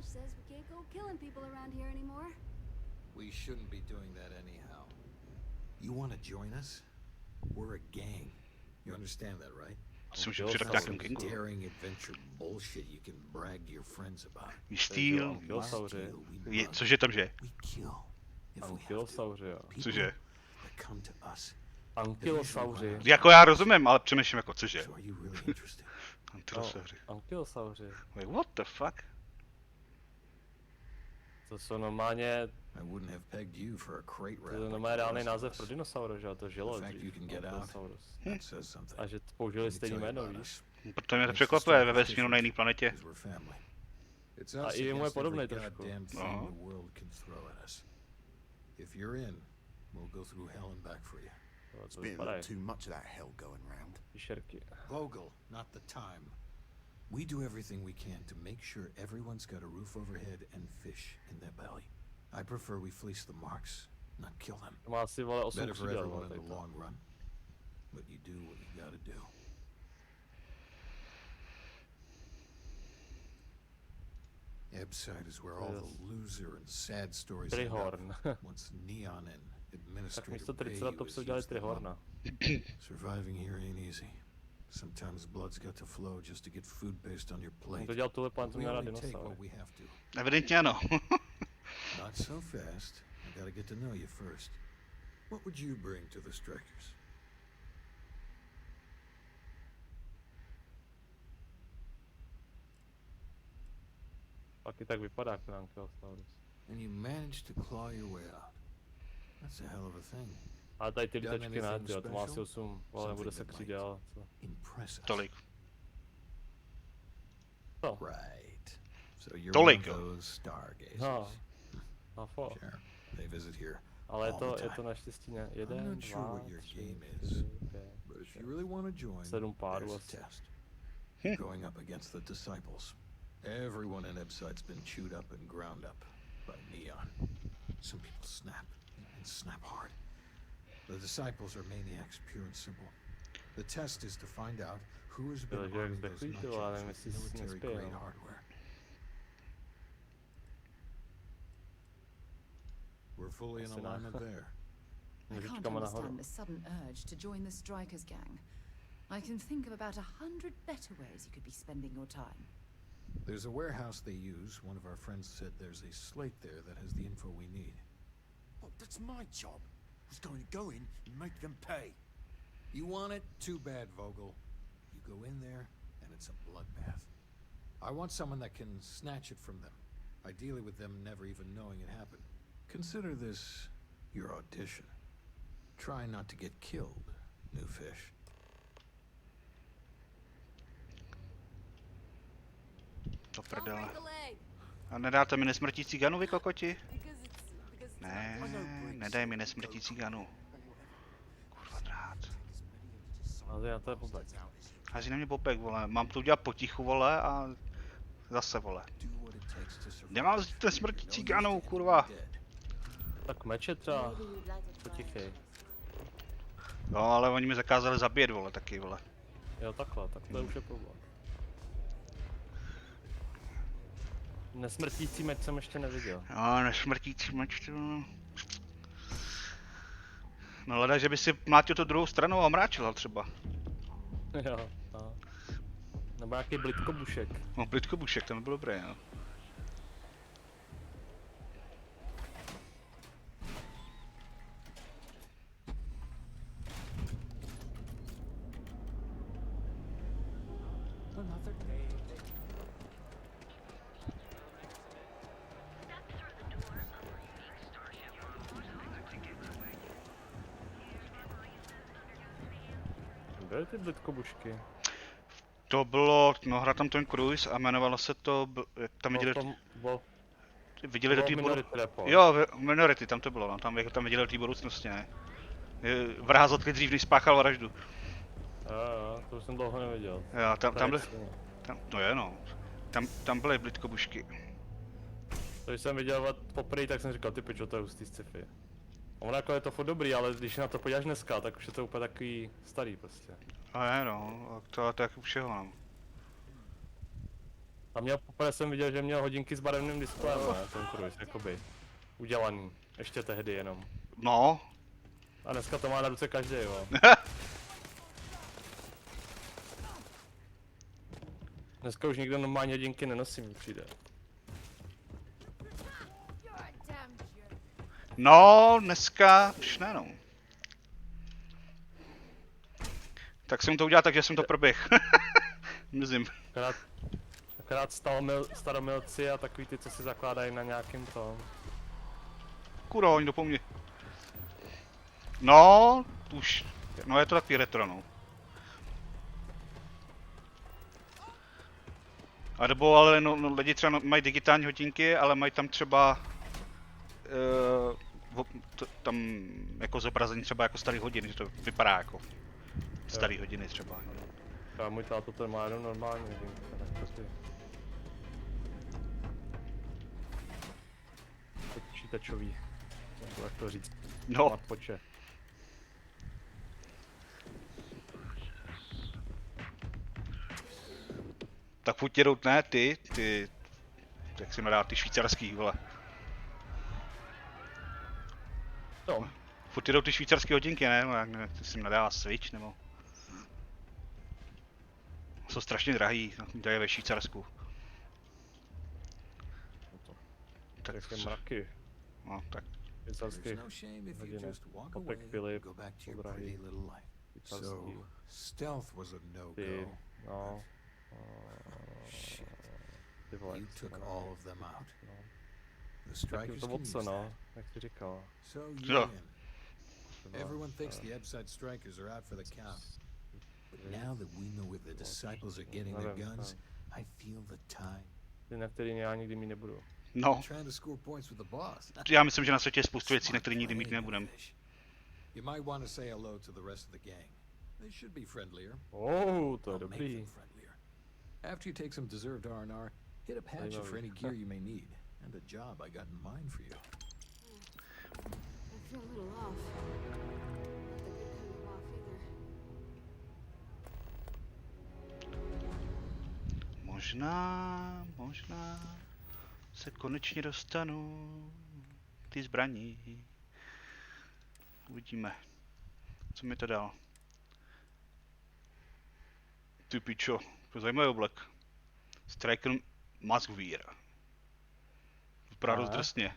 Savage says we can't go killing people around here anymore. We shouldn't be doing that anyhow. You want to join us? We're a gang. You understand that, right? Jsem že přidat nějakým gangu. Daring adventure bullshit you can brag to your friends about. Steel. Cože tam že? Ankylosauři, jo. Cože? Ankylosauři. Jako já rozumím, ale přemýšlím jako cože? Ankylosauři. Ankylosauři. Wait, what the fuck? To jsou normálně... To je normálně reálný název pro dinosaura, že jo? To žilo dřív. Ankylosaurus. A že použili stejný jméno, víš? Proto mě to překvapuje ve vesmíru na jiný planetě. A i mu je podobný trošku. If you're in, we'll go through hell and back for you. It's been a little too much of that hell going round. Vogel, not the time. We do everything we can to make sure everyone's got a roof overhead and fish in their belly. I prefer we fleece the marks, not kill them. Better for everyone in the long run. But you do what you gotta do. Ebbside is where all the loser and sad stories end up. Once Neon and Administrator pay you as used to them. Surviving here ain't easy. Sometimes blood's got to flow just to get food based on your plate. We only take what we have to. Evidentně ano. Not so fast. I gotta get to know you first. What would you bring to the Strikers? Taky tak vypadá jako Ankylosaurus. And you managed to claw your way out. That's a hell of a thing. Ale tady ty Done lítačky ne, anything tyjo, to má asi special? 8, ale nebude se Something that křídel, might co? impress us. Tolik. Co? Right. So you're one Tolik, of jo. those stargazers. No. A fo. Sure. They visit here Ale all the je time. to naštěstí ne. I'm 1, not sure 2, what your 3, game is, 4, 5, but if you really want to join, 7 párů there's asi. a test. You're going up against the disciples. Everyone in Ebsite's been chewed up and ground up by Neon. Some people snap, and snap hard. The disciples are maniacs, pure and simple. The test is to find out who has been Takže jak arming those zdechlí, tyjo, ale nutjobs nevím, with jestli si military-grade nespěl. hardware. We're fully in Asi ne. alignment there. I can't Říčkama nahoru. understand the sudden urge to join the Strikers gang. I can think of about 100 better ways you could be spending your time. There's a warehouse they use. One of our friends said there's a slate there that has the info we need. Oh, that's my job. I was going to go in and make them pay. You want it? Too bad, Vogel. You go in there, and it's a bloodbath. I want someone that can snatch it from them. Ideally with them never even knowing it happened. Consider this your audition. Try not to get killed, new fish. To prdele. A nedáte mi nesmrtící ganu, vy kokoti? Ne, nedej mi nesmrtící ganu. Kurva drát. Ale já to je blbec. Hází na mě bobek, vole. Mám to udělat potichu, vole, a zase, vole. Nemám ten smrtící ganu, kurva. Tak meče třeba. Potichej. No, ale oni mi zakázali zabít, vole, taky, vole. Jo, takhle, tak to už je problém. Nesmrtící meč jsem ještě neviděl. No, nesmrtící meč, to... No, leda, že by si mlátil tu druhou stranu a omráčil třeba. Jo, no. Nebo nějaký blitkobušek. No, blitkobušek, ten by byl dobrý, no. Another day. Byly ty blitkobušky? To bylo, no hra tam ten Cruise a jmenovalo se to, jak tam viděli, viděli do té jo, Minority, tam to bylo, no, tam viděli do té budoucnosti, ne. Vraha zatkli dřív, než spáchal vraždu. Jo, to už jsem dlouho neviděl. Jo, tam byly, no je no, tam byly blitkobušky. To když jsem viděl poprvé, tak jsem říkal, ty pičo, to je hustý sci-fi. Ono jako je to furt dobrý, ale když na to podíváš dneska, tak už je to úplně takový starý prostě. A je no, to je tak u všeho, no. A měl poprvé jsem viděl, že měl hodinky s barevným displejem, ne, ten Cruise, jakoby. Udělaný, ještě tehdy jenom. No. A dneska to má na ruce každý, jo. Dneska už nikdo normálně hodinky nenosí, mi přijde. No, dneska už ne, no. Tak jsem to udělal tak, že jsem to proběh. Mrzím. Akorát staromilci a takový ty, co si zakládají na nějakým tom. Kurva, oni jdou po mně. No, už, no je to takový retro, no. A nebo ale no, lidi třeba mají digitální hodinky, ale mají tam třeba tam jako zobrazení třeba jako starý hodiny, že to vypadá jako starý hodiny třeba. A můj táto ten má jenom normální hodinky, tak to si... Počítačový, jak to říct, no. Matpoče. Tak furt jedou, ne, ty, jak si jmenuje, ty švýcarský, vole. No. Furt jedou ty švýcarské hodinky, ne, no, jak ty si nadává Switch, nebo... Jsou strašně drahý, dají ve Švýcarsku. Tak je mraky. No, tak. Švýcarský hodiny, Opek Philip, drahý. So, stealth was a no-go. No. Ty vole, You jak se took jmenuje. all of them out. No. The Taky strikers to can moc, use no, that. jak jsi říkal. So Jo. you're in. Třeba, Everyone thinks the Ebside strikers are out for the count. But now that we know where the disciples are getting their guns, I feel the time. Ty, na který já nikdy mít nebudu. No. Trying to score points with the boss. Já myslím, že na světě je spoustu věcí, na které nikdy mít nebudem. You might want to say hello to the rest of the gang. They should be friendlier. Oh, to je I'll make dobrý. them friendlier. After you take some deserved R&R, hit up Hatchet for any gear you may need, and a job I got in mind for you. I feel a little off. Not the good kind of off either. Možná se konečně dostanu ty zbraní. Uvidíme. Co mi to dal? Ty pičo, to je zajímavý oblek. Striker Maskvír. Vypadá dost drsně.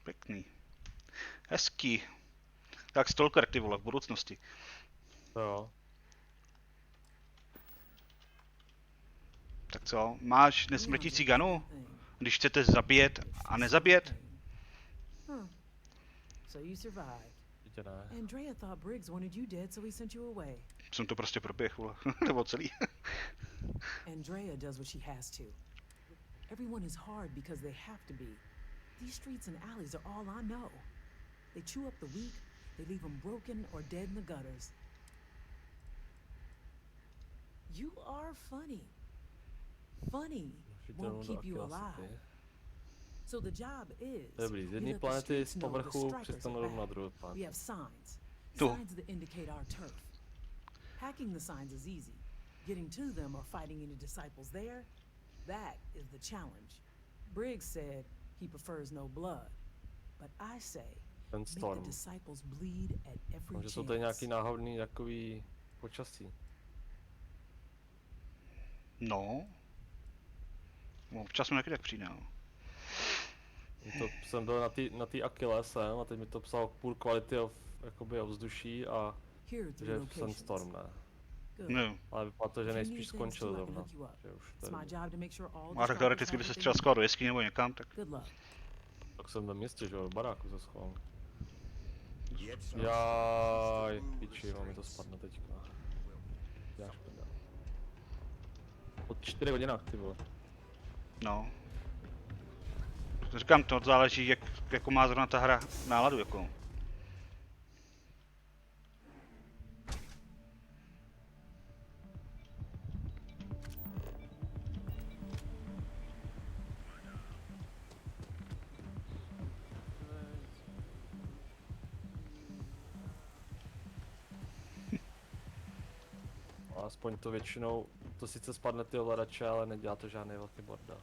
Pěkný. Hezký. Tak Stalker, ty vole, v budoucnosti. Jo. Tak co, máš nesmrtící ganu? Když chcete zabíjet a nezabíjet? Huh. So you survived. Andrea thought Briggs wanted you dead, so he sent you away. Jsem to prostě proběh, vole. Nebo celý. Andrea does what she has to. Everyone is hard because they have to be. These streets and alleys are all I know. They chew up the weak, they leave them broken or dead in the gutters. You are funny. Funny won't keep you alive. So the job is Dobrý, z jedné planety z povrchu přistanu rovnou na druhou planetu. We have signs. Signs that indicate our turf. Hacking the signs is easy. Getting to them or fighting any disciples there, that is the challenge. Briggs said he prefers no blood. But I say, make the disciples bleed at every Takže jsou chance. tady nějaký náhodný takový počasí. No. Občas mi taky tak přijde, no. To jsem byl na té Achillesem a teď mi to psal půl quality of jakoby ovzduší a že v Sandstorm ne. No. Ale vypadá to, že nejspíš skončil zrovna. Že už tady. A tak teoreticky by se třeba schoval do jeskyně nebo někam, tak... Tak jsem ve městě, že jo, v baráku se schoval. Jaj, piči, mi to spadne teďka. Já škoda. Po 4 hodinách, ty vole. No. Říkám, to záleží, jako má zrovna ta hra náladu, jako. Aspoň to většinou, to sice spadne ty ovladače, ale nedělá to žádný velký bordel.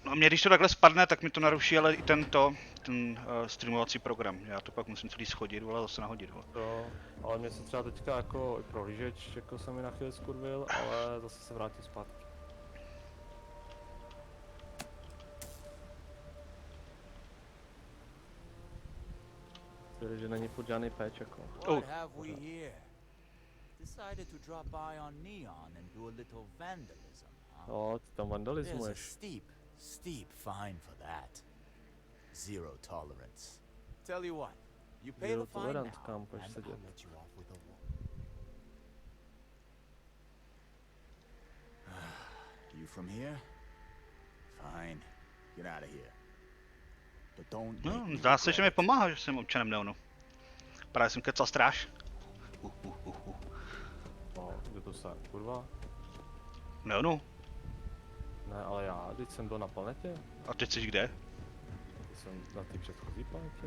No a mě když to takhle spadne, tak mi to naruší, ale i ten streamovací program. Já to pak musím celý schodit, ale zase nahodit. To, ale mě se třeba teďka jako prohlížeč, jako se mi na chvíli skurvil, ale zase se vrátil zpátky. Chvíli, že není furt žádný patch jako. What have we here? Decided to drop by on Neon and do a little vandalism, huh? No, ty tam vandalizmuješ. There's a steep fine for that. Zero tolerance. Tell you what, you pay the fine now, and I'll let you off with a walk. You from here? Fine. Get out of here. But don't. No, zdá se, že mi pomáhá, že jsem občanem Neonu. Právě jsem kecal stráž. No, kde to se, kurva? Neonu. Ne, ale já, teď jsem byl na planetě. A teď jsi kde? Teď jsem na té předchozí planetě.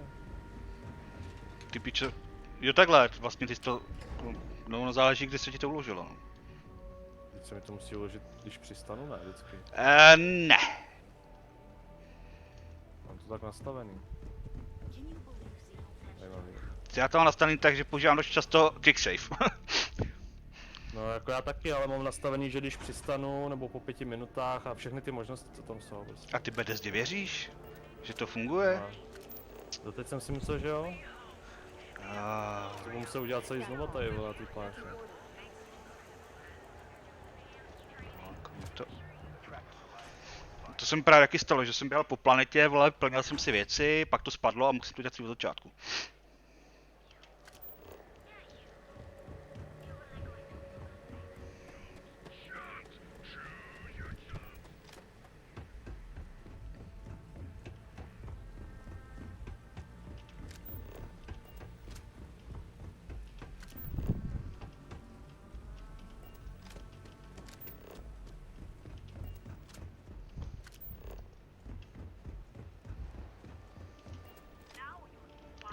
Ty piče. Jo takhle, vlastně ty jsi to... No, záleží, kdy se ti to uložilo. No. Teď se mi to musí uložit, když přistanu, ne vždycky? Ne. Mám to tak nastavený. Zajímavý. Já to mám nastavený tak, že používám dost často quicksave. No jako já taky, ale mám nastavený, že když přistanu, nebo po 5 minutách a všechny ty možnosti, co tam jsou. Prostě. A ty BDSD věříš? Že to funguje? Doteď jsem si myslel, že jo. To budu muset udělat celý znova tady, vole, ty pláště. To se mi právě taky stalo, že jsem běhal po planetě, vole, plnil jsem si věci, pak to spadlo a musím to dělat od začátku.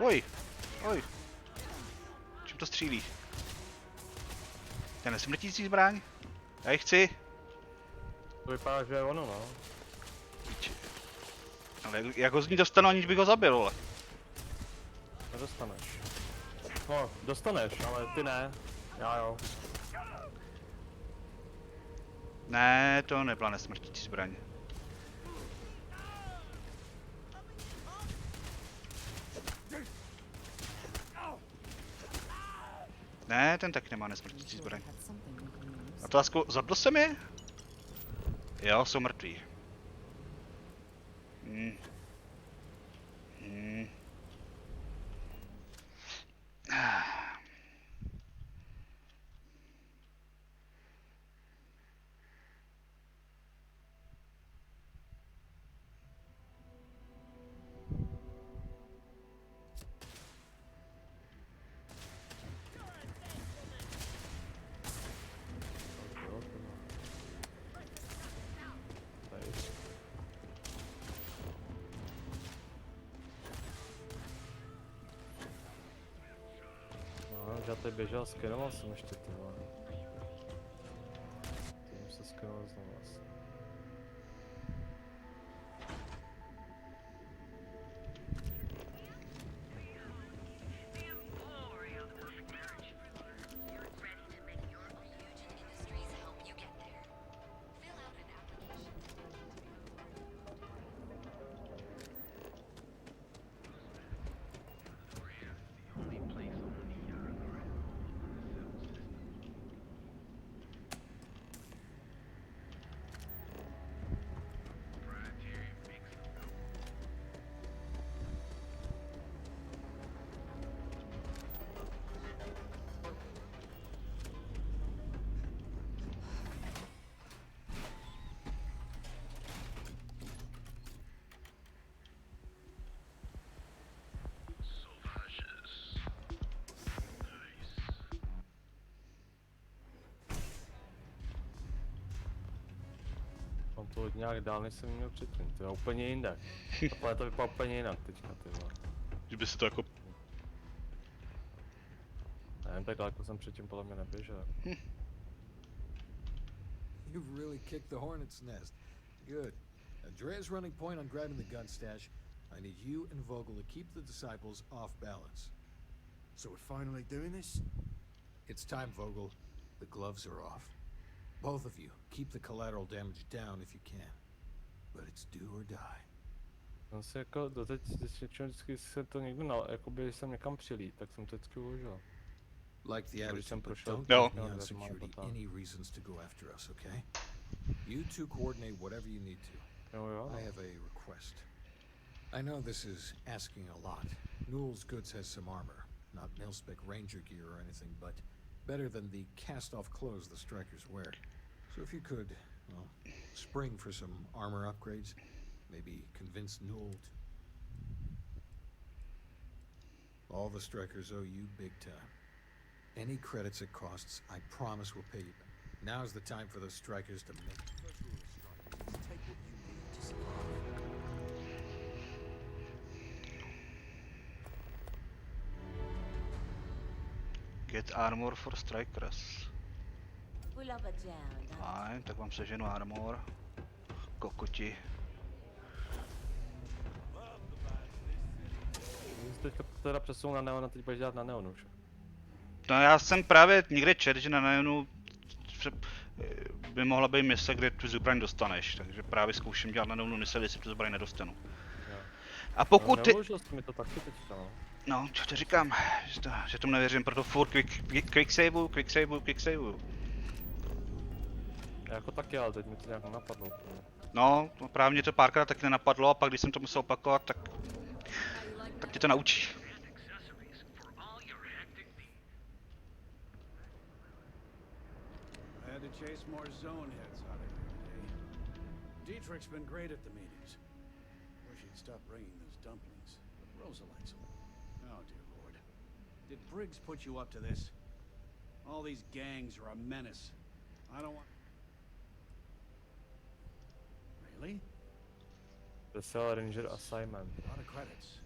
Oj, oj. Čím to střílí? Já nesmím letící zbraň? Já ji chci. To vypadá, že je ono, no. Ale jak ho z ní dostanu, aniž bych ho zabil, ale. Nedostaneš. No, dostaneš, ale ty ne. Já jo. Ne, to nebyla nesmrtící zbraň. Ne, ten taky nemá nesmrtící zbraň. Otázku, zabil jsem je? Jo, jsou mrtví. Já tady běžel, skenoval jsem ještě ty vole. Tím se skenoval znovu asi. Mám to hodně nějak dál, než jsem měl předtím, to je úplně jinde. Ta planeta vypadá úplně jinak teďka, ty vole. Že by si to jako... Nevím, tak daleko jsem předtím podle mě neběžel. You've really kicked the hornet's nest. Good. Andrea's running point on grabbing the gun stash. I need you and Vogel to keep the disciples off balance. So we're finally doing this? It's time, Vogel. The gloves are off. Both of you, keep the collateral damage down if you can. But it's do or die. On se jako doteď vždycky se to někdo jakoby když jsem někam přilít, tak jsem to vždycky uložil. Like the attitude, but don't No. give Neon Security any reasons to go after us, okay? You two coordinate whatever you need to. I have a request. I know this is asking a lot. Newell's Goods has some armor. Not mil-spec ranger gear or anything, but better than the cast-off clothes the strikers wear. So if you could, well, spring for some armor upgrades, maybe convince Newell to... All the strikers owe you big time. Any credits it costs, I promise we'll pay you. Now's the time for those strikers to make... Take what you need to survive. Get armor for strikers. Pull up a jam. Fajn, tak vám seženu armor. Kokoti. Teďka teda přesunul na Neon a teď budeš dělat na Neonu však. No já jsem právě někde četl, že na Neonu by mohla být mise, kde tu zbraň dostaneš, takže právě zkouším dělat na Neonu mise, jestli tu zbraň nedostanu. Jo. A pokud ty... Neuložil jsi mi to taky teďka, no. No, co ti říkám, že tomu nevěřím, proto furt quick saveu. Jako taky, ale teď mi to nějak nenapadlo. No, právě mě to párkrát taky nenapadlo a pak když jsem to musel opakovat, tak tě to naučí. I had to chase more zone heads out of here today. Dietrich's been great at the meetings. Wish he'd stop bringing those dumplings, but Rosa likes them. Oh, dear Lord. Did Briggs put you up to this? All these gangs are a menace. I don't want... Really? The Cell Ranger assignment. A lot of credits.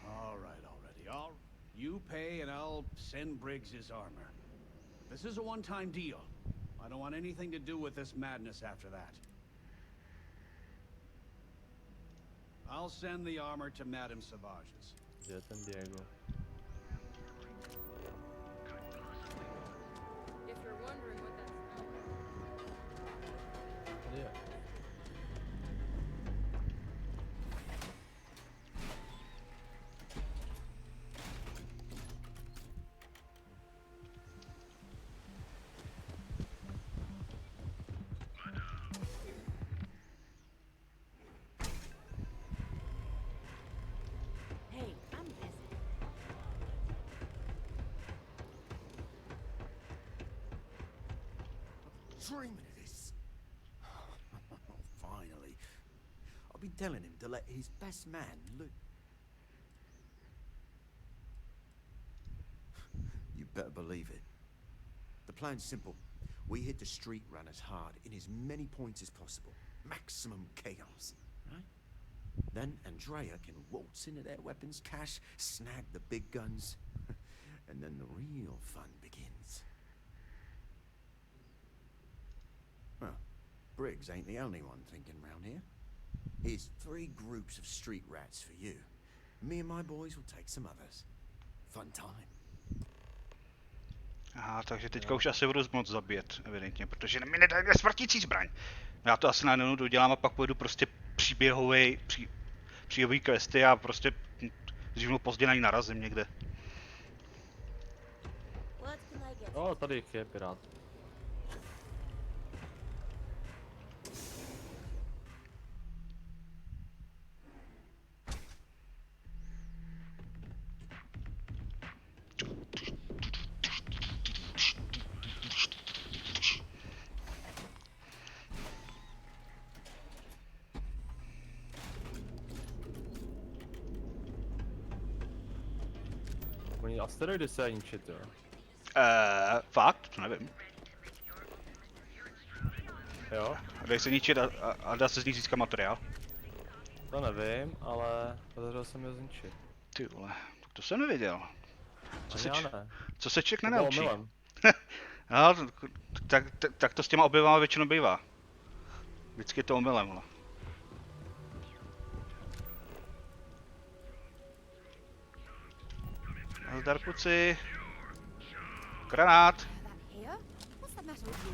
All right, already. You pay and I'll send Briggs his armor. This is a one-time deal. I don't want anything to do with this madness after that. I'll send the armor to Madame Savage's. Kde je ten Diego? If you're wondering what that Tady je. Hey, I'm busy. Dreaming of this. Finally. I've been telling him to let his best man look. You better believe it. The plan's simple. We hit the street runners hard in as many points as possible. Maximum chaos, right? Then Andrea can waltz into their weapons cache, snag the big guns, and then the real fun begins. Well, Briggs ain't the only one thinking round here. Here's 3 groups of street rats for you. Me and my boys will take some others. Fun time. Aha, takže teďka už asi budu moc zabít, evidentně, protože mi nedají smrtící zbraň. Já to asi najednou dodělám a pak pojedu prostě příběhový questy a prostě dřív nebo později na ní narazím někde. No, tady je pirát. Oni asteroidy se dají ničit, jo? Fakt? To nevím. Jo? Dají se ničit a dá se z nich získat materiál? To nevím, ale podařilo se mi ho zničit. Ty vole, to jsem nevěděl. Co se člověk To nenaučí? bylo omylem. No, tak to s těma objevama většinou bývá. Vždycky je to omylem, vole. Nazdar, kluci. Granát. Here? What's the matter with you?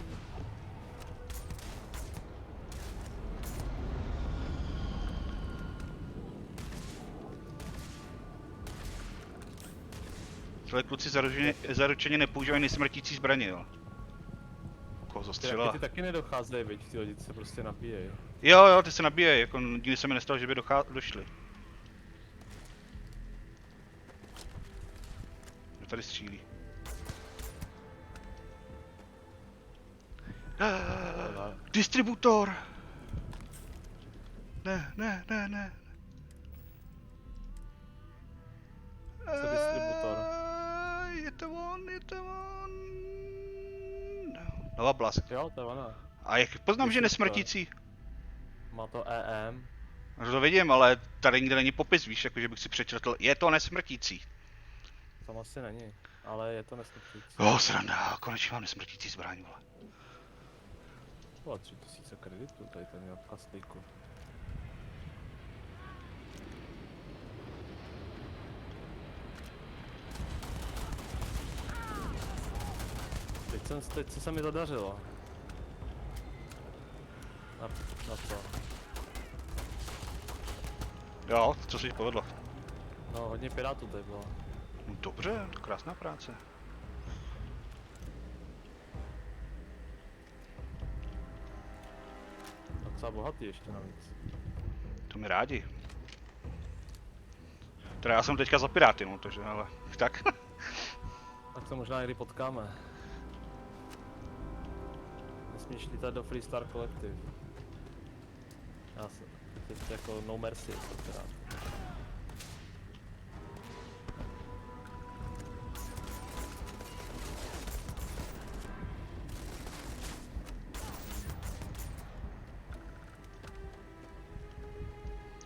Tohle kluci zaručeně nepoužívají nejsmrtící zbraně, jo. Koho zastřela? Ty taky nedocházejí, viď, ty lidi se prostě nabíjejí. Jo, ty se nabíjejí, jako nikdy se mi nestalo, že by došli. Kdo tady střílí? Distributor! Ne. Co distributor? Jděte on. Nova Blask. Jo, to je ona. A jak poznám, že nesmrtící? Má to EM. No to vidím, ale tady nikde není popis, víš, jakože bych si přečetl, je to nesmrtící. Tam asi není, ale je to nesmrtící. Sranda, konečně mám nesmrtící zbraň, vole. Bylo 3000 kreditů, tady ten měl v kastlíku. Teď se mi zadařilo. Na co? Jo, co se ti povedlo? No, hodně pirátů tady bylo. No, dobře, krásná práce. Docela bohatý ještě navíc. To mi rádi. Teda já jsem teďka za piráty, no, takže ale tak. Tak se možná někdy potkáme. Nesmíš lítat do Freestar Collective. Já jsem teď jako no mercy, teda.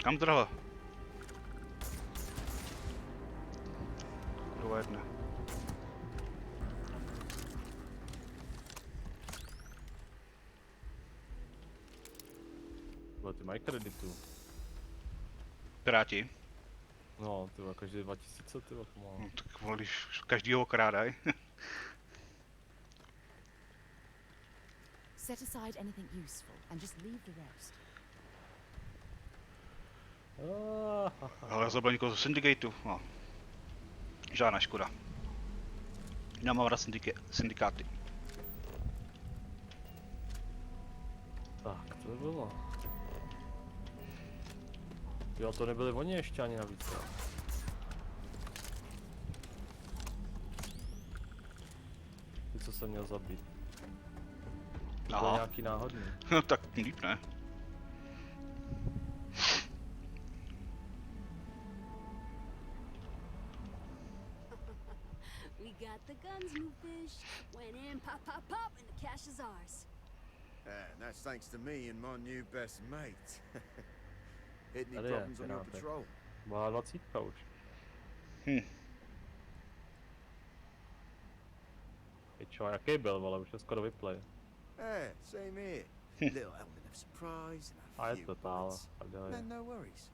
Kam drhla? Kurva jedna. Ty mají kreditu. Piráti? No, ty každý 2000 ty pomalu. No, tak vole, když každýho okrádaj. Set aside anything useful and just leave the rest. Ale zabil někoho z Syndicateu, no. Žádná škoda. Já mám rád syndikáty. Tak, to by bylo. Jo, to nebyli oni ještě ani navíc. Jo. Ty, co jsem měl zabít. To bylo nějaký náhodný. No tak líp ne. We got the guns, new fish. Went in, pop, pop, pop, and the cash is ours. And that's thanks to me and my new best mate. Hit any Tady je, problems on your patrol? Byla 20 už. Pičo, jaký byl, vole, už je skoro vyplay. Yeah, same here. Little element of surprise and a few bullets. Then no worries.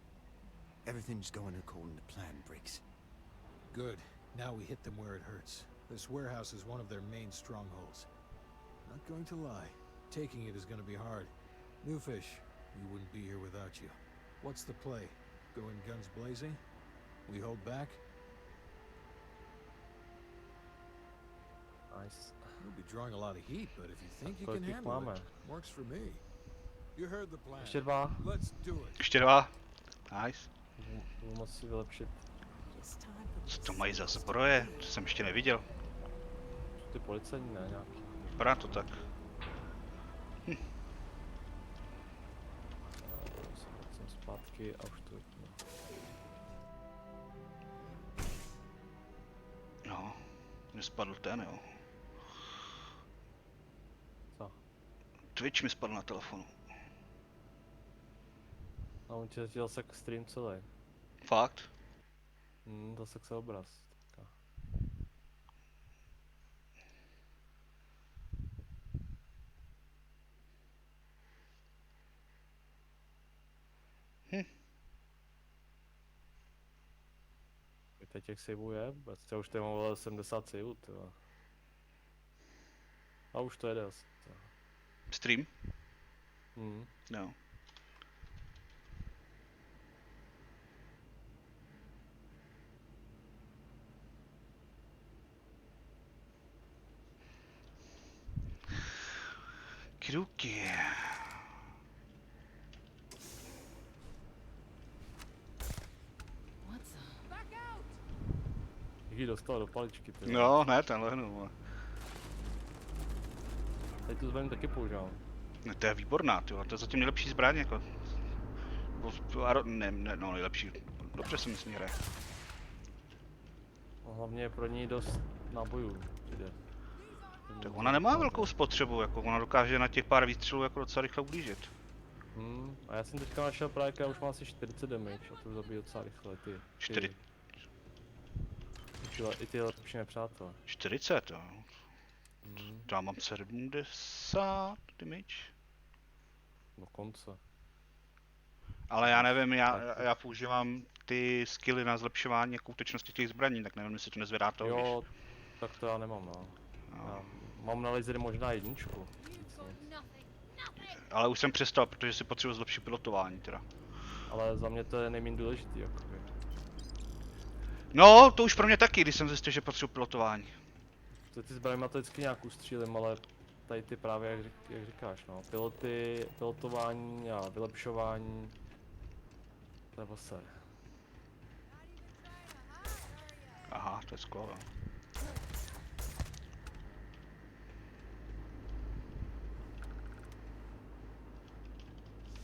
Everything's going according to plan, Briggs. Good. Now we hit them where it hurts. This warehouse is one of their main strongholds. Not going to lie. Taking it is going to be hard. New fish, we wouldn't be here without you. What's the play? Go in guns blazing? We hold back? Nice. You'll be drawing a lot of heat, but if you think you can handle it, works for me. You heard the plan. Ještě dva. Let's do it. Ještě dva. Nice. Budu moc si vylepšit. Co to mají za zbroje? To jsem ještě neviděl. Ty policajní ne, nějaký. Vypadá to tak. Jsem zpátky a už to vypnu. No, mě spadl ten, jo. Co? Twitch mi spadl na telefonu. A on ti dělal se stream celý. Fakt? Zase se obraz. Teďka. Teď těch saveů je vůbec, já už tady mám 70 saveů, tyva. A už to jede asi. Stream? No. Kiruki. Jak jí dostal do paličky, ty. No, ne, ten lehnul. Teď tu zbraň taky používám. Ne, to je výborná, tyjo, to je zatím nejlepší zbraň, jako. No nejlepší. Dobře se myslím hraje. Hlavně je pro ní dost nábojů. Tak ona nemá velkou spotřebu, jako ona dokáže na těch pár výstřelů jako docela rychle ublížit. A já jsem teďka našel právě, já už mám asi 40 damage a to zabíjí docela rychle, ty. 4. I ty lepší nepřátelé. 40, jo. Já mám 70 damage. Dokonce. Ale já nevím, já používám ty skilly na zlepšování jako útočnosti těch zbraní, tak nevím, jestli to nezvedá to, jo, víš. Tak to já nemám, no. Já mám na lasery možná jedničku. Ale už jsem přestal, protože si potřebuji zlepšit pilotování teda. Ale za mě to je nejméně důležitý, jakoby. No, to už pro mě taky, když jsem zjistil, že potřebuji pilotování. Ty zbraněma to vždycky nějak ustřílim, ale tady ty právě, jak říkáš, no. Pilotování a vylepšování. Nebo se. Aha, to je skvělé.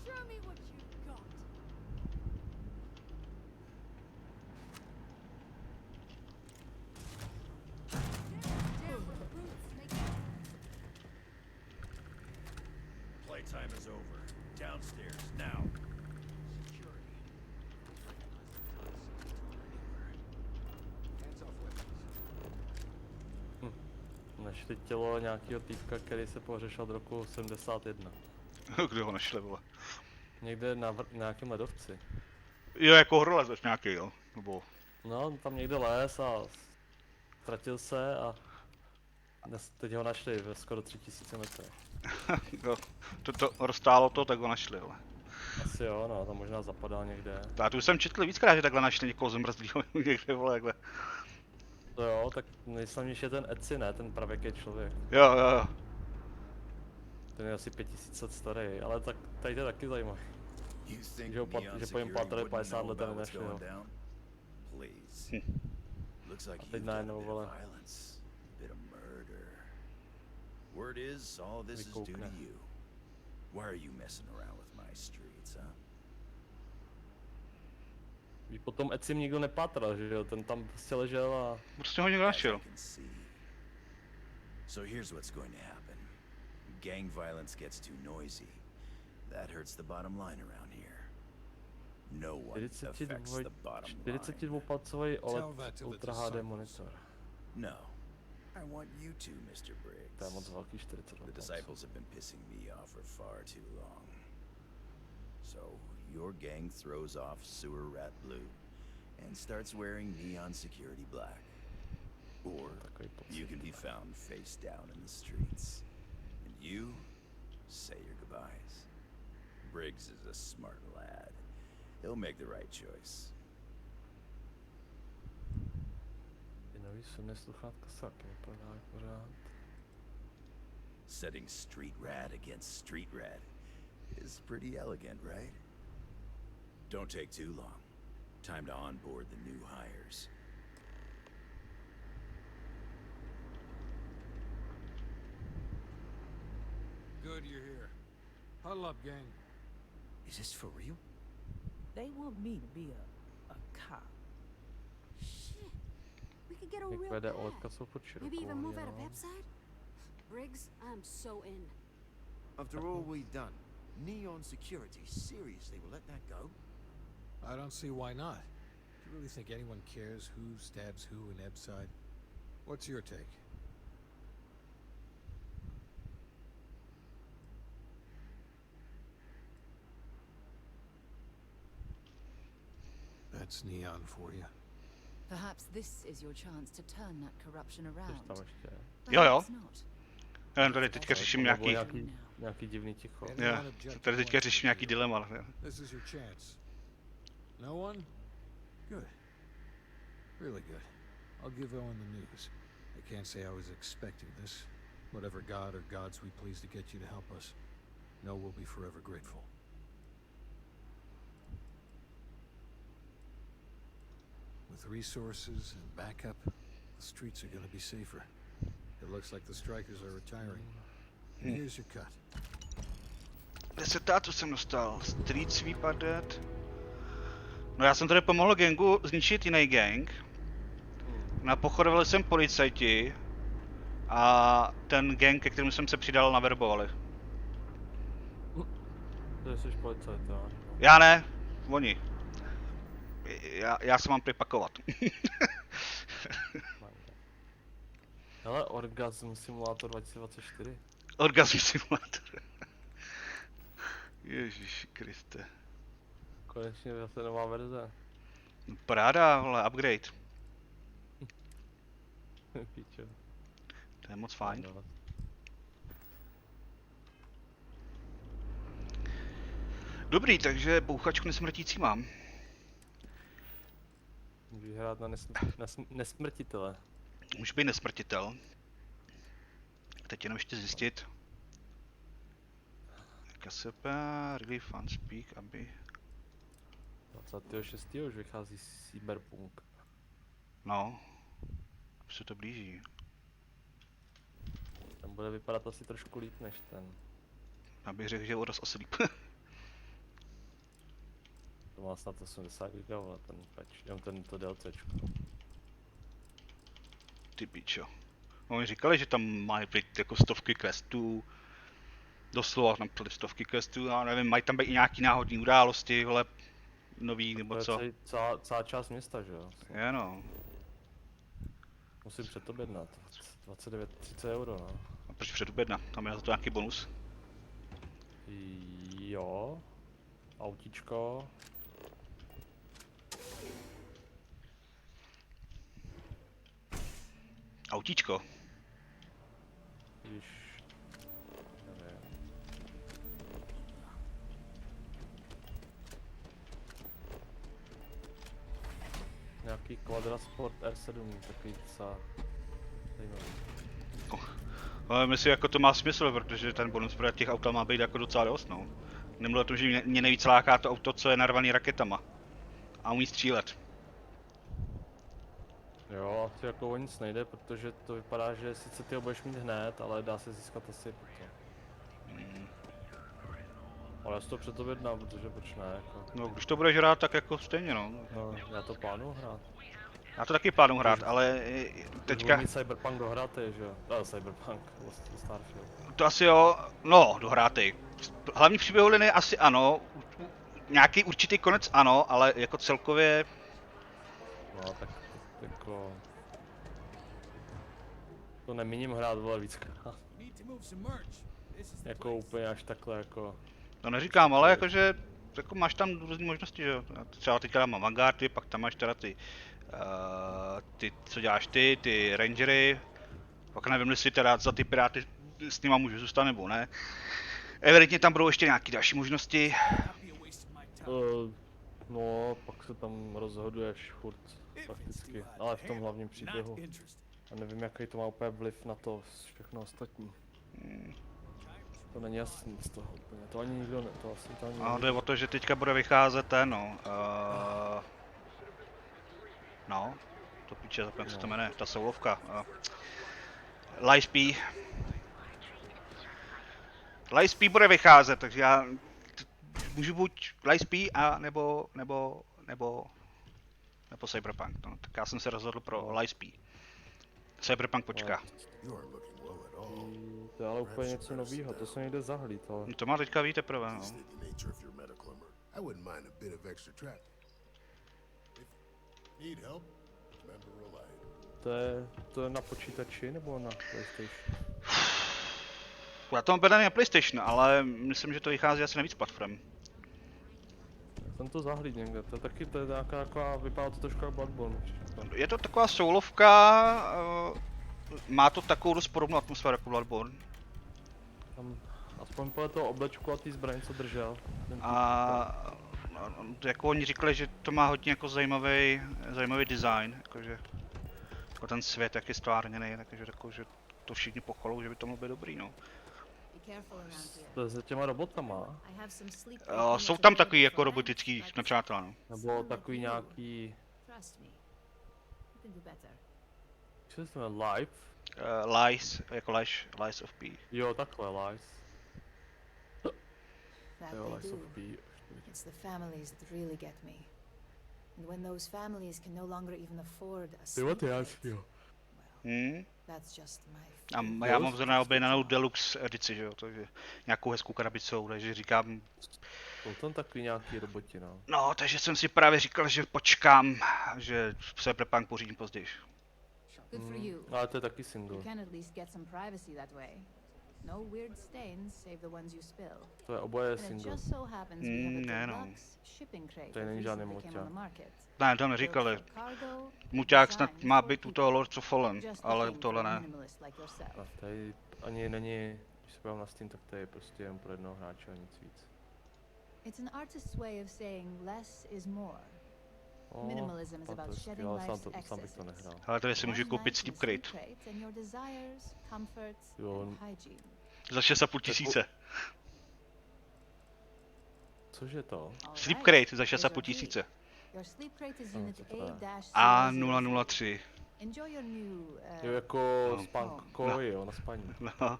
Show me what you've got. Playtime is over. Downstairs, now. Security. Hands off weapons. Našli tělo nějakého týpka, který se pohřešel od roku 71. Kde ho našli, vole? Někde na nějakém ledovci. Jo, jako horolezec nějaký, jo? Nebo... No, tam někde les a ztratil se a teď ho našli ve skoro 3000 metrech. Jo, to roztálo to, tak ho našli, ale. Asi jo, no, tam možná zapadal někde. Já tu jsem četl víckrát, že takhle našli někoho zmrzlýho někde, vole, takhle. To jo, tak nejslavnější je ten Etsy, ne? Ten pravěký člověk. Jo. Ten je asi 5000 let starý, ale tak tady to je taky zajímavý. Že po něm pátrali 50 let a nenašli ho. A teď najednou, vole. Word is, all this is due to you. Why are you messing around with my streets, huh? Víš, potom Etsym nikdo nepátral, že jo? Ten tam prostě ležel a... Prostě ho někdo našel. So here's what's going to happen. Gang violence gets too noisy. That hurts the bottom line around here. No one affects the bottom line. 42-palcový OLED Ultra HD monitor. No. I want you to, Mr. Briggs. To je moc velký 42 The disciples have been pissing me off for far too long. So, your gang throws off sewer rat blue and starts wearing neon security black. Or you can be found face down in the streets. And you say your goodbyes. Briggs is a smart lad. He'll make the right choice. Setting street rat against street rat is pretty elegant, right? Don't take too long. Time to onboard the new hires. Good you're here. Huddle up, gang. Is this for real? They want me to be a cop. Shit. We could get a real Vede pad. OLEDka jsou furt Maybe even move out of široký, Pepside? Briggs, I'm so in. After all we've done, Neon Security seriously will let that go? I don't see why not. Do you really think anyone cares who stabs who in Ebbside? What's your take? That's Neon for you. Perhaps this is your chance to turn that corruption around. Jo. Perhaps not. Já tady teďka řeším nějaký... Nějaký divný ticho. Jo, tady teďka řeším nějaký dilema. This is your chance. No one? Good. Really good. I'll give Owen the news. I can't say I was expecting this. Whatever god or gods we please to get you to help us. No, we'll be forever grateful. With resources and backup, the streets are gonna be safer. It looks like the strikers are retiring. And here's your cut. 10. co jsem dostal? Street Sweeper Dead. No já jsem tady pomohl gangu zničit jiný gang. Napochodovali jsem policajti. A ten gang, ke kterému jsem se přidal, naverbovali. To jsi policajt, jo? Já ne, oni. Já se mám připakovat. Hele, Orgasm Simulator 2024. Orgasm Simulator. Ježíš Kriste. Konečně zase nová verze. Paráda, vole, upgrade. Píčo. To je moc fajn. Dobrý, takže bouchačku nesmrtící mám. Můžeš hrát na nesmrtitele. Může být nesmrtitel. Teď jenom ještě zjistit. Cassiopeia, really fun speak, aby... 26. už vychází Cyberpunk. No. Už se to blíží. Ten bude vypadat asi trošku líp než ten. Abych řekl, že je o dost asi líp. To má snad 80 GB, ten patch, jenom to DLCčko. Ty pičo. No, oni říkali, že tam mají být jako stovky questů. Doslova tam byly stovky questů, já nevím, mají tam být i nějaký náhodní události, vole, nový nebo co. To je celá část města, že jo? Je no. Musím předobjednat, 29-30 euro, no. A proč předobjednat? Tam je za to nějaký bonus? Jo. Autíčko. Autíčko? Když... nevím. Nějaký Quadrasport R7, takový docela zajímavý. Ale myslím, jako to má smysl, protože ten bonus pro těch aut má být jako docela dost, no. Nemluvím o tom, že mě nejvíc láká to auto, co je narvaný raketama. A umí střílet. Jo, asi jako o nic nejde, protože to vypadá, že sice ty ho budeš mít hned, ale dá se získat asi potom. Ale já si to předobjednám, protože proč ne, jako. No, když to budeš hrát, tak jako stejně, no. No, já to plánuju hrát. Já to taky plánuju hrát, ale teďka... Budu mít Cyberpunk dohrátý, že jo? Cyberpunk, vlastně Starfield. To asi jo, no, dohrátý. Hlavní příběhu linie asi ano, nějaký určitý konec ano, ale jako celkově... No, tak jako... To nemíním hrát, vole, víckrát. Jako úplně až takhle, jako... To neříkám, ale jakože, jako máš tam různé možnosti, že jo. Třeba teďka mám Vanguardy, pak tam máš teda ty, co děláš ty rangery, pak nevím, jestli teda za ty piráty s nima můžu zůstat nebo ne. Evidentně tam budou ještě nějaké další možnosti. No, pak se tam rozhoduješ furt, prakticky, ale v tom hlavním příběhu. A nevím, jaký to má úplně vliv na to všechno ostatní. To není jasný z toho úplně, to ani nikdo ne, to asi to ani No, jde o to, že teďka bude vycházet ten, no, to píče, jak se to jmenuje, ta soulovka. Lightspeed bude vycházet, takže já můžu buď Lightspeed a nebo Cyberpunk, no, tak já jsem se rozhodl pro Lightspeed. Cyberpunk počká. To je ale úplně něco novýho, to se nejde zahlít, ale... No to má teďka víte prvé, no. To je na počítači nebo na PlayStation? Já to mám bedaný na PlayStation, ale myslím, že to vychází asi na víc platform. Jsem to zahlíd někde, to je taky, to je nějaká taková, vypadá to trošku jako Bloodborne. Je to taková soulovka, má to takovou dost podobnou atmosféru jako Bloodborne. Tam, aspoň podle toho oblečku a ty zbraně, co držel. A jako oni říkali, že to má hodně jako zajímavý design, jakože jako ten svět, jak je stvárněný, takže jako, že to všichni pochvalou, že by to mohlo být dobrý, no. S těma robotama? Jsou tam takový jako robotický nepřátelé, no. Nebo takový nějaký... Co se jmenuje, Life? Lies, jako Lies of P. Jo, takhle, Lies. Jo, Lies of P. It's the families that really get me. And when those families can no longer even afford a sleep that's just my A já mám zrovna objednanou Deluxe edici, že jo, takže nějakou hezkou krabicou, takže říkám... Jsou tam takový nějaký roboti, no. No, takže jsem si právě říkal, že počkám, že Cyberpunk pořídím později. Ale to je taky single. No weird stains save the ones you spill. To je oboje single. Ne, no. To není žádný muťák. Ne, to neříkali. Muťák snad má být u toho Lords of Fallen, ale u tohle ne. A tady ani není, když se podívám na Steam, tak to je prostě jen pro jednoho hráče a nic víc. It's an artist's way of saying less is more. Minimalism is about shedding life's excesses. Ale tady si můžu koupit Sleep Crate. And your desires, comforts, and hygiene. Za 6,5 tisíce. Cože to? Sleep Crate za 6,5 tisíce. Your sleep crate is unit A003. Enjoy your new, Jo, jako spánkový, jo, na spaní. No.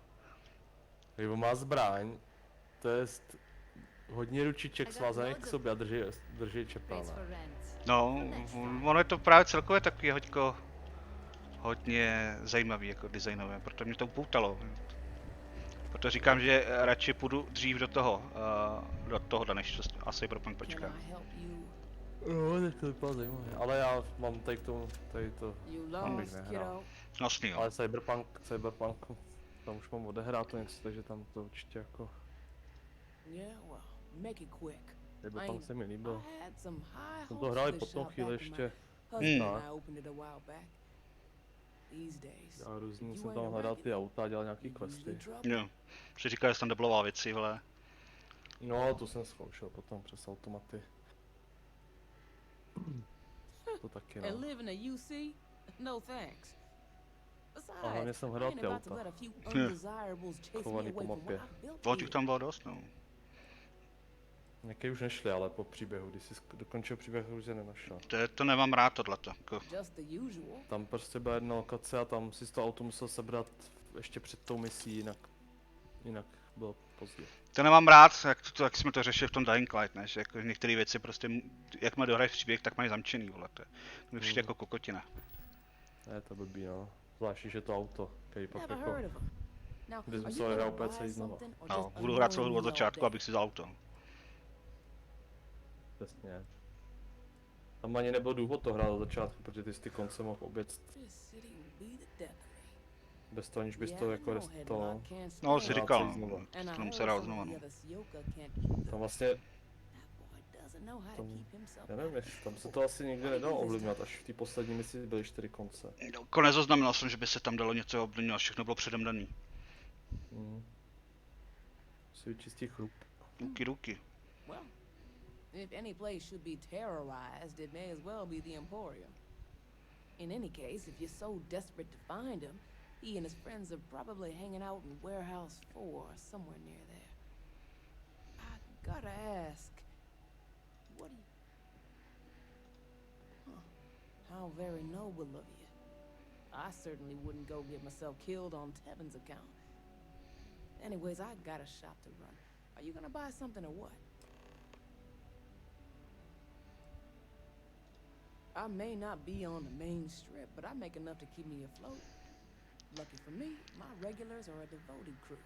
Jo, má zbraň, to je hodně ručiček svázaných k sobě a drží čepel, ne? No, ono je to právě celkově takový hodně zajímavý jako designové, proto mě to upoutalo. Proto říkám, že radši půjdu dřív do toho, než asi pro punk počká. No, tak to vypadá zajímavé, ale já mám tady to tam bych nehrál. Vlastně jo. Ale Cyberpunk, tam už mám odehrát to něco, takže tam to určitě jako... Cyberpunk se mi líbil. Jsem to hrál i potom chvíli ještě. Já různě jsem tam hledal ty auta a dělal nějaký questy. Jo, si říkal, že jsi tam debloval věci, vole. No, to jsem zkoušel potom přes automaty. To taky no. A hlavně jsem hledal ty auta. Chovaný po mapě. Těch tam bylo dost, no. Někdy už nešli, ale po příběhu, když jsi dokončil příběh, už je nenašel. To nemám rád tohleto. Jako. Tam prostě byla jedna lokace a tam si to auto musel sebrat ještě před tou misí, jinak bylo pozdě. To nemám rád, jak jsme to řešili v tom Dying Light, ne? Že jako některé věci prostě, jak má dohrát příběh, tak mají zamčený, vole. To mi přijde jako kokotina. Je to blbý, no. Zvláště, že to auto, který pak jako... Když jsem se hrál úplně celý znova. No, budu hrát celou od začátku, abych si vzal auto. Přesně. Tam ani nebyl důvod to hrát od začátku, protože ty jsi ty konce mohl oběct. Bez toho, aniž bys to jako to... No, si říkal, to nemusí hrát znova, no. Tam vlastně... Já nevím, tam se to asi nikdy nedalo ovlivňovat, až v té poslední misi byly 4 konce. Nezaznamenal jsem, že by se tam dalo něco ovlivňovat, všechno bylo předem daný. Si vyčistí chrup. Ruky. If any place should be terrorized, it may as well be the Emporium. In any case, if you're so desperate to find him, he and his friends are probably hanging out in Warehouse 4 or somewhere near there. I gotta ask, what do you... How very noble of you. I certainly wouldn't go get myself killed on Tevin's account. Anyways, I got a shop to run. Are you gonna buy something or what? I may not be on the main strip, but I make enough to keep me afloat. Lucky for me, my regulars are a devoted crew.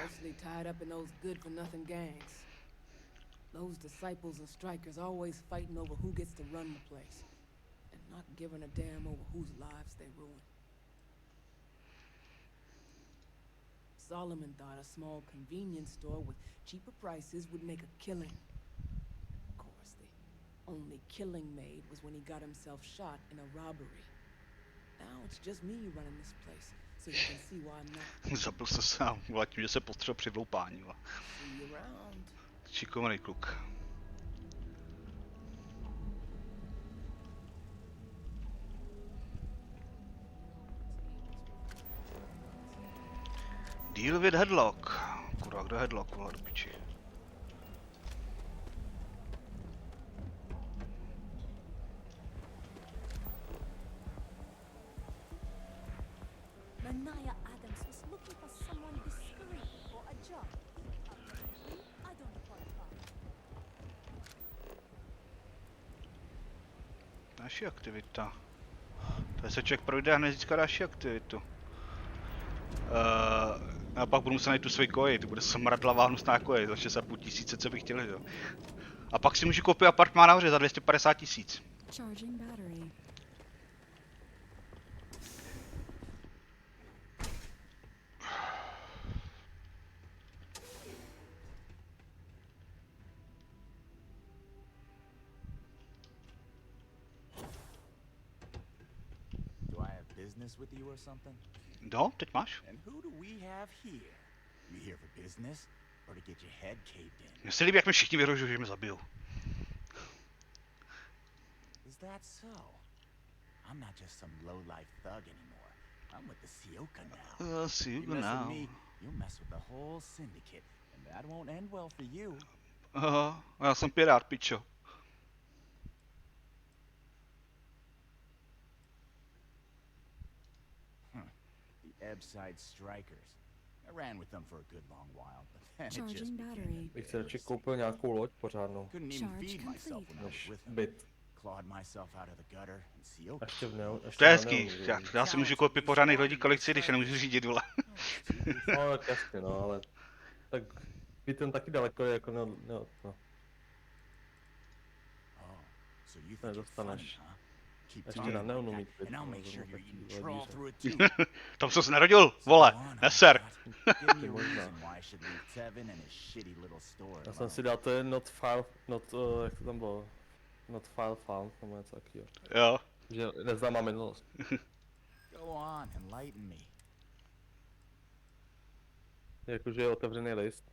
Mostly tied up in those good-for-nothing gangs. Those disciples and strikers always fighting over who gets to run the place, and not giving a damn over whose lives they ruin. Solomon thought a small convenience store with cheaper prices would make a killing. Only killing made was when he got himself shot in a robbery. Now it's just me running this place, so you can see why I'm not. Zabil se sám, vole, tím, že se postřel při vloupání, vole. Šikovný kluk. Deal with Headlock. Kurva, kdo Headlock, vole, do piči. Další aktivita. Tady se člověk projde a hned získá další aktivitu. A pak budu muset najít tu svoji koji, to bude smradlavá hnusná koje za 6,5 tisíce, co bych chtěl, jo. A pak si můžu koupit apartmán nahoře za 250 tisíc. Business with you or something? No, teď máš. And who do we have here? You here for business or to get your head caved in? Mně se líbí, jak mi všichni vyhrožují, že mě zabijou. Is that so? I'm not just some low-life thug anymore. I'm with the Sioka now. Sioka You mess with now. me, you'll mess with the whole syndicate, and that won't end well for you. Aha, já jsem pirát, pičo. The Ebbside Strikers. I ran with them for a good long while, but then it just Charging battery. Bych si radši koupil nějakou loď pořádnou. couldn't even Charge feed myself when I was Než with them. byt. Clawed myself out of the gutter and Sioka. Ještě v neo, ještě To je na hezký, neonu, já si můžu koupit pořádných lodí, kolik chci, když je nemůžu řídit, vole. No, tak jasně, no, ale tak bytem taky daleko je jako no. So you think it's Nedostaneš. funny, huh? Keep Ještě talking na like neonu that, mít byt, and I'll no, make sure zrovna you're taky eating trawl ledíře. through it too. Tam jsem se narodil, vole, neser. Give me a reason why I should leave Tevin and his shitty little store Já jsem alone. si dal to je jak to tam bylo? Not file found, nebo něco takového. Jo. Že neznámá minulost. Go on, enlighten me. Jakože je otevřený list.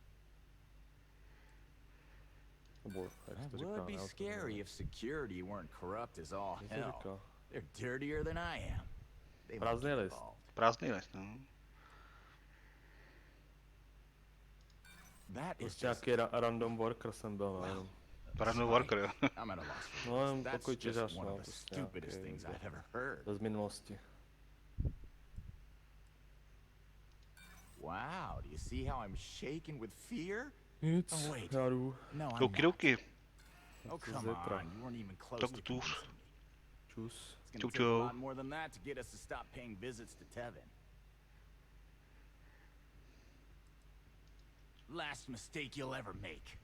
Nebo, jak That to would říká, be scary if security weren't corrupt as all Jak to hell. říká? They're dirtier than I am. They might Prázdný get list. involved. Prázdný list, no. That is Prostě just... nějaký random worker jsem byl, no. Random worker, jo. I'm at a loss for No, words. jen That's pokoj just těžař, one no. of the Prostě stupidest nějaký things I've ever heard. bez minulosti. Wow, do you see how I'm shaking with fear? Nic, Oh wait, já jdu. no I'm not. Okidoki. Oh come Zítra. on, you weren't even close Tak to tu. convincing me. Čus. It's gonna take a lot more than that to get us to stop paying visits to Tevin. Last mistake you'll ever make.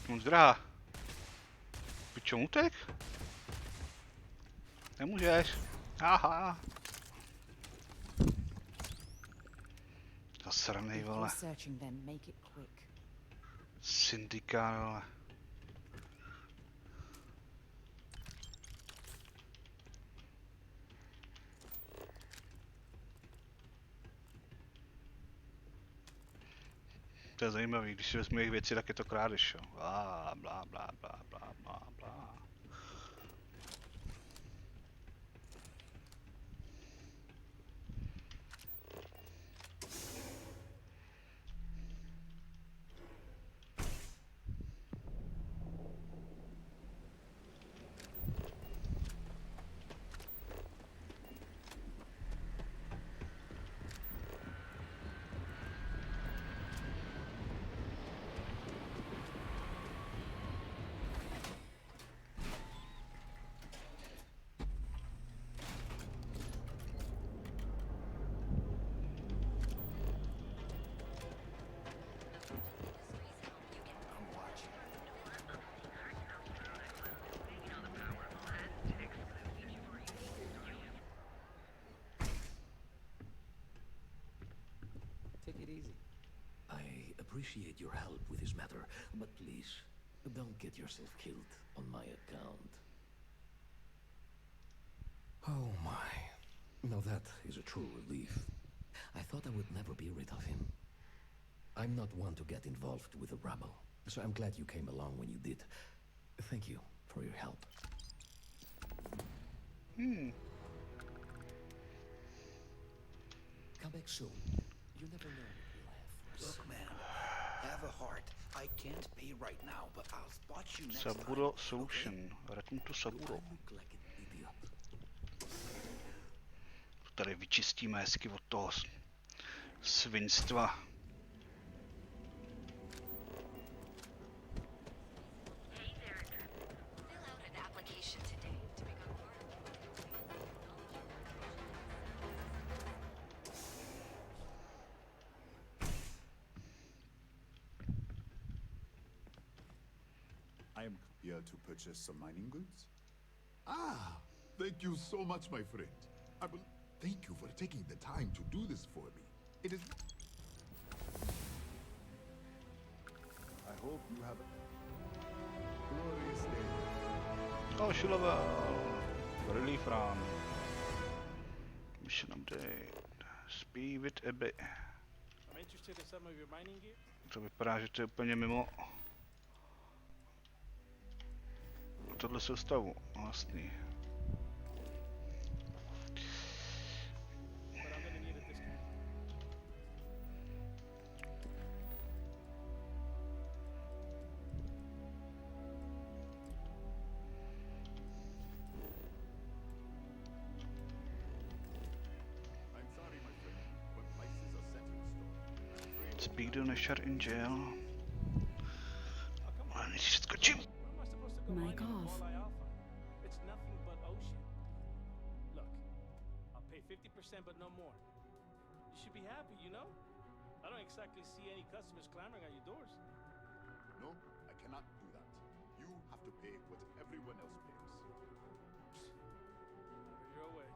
Moc drahá. Pičo, utek? Nemůžeš. Aha. Zasranej, vole. Searching then, make it quick. Syndikát, vole. To je zajímavý, když si vezmu jejich věci, tak je to krádež, jo. Blá, blá, blá, blá, blá, blá, blá. Take it easy. I appreciate your help with this matter, but please, don't get yourself killed on my account. Oh my. Now that is a true relief. I thought I would never be rid of him. I'm not one to get involved with the rabble, so I'm glad you came along when you did. Thank you for your help. Come back soon. You never know what we'll have for us. Look, man, have a heart. I can't pay right now, but I'll spot you next time. Saburo Solution. Return to Saburo. Look like an idiot. Tady vyčistíme hezky od toho svinstva. I am here to purchase some mining goods. Ah, thank you so much, my friend. I will thank you for taking the time to do this for me. It is... hope you have a glorious day. Další level. Relief run. Mission update. Speed with a bit. I'm interested in some of your mining gear. To vypadá, že to je úplně mimo tohle soustavu. Vlastní. But I'm gonna need a discount. I'm sorry, my friend, but prices are set in stone. Speak donation in jail. Ale než si skočím. Mic off. It's nothing but ocean. Look, I'll pay 50% but no more. You should be happy, you know? I don't exactly see any customers clamoring at your doors. No, I cannot do that. You have to pay what everyone else pays. Whatever your way.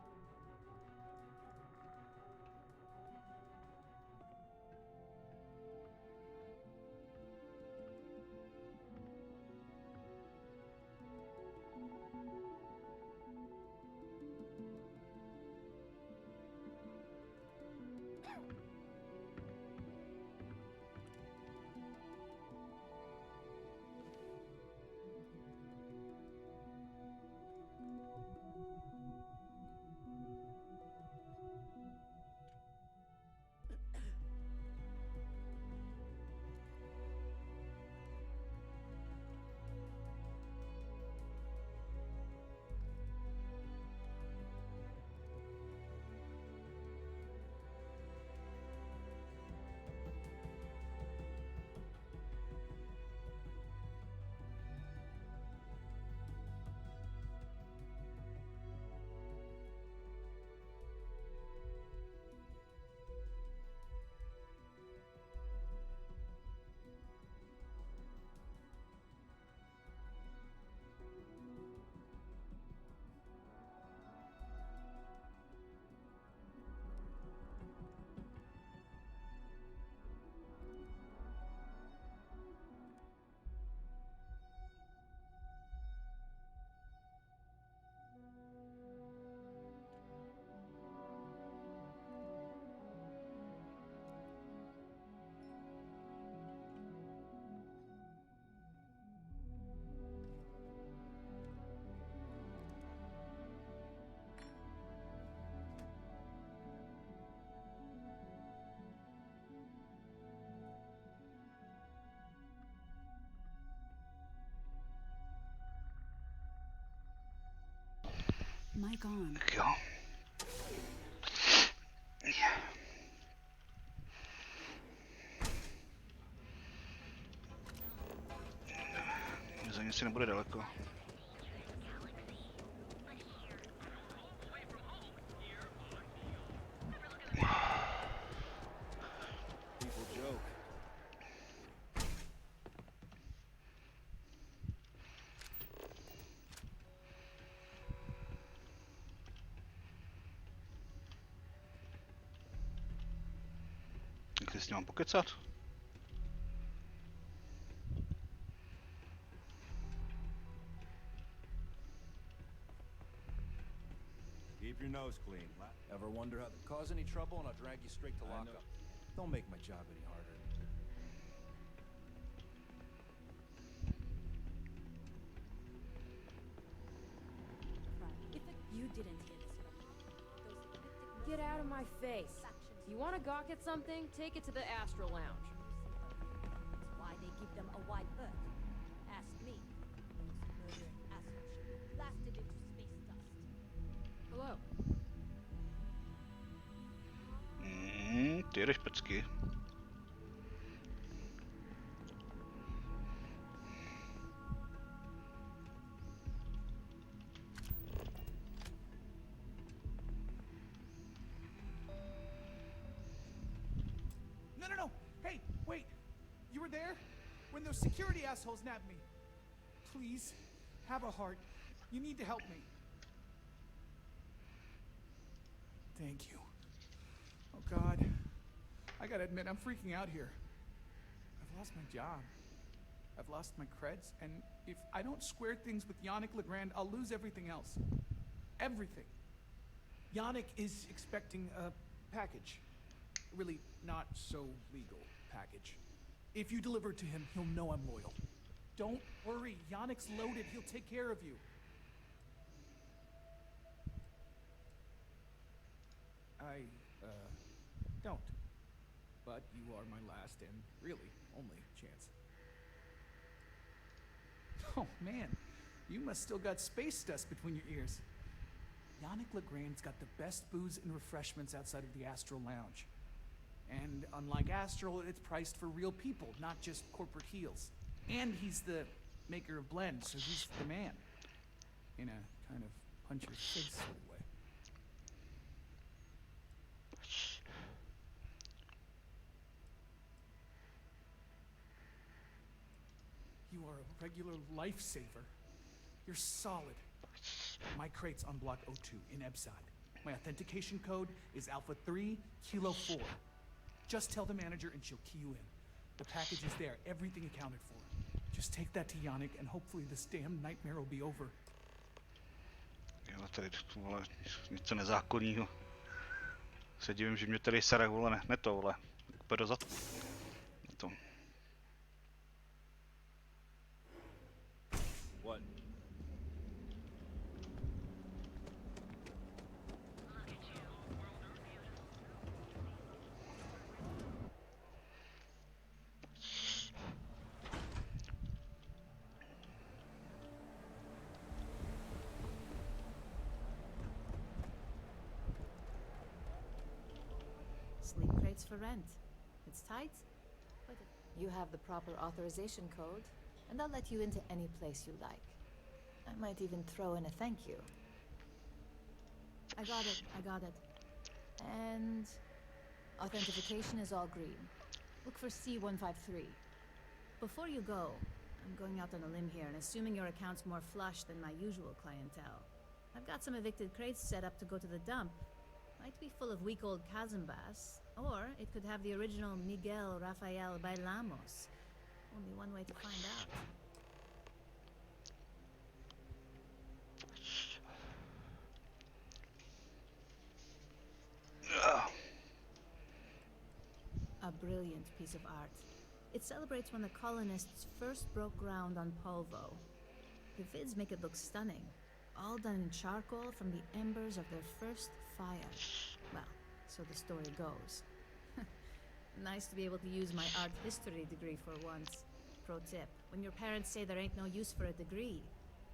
Mic on. Tak jo. Za ně si nebude daleko. People joke. Jak si s ním mám pokecat? Keep your nose clean. Ever wonder how to cause any trouble and I'll drag you straight to lockup. Don't make my job any harder. You didn't hear this. Get out of my face. You want to gawk at something? Take it to the Astro Lounge. That's why they give them a wide berth. Ask me. Those murdering assholes should be blasted into space dust. Hello. Ty jdeš pecky. No. Hey, wait. You were there? When those security assholes nabbed me. Please, have a heart. You need to help me. Thank you. Oh, God. I gotta admit, I'm freaking out here. I've lost my job. I've lost my creds, and if I don't square things with Yannick Legrand, I'll lose everything else. Everything. Yannick is expecting a package. Really not so legal package. If you deliver it to him, he'll know I'm loyal. Don't worry, Yannick's loaded. He'll take care of you. I, don't. But you are my last and really only chance. Oh man, you must still got space dust between your ears. Yannick Legrand's got the best booze and refreshments outside of the Astral Lounge. And unlike Astral, it's priced for real people, not just corporate heels. And he's the maker of blends, so he's the man. In a kind of puncher's face sort of way. You are a regular lifesaver. You're solid. My crate's on block O2 in Ebside. My authentication code is Alpha 3 Kilo 4. Just tell the manager and she'll key you in. The package is there, everything accounted for. Just take that to Yannick and hopefully this damn nightmare will be over. Jo, tady vole, něco nezákonního. Se divím, že mě tady sere, vole, ne to, vole. Úplně dozad. Ne to. What? Sleep crates for rent. It's tight, but you have the proper authorization code, and they'll let you into any place you like. I might even throw in a thank you. I got it. And authentication is all green. Look for C153. Before you go, I'm going out on a limb here and assuming your account's more flush than my usual clientele. I've got some evicted crates set up to go to the dump. Might be full of weak old Kazambas, or it could have the original Miguel Rafael Bailamos. Only one way to find out. A brilliant piece of art. It celebrates when the colonists first broke ground on Polvo. The vids make it look stunning, all done in charcoal from the embers of their first fire. Well, so the story goes. Nice to be able to use my art history degree for once. Pro tip, when your parents say there ain't no use for a degree,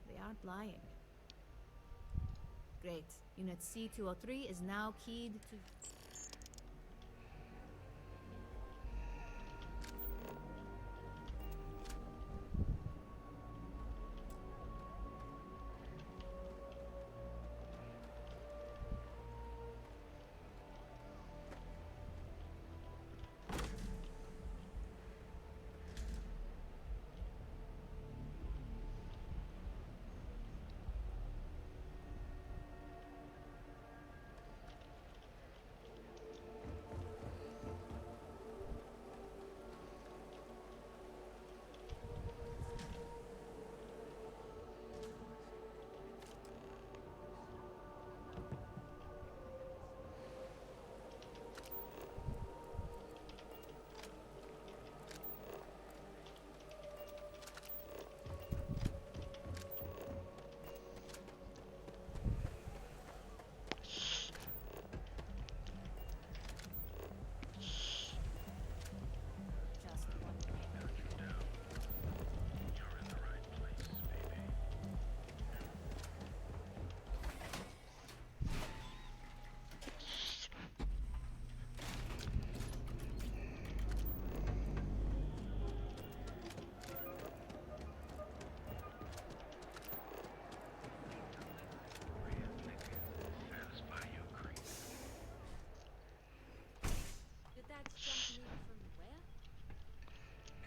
they aren't lying. Great. Unit C203 is now keyed to...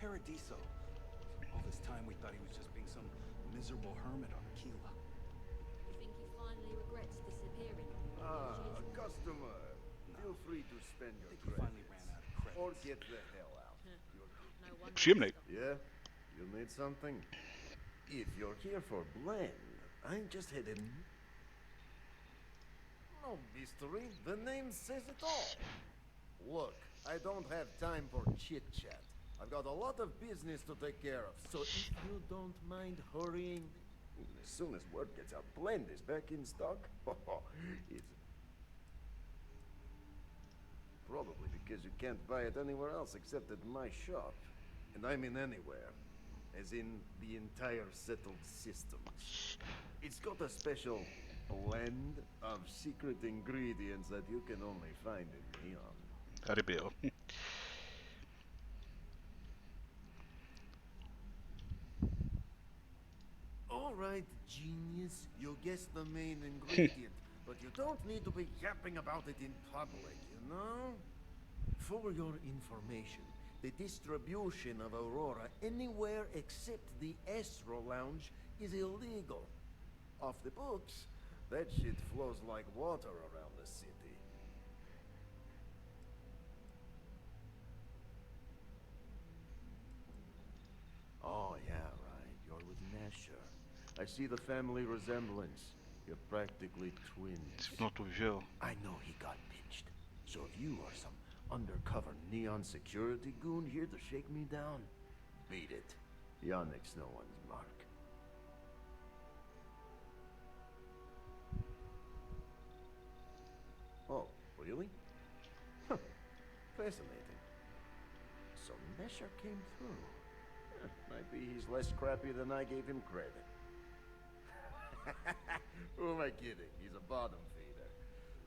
Paradiso. All this time we thought he was just being some miserable hermit on Aquila. You think he finally regrets disappearing? Ah, customer. Feel free to spend your I think he finally credits. ran out of credits. Or get the hell out. No wonder. Przyjemnej. Yeah? You need something? If you're here for blend, I'm just heading. No mystery. The name says it all. Look, I don't have time for chit-chat. I've got a lot of business to take care of, so if you don't mind hurrying, as soon as word gets out, blend is back in stock. It's probably because you can't buy it anywhere else except at my shop. And I mean anywhere. As in the entire settled systems. It's got a special blend of secret ingredients that you can only find in Neon. Rybio. Alright, genius, you guessed the main ingredient, but you don't need to be yapping about it in public, you know? For your information, the distribution of Aurora anywhere except the Astro Lounge is illegal. Off the books, that shit flows like water around the city. Oh, yeah, right. You're with Nasher. I see the family resemblance. You're practically twins. Not to Joe. I know he got pinched. So if you are some undercover Neon security goon here to shake me down, beat it. Yannick's no one's mark. Oh, really? Huh. Fascinating. So Nesher came through. Might be he's less crappy than I gave him credit. Who am I kidding? He's a bottom feeder.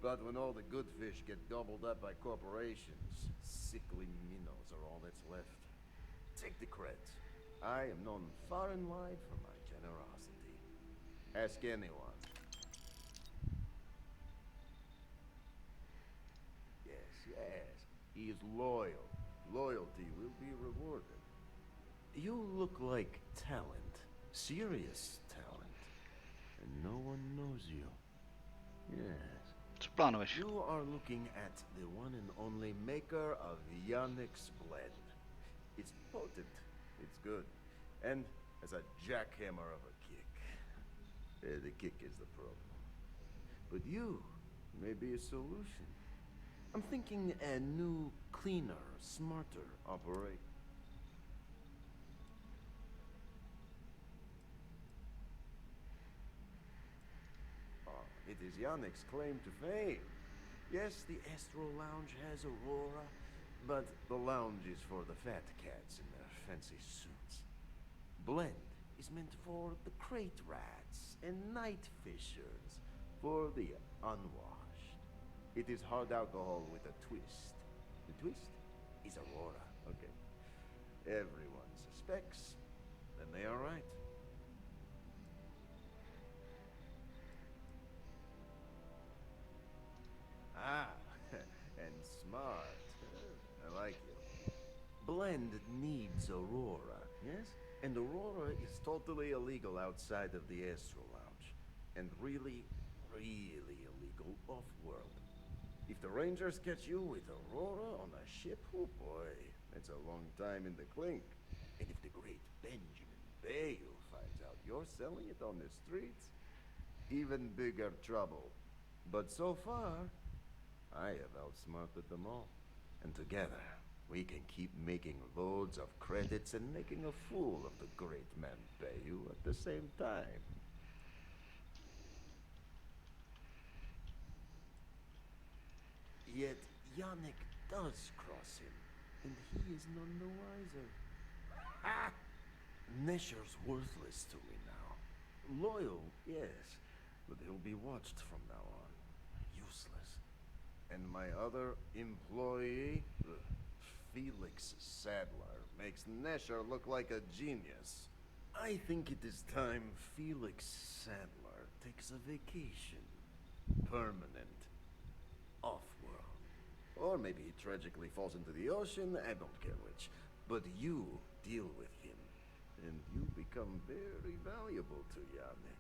But when all the good fish get gobbled up by corporations, sickly minnows are all that's left. Take the credit. I am known far and wide for my generosity. Ask anyone. Yes. He is loyal. Loyalty will be rewarded. You look like talent. Serious talent. And no one knows you. Yes. You are looking at the one and only maker of Yannick's blend. It's potent. It's good. And has a jackhammer of a kick. The kick is the problem. But you may be a solution. I'm thinking a new, cleaner, smarter operation. It is Yannick's claim to fame. Yes, the Astro Lounge has Aurora, but the lounge is for the fat cats in their fancy suits. Blend is meant for the crate rats and night fishers, for the unwashed. It is hard alcohol with a twist. The twist is Aurora, okay. Everyone suspects, then they are right. Ah, and smart. I like you. Blend needs Aurora, yes? And Aurora is totally illegal outside of the Astro Lounge. And really, really illegal off-world. If the Rangers catch you with Aurora on a ship, oh boy, that's a long time in the clink. And if the great Benjamin Bayou finds out you're selling it on the streets, even bigger trouble. But so far, I have outsmarted them all. And together, we can keep making loads of credits and making a fool of the great man Bayou at the same time. Yet, Yannick does cross him, and he is none the wiser. Ah! Nesher's worthless to me now. Loyal, yes, but he'll be watched from now on. Useless. And my other employee, Felix Sadler, makes Nesher look like a genius. I think it is time Felix Sadler takes a vacation. Permanent. Off-world. Or maybe he tragically falls into the ocean, I don't care which. But you deal with him, and you become very valuable to Yannick.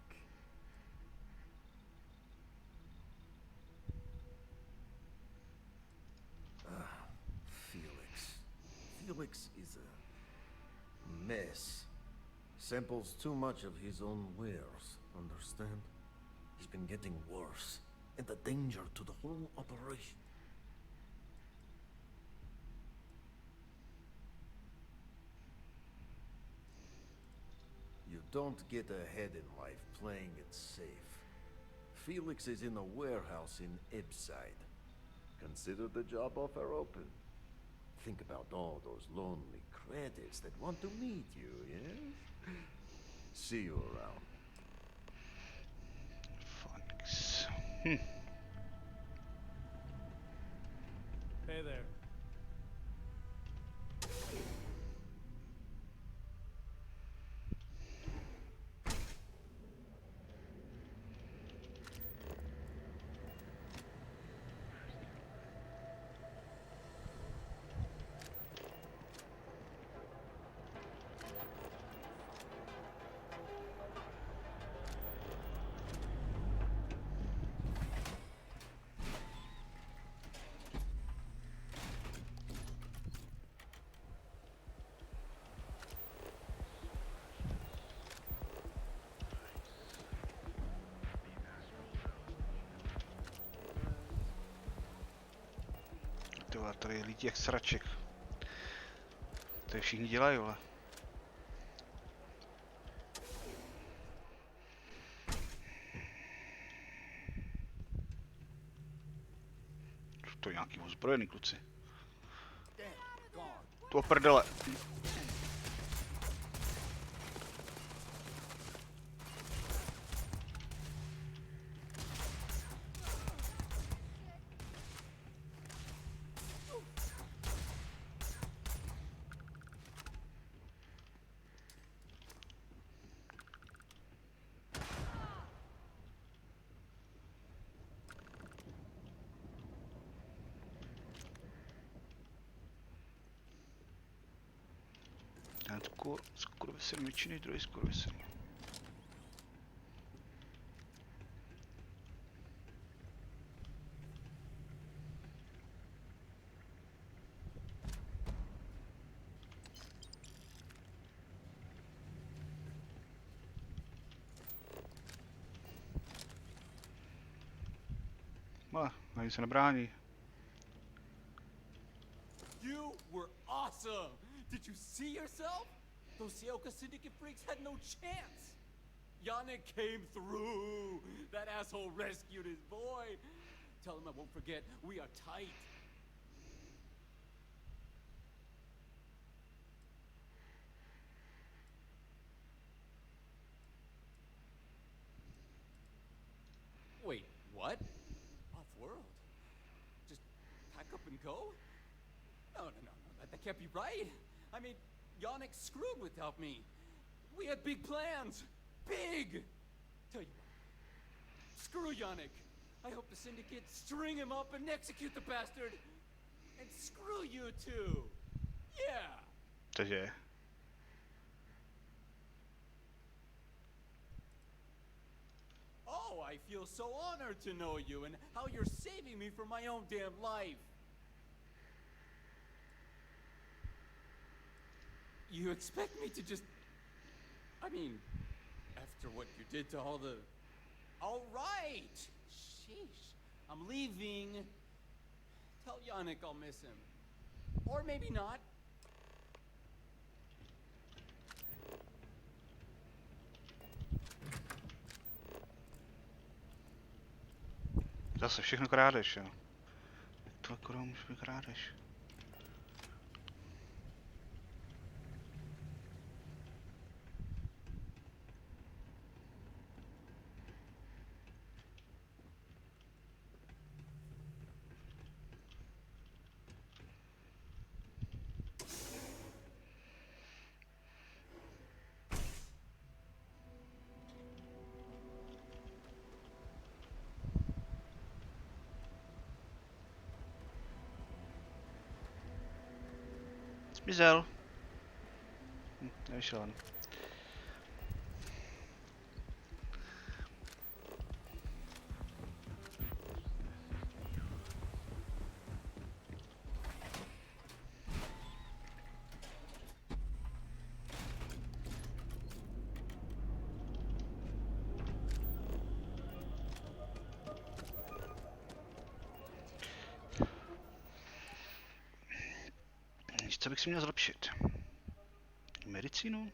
Felix. Felix is a mess. Samples too much of his own wares, understand? He's been getting worse, and a danger to the whole operation. You don't get ahead in life playing it safe. Felix is in a warehouse in Ibside. Consider the job offer open. Think about all those lonely credits that want to meet you, yes? See you around. Thanks. Hey there. Tyhle, tady je lidi jak sraček. To je všichni dělají, vole. To je nějaký ozbrojený kluci. To prdele. Skurvysyn, většiny druhý skurvysyn. Ale ani se nebrání. You were awesome! Did you see yourself? Those Sioka Syndicate freaks had no chance! Yannick came through! That asshole rescued his boy! Tell him I won't forget, we are tight! Wait, what? Off-world? Just pack up and go? No, that can't be right! I mean, Yannick screwed without me. We had big plans. Big! Tell you what. Screw Yannick. I hope the Syndicate string him up and execute the bastard. And screw you too. Yeah. Takže. Oh, I feel so honored to know you and how you're saving me from my own damn life. You expect me to just... I mean, after what you did to all the... All right! Sheesh. I'm leaving. Tell Yannick I'll miss him. Or maybe not. Zase všechno krádeš, jo. To kurva můžu vykrádeš. Zmizel. Nevyšel ven. Co bych si měl zlepšit? Medicínu?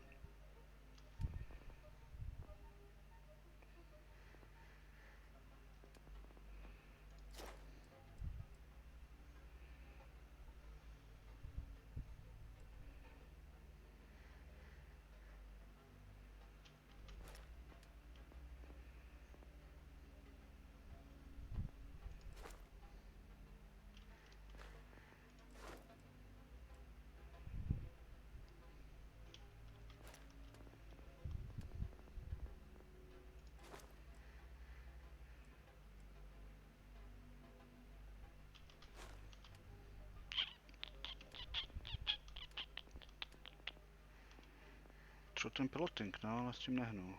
Co ten piloting, no, ale s tím nehnu.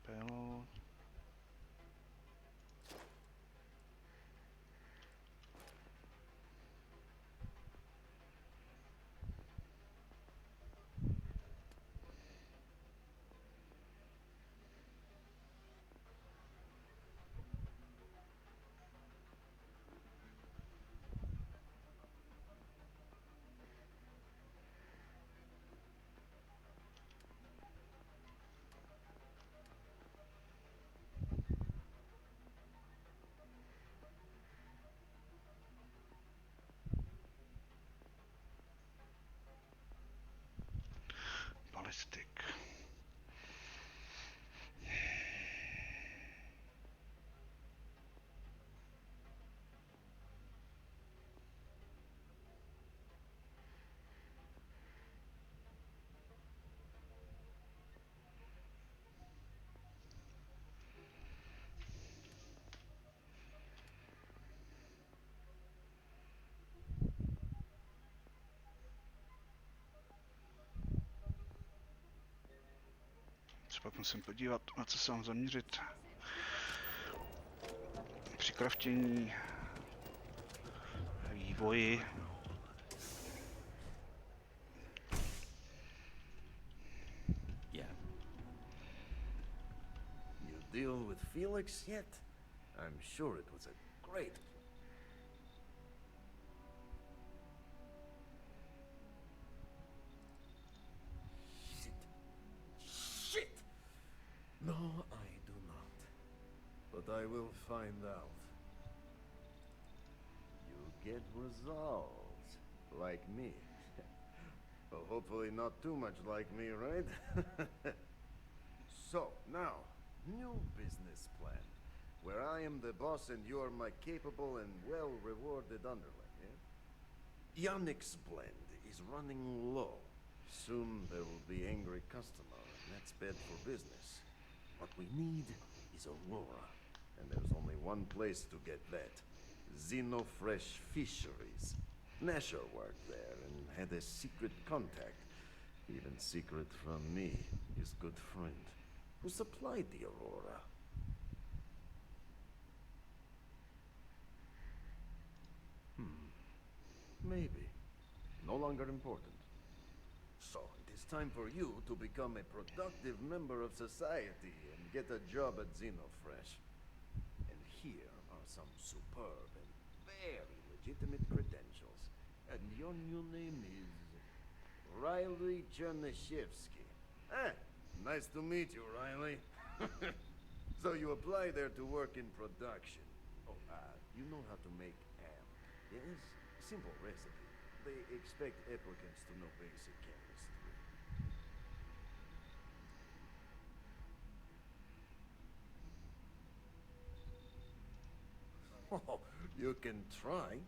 Pilot. Ballistic. Co pak musím podívat, na co se mám zaměřit. Při kraftění, vývoji. Yeah. You deal with Felix yet? I'm sure it was a great... Shit! No, I do not. But I will find out. You get results. Like me. Well, hopefully not too much like me, right? So, now, new business plan. Where I am the boss and you are my capable and well-rewarded underling, yeah? Yannick's blend is running low. Soon there will be angry customer, and that's bad for business. What we need is Aurora, and there's only one place to get that. Xenofresh Fisheries. Nasher worked there and had a secret contact, even secret from me, his good friend, who supplied the Aurora. Maybe. No longer important. So, it is time for you to become a productive member of society and get a job at Xenofresh. And here are some superb and very legitimate credentials. And your new name is... Riley Chernyshevsky. Ah, nice to meet you, Riley. So you apply there to work in production. Oh, you know how to make ham, yes? Simple recipe. They expect applicants to know basic chemistry. Oh, you can try,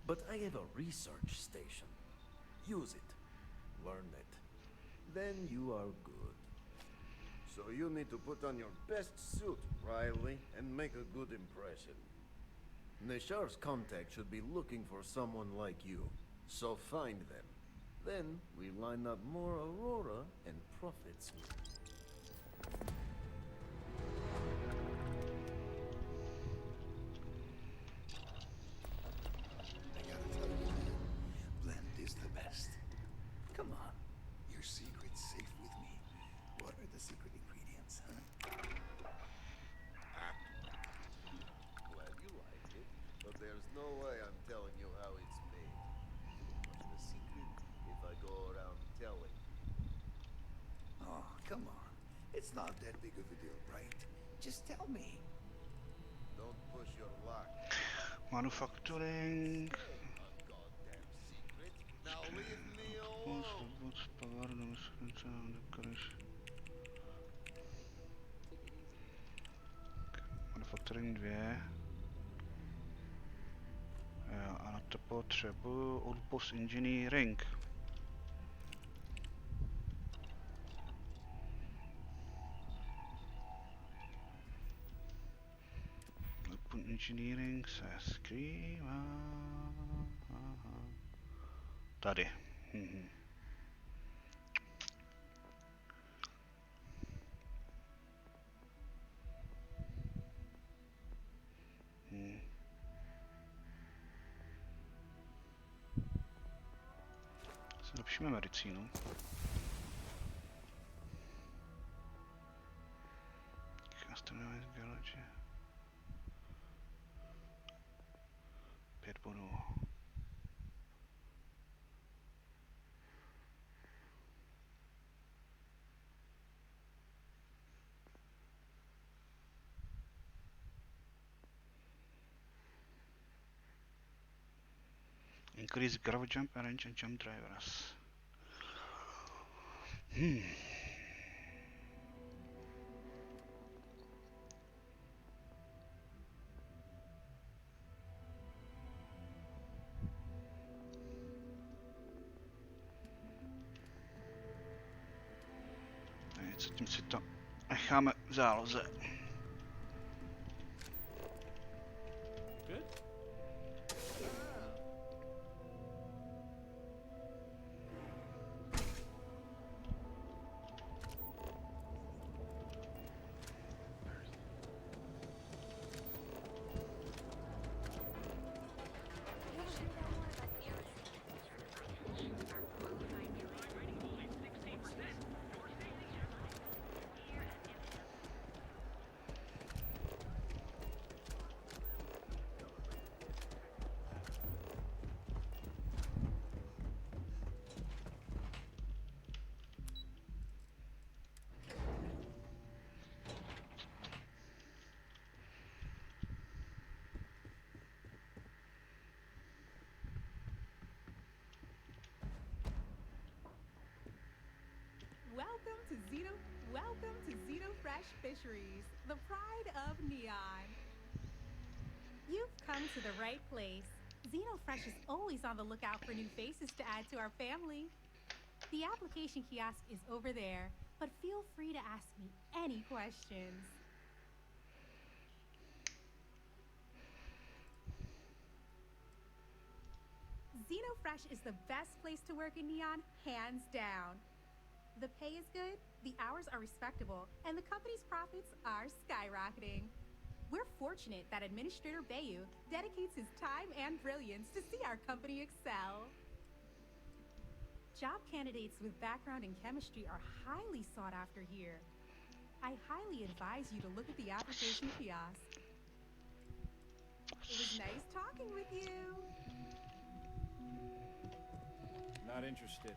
but I have a research station. Use it. Learn it. Then you are good. So you need to put on your best suit, Riley, and make a good impression. Neshar's contact should be looking for someone like you. So find them. Then we line up more Aurora and profits. I gotta tell you, man, blend is the best. Come on, your secret's safe with me. What are the secret ingredients, huh? Glad you like it, but there's no way I'm telling you how it go around telling people. Oh, come on. It's not that big of a deal, right? Just tell me. Don't push your luck. Manufacturing. A goddamn secret. Now leave me alone. Manufacturing 2. Jo, a na to potřebuju Outpost Engineering. Outpost Engineering se skrývá. Tady. Si lepšíme medicínu. Customized garage. 5 bodů. Increase gravel jump range and jump drivers. Tím si to necháme v záloze. Good? Welcome to Zeno Fresh Fisheries, the pride of Neon. You've come to the right place. Zeno Fresh is always on the lookout for new faces to add to our family. The application kiosk is over there, but feel free to ask me any questions. Zeno Fresh is the best place to work in Neon, hands down. The pay is good, the hours are respectable, and the company's profits are skyrocketing. We're fortunate that Administrator Bayu dedicates his time and brilliance to see our company excel. Job candidates with background in chemistry are highly sought after here. I highly advise you to look at the application kiosk. It was nice talking with you. Not interested.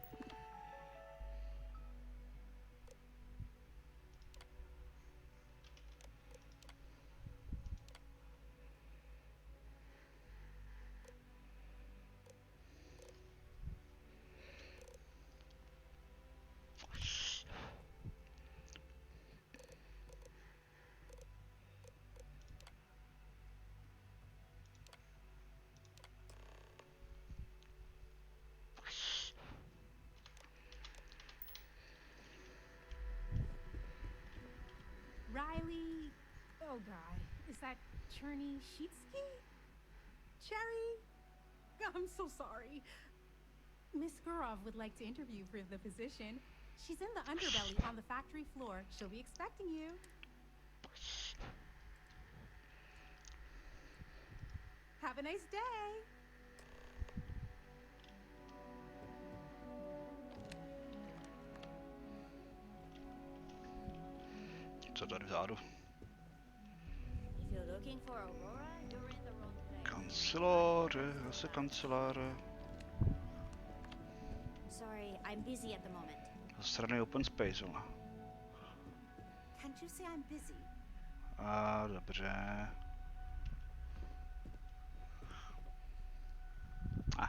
Riley, oh God, is that Cherny-Sheetsky? Cherry? I'm so sorry. Miss Gurov would like to interview for the position. She's in the underbelly on the factory floor. She'll be expecting you. Have a nice day. Co tady vzadu? If you're looking for Aurora, you're in the wrong place. Kanceláře, zase kanceláře. So Sorry, I'm busy at the moment. Ze strany open space, vole. Can't you say I'm busy? A dobře. A.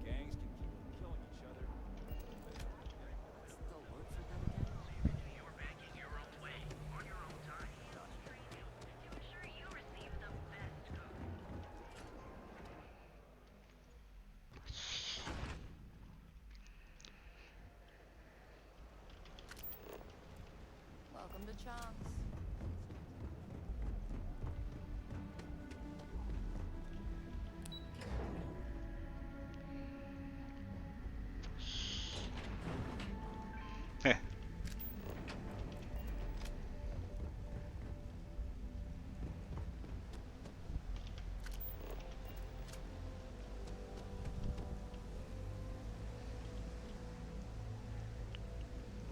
Gangs can keep killing each other. Still work for them again? Welcome to Chomps. Heh.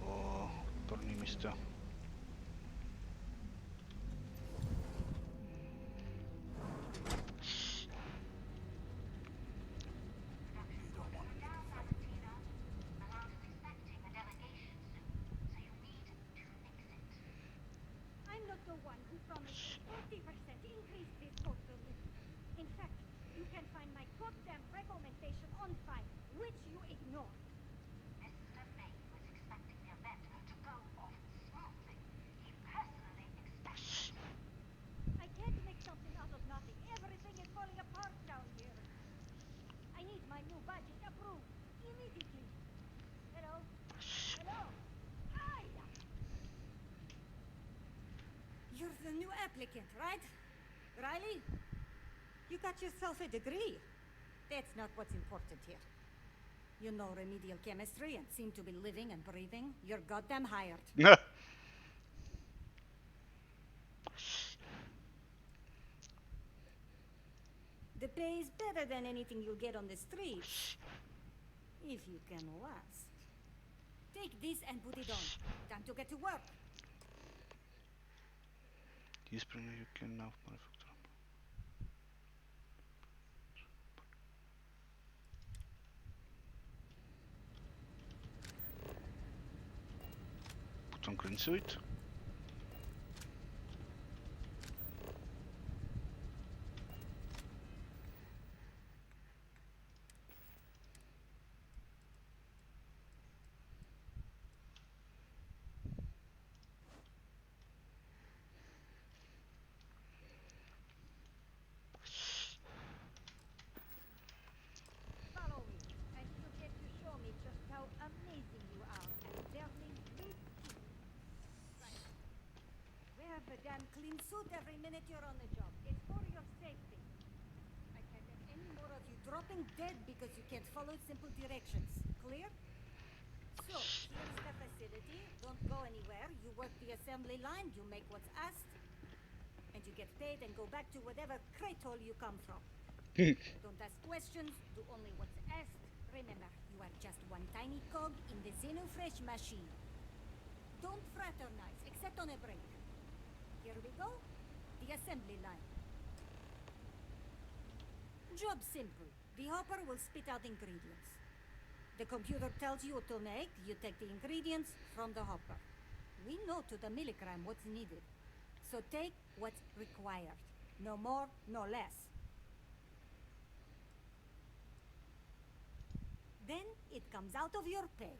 O, odporný místo. I'm not the one who promised 40% increase this postal week. In fact, you can find my goddamn recommendation on file, which you ignored. Mr. May was expecting the event to go off smoothly. He personally expects. I can't make something out of nothing. Everything is falling apart down here. I need my new budget approved immediately. Hello? Hello? Hi! You're the new applicant, right? Riley? You got yourself a degree. That's not what's important here. You know remedial chemistry and seem to be living and breathing. You're goddamn hired. The pay is better than anything you'll get on the streets. If you can last. Take this and put it on. Time to get to work. These you can now manufacture. Put on green suit. Follow me, and you'll get to show me just how amazing you are at building new teams. Right. Wear the damn clean suit every minute you're on the job. It's for your safety. I can't have any more of you dropping dead because you can't follow simple directions. Clear? So, here's the facility. Don't go anywhere. You work the assembly line, you make what's asked, and you get paid and go back to whatever crate hole you come from. Don't ask questions, do only what's asked. Remember, you are just one tiny cog in the Xenofresh machine. Don't fraternize, except on a break. Here we go. The assembly line. Job simple. The hopper will spit out ingredients. The computer tells you what to make, you take the ingredients from the hopper. We know to the milligram what's needed. So take what's required. No more, no less. Then it comes out of your pay.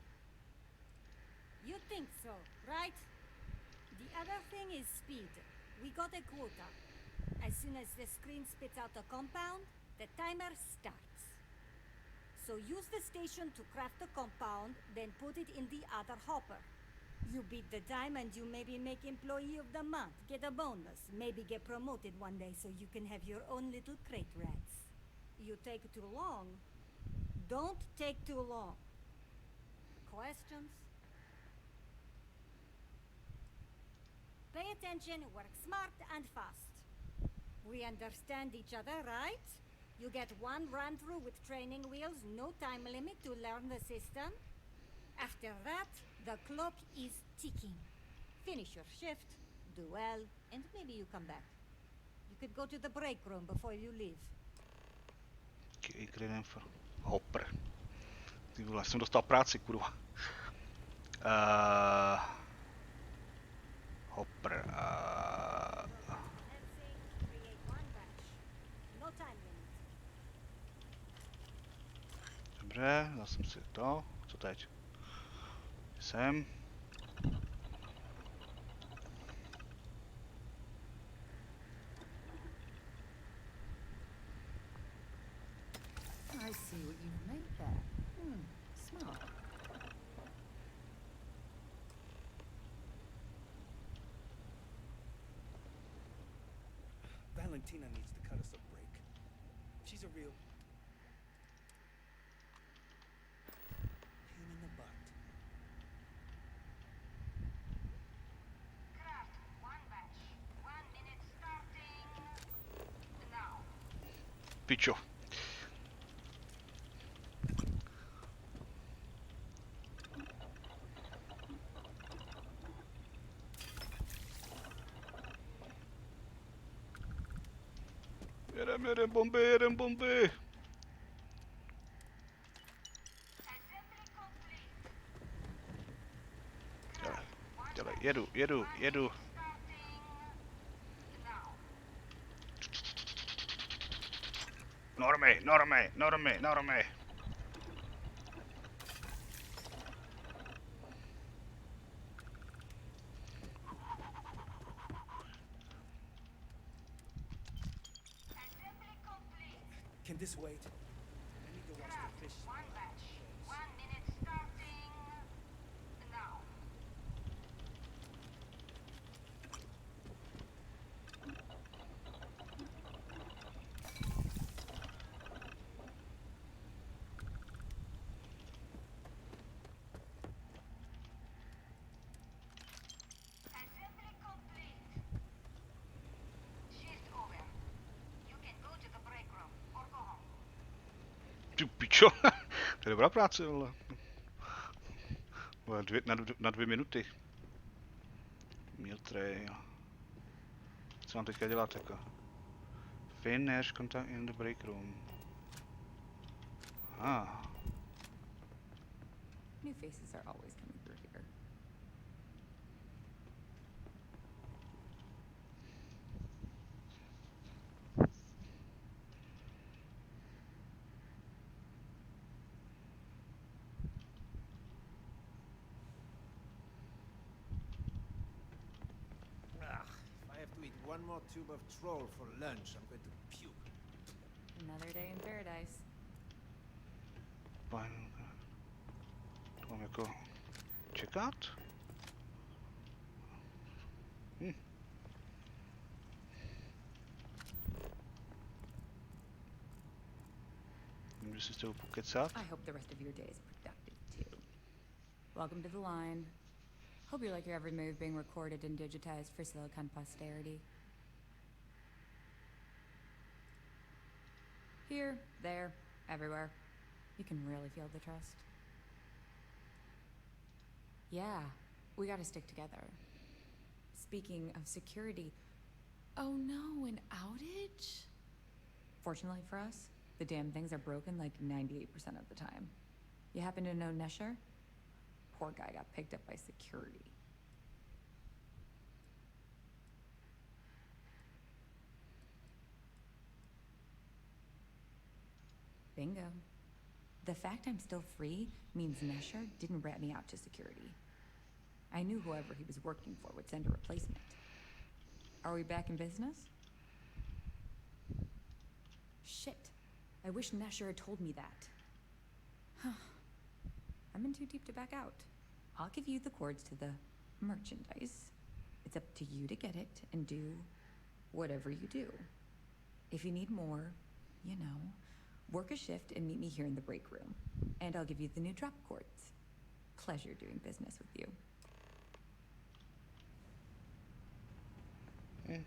You think so, right? The other thing is speed. We got a quota. As soon as the screen spits out a compound, the timer starts. So use the station to craft the compound, then put it in the other hopper. You beat the time and you maybe make employee of the month, get a bonus, maybe get promoted one day so you can have your own little crate rats. You take too long. Don't take too long. Questions? Pay attention, work smart and fast. We understand each other, right? You get one run through with training wheels, no time limit to learn the system. After that, the clock is ticking. Finish your shift, do well, and maybe you come back. You could go to the break room before you leave. Hopper. Ty vole, jsem dostal práci, kurva. Hopper. No time limit. Dobře, dal jsem si to. Co teď? Sem. I see what you've made there. Smart. Valentina needs to cut us a break. She's a real pain in the butt. Craft, one batch. 1 minute starting now. Pičo. Jedem bomby. Dělej, jedu. Normy. Can this wait? I need to watch the fish. One batch. 1 minute starting now. Assembly complete. Shift over. You can go to the break room or go home. Ty pičo. To je dobrá práce, vole. Na 2 minuty. Meal trail. Co mám teďka dělat jako? Finish contact in the break room. New faces are always coming through here. If I have to eat one more tube of troll for lunch, I'm going to puke. Another day in paradise. To mám jako čekat? Můžu si s tebou pokecat? I hope the rest of your day is productive too. Welcome to the line. Hope you like your every move being recorded and digitized for Silicon posterity. Here, there, everywhere. You can really feel the trust. Yeah, we gotta stick together. Speaking of security, oh no, an outage? Fortunately for us, the damn things are broken like 98% of the time. You happen to know Nesher? Poor guy got picked up by security. Bingo. The fact I'm still free means Nesher didn't rat me out to security. I knew whoever he was working for would send a replacement. Are we back in business? Shit. I wish Nesher had told me that. I'm in too deep to back out. I'll give you the codes to the merchandise. It's up to you to get it and do whatever you do. If you need more, you know, work a shift and meet me here in the break room. And I'll give you the new drop cords. Pleasure doing business with you. Save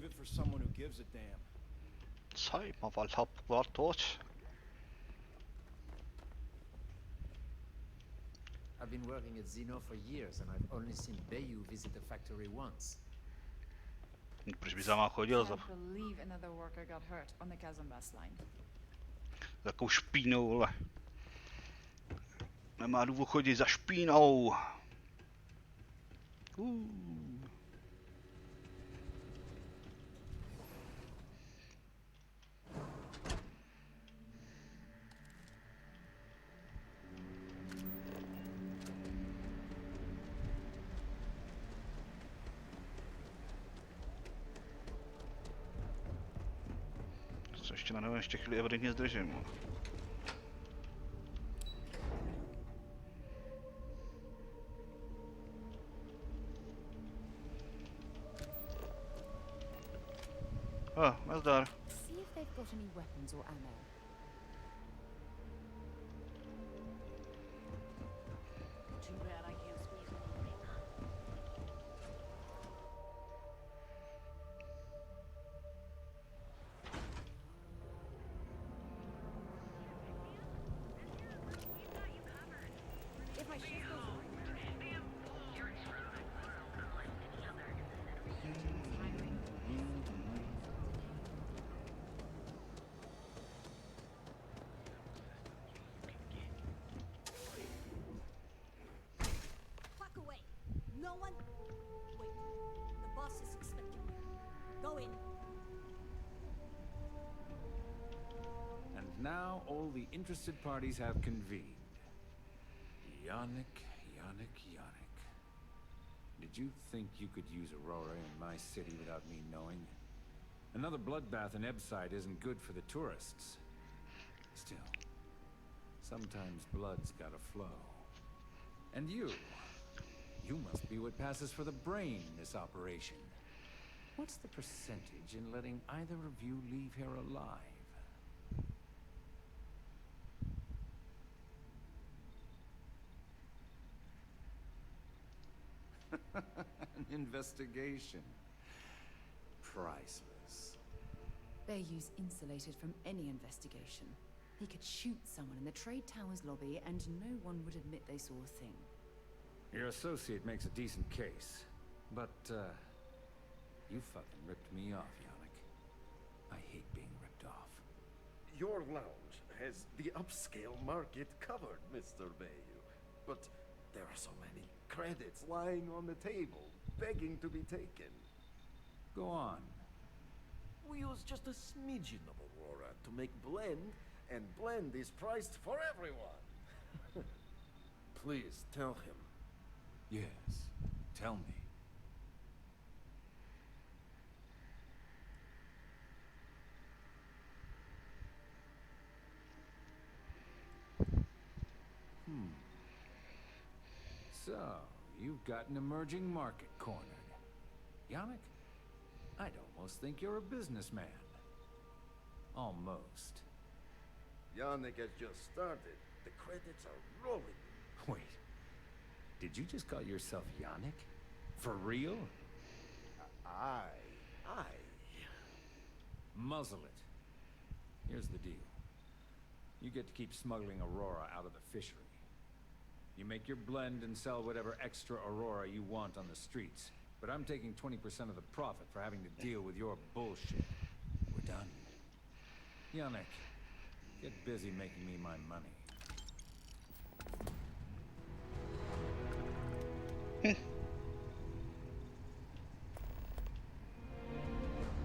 it for someone who gives a damn. Sai ma val torch. I've been working at Zeno for years, and I've only seen Bayou visit the factory once. Proč by za má chodil za Can't believe another worker got hurt on the Kazambas line. takovou špínou, vole. Nemá důvod chodit za špínou. Co ještě na nevím, ještě chvíli evidentně zdržím. Nazdar. See if they've got any weapons or ammo. Too bad I can't squeeze a little paper. If my shift goes Fuck away. No one. Wait. The boss is expecting you. Go in. And now all the interested parties have convened. Yannick. Did you think you could use Aurora in my city without me knowing? Another bloodbath in Ebside isn't good for the tourists. Still, sometimes blood's gotta flow. And you must be what passes for the brain in this operation. What's the percentage in letting either of you leave here alive? An investigation. Priceless. Bayou's insulated from any investigation. He could shoot someone in the Trade Tower's lobby and no one would admit they saw a thing. Your associate makes a decent case, but, you fucking ripped me off, Yannick. I hate being ripped off. Your lounge has the upscale market covered, Mr. Bayou. But there are so many credits lying on the table, begging to be taken. Go on. We use just a smidgen of Aurora to make blend, and blend is priced for everyone. Please tell him. Yes, tell me. So, you've got an emerging market cornered. Yannick, I'd almost think you're a businessman. Almost. Yannick has just started. The credits are rolling. Wait, did you just call yourself Yannick? For real? I. Muzzle it. Here's the deal. You get to keep smuggling Aurora out of the fishery. You make your blend and sell whatever extra Aurora you want on the streets. But I'm taking 20% of the profit for having to deal with your bullshit. We're done. Yannick, get busy making me my money.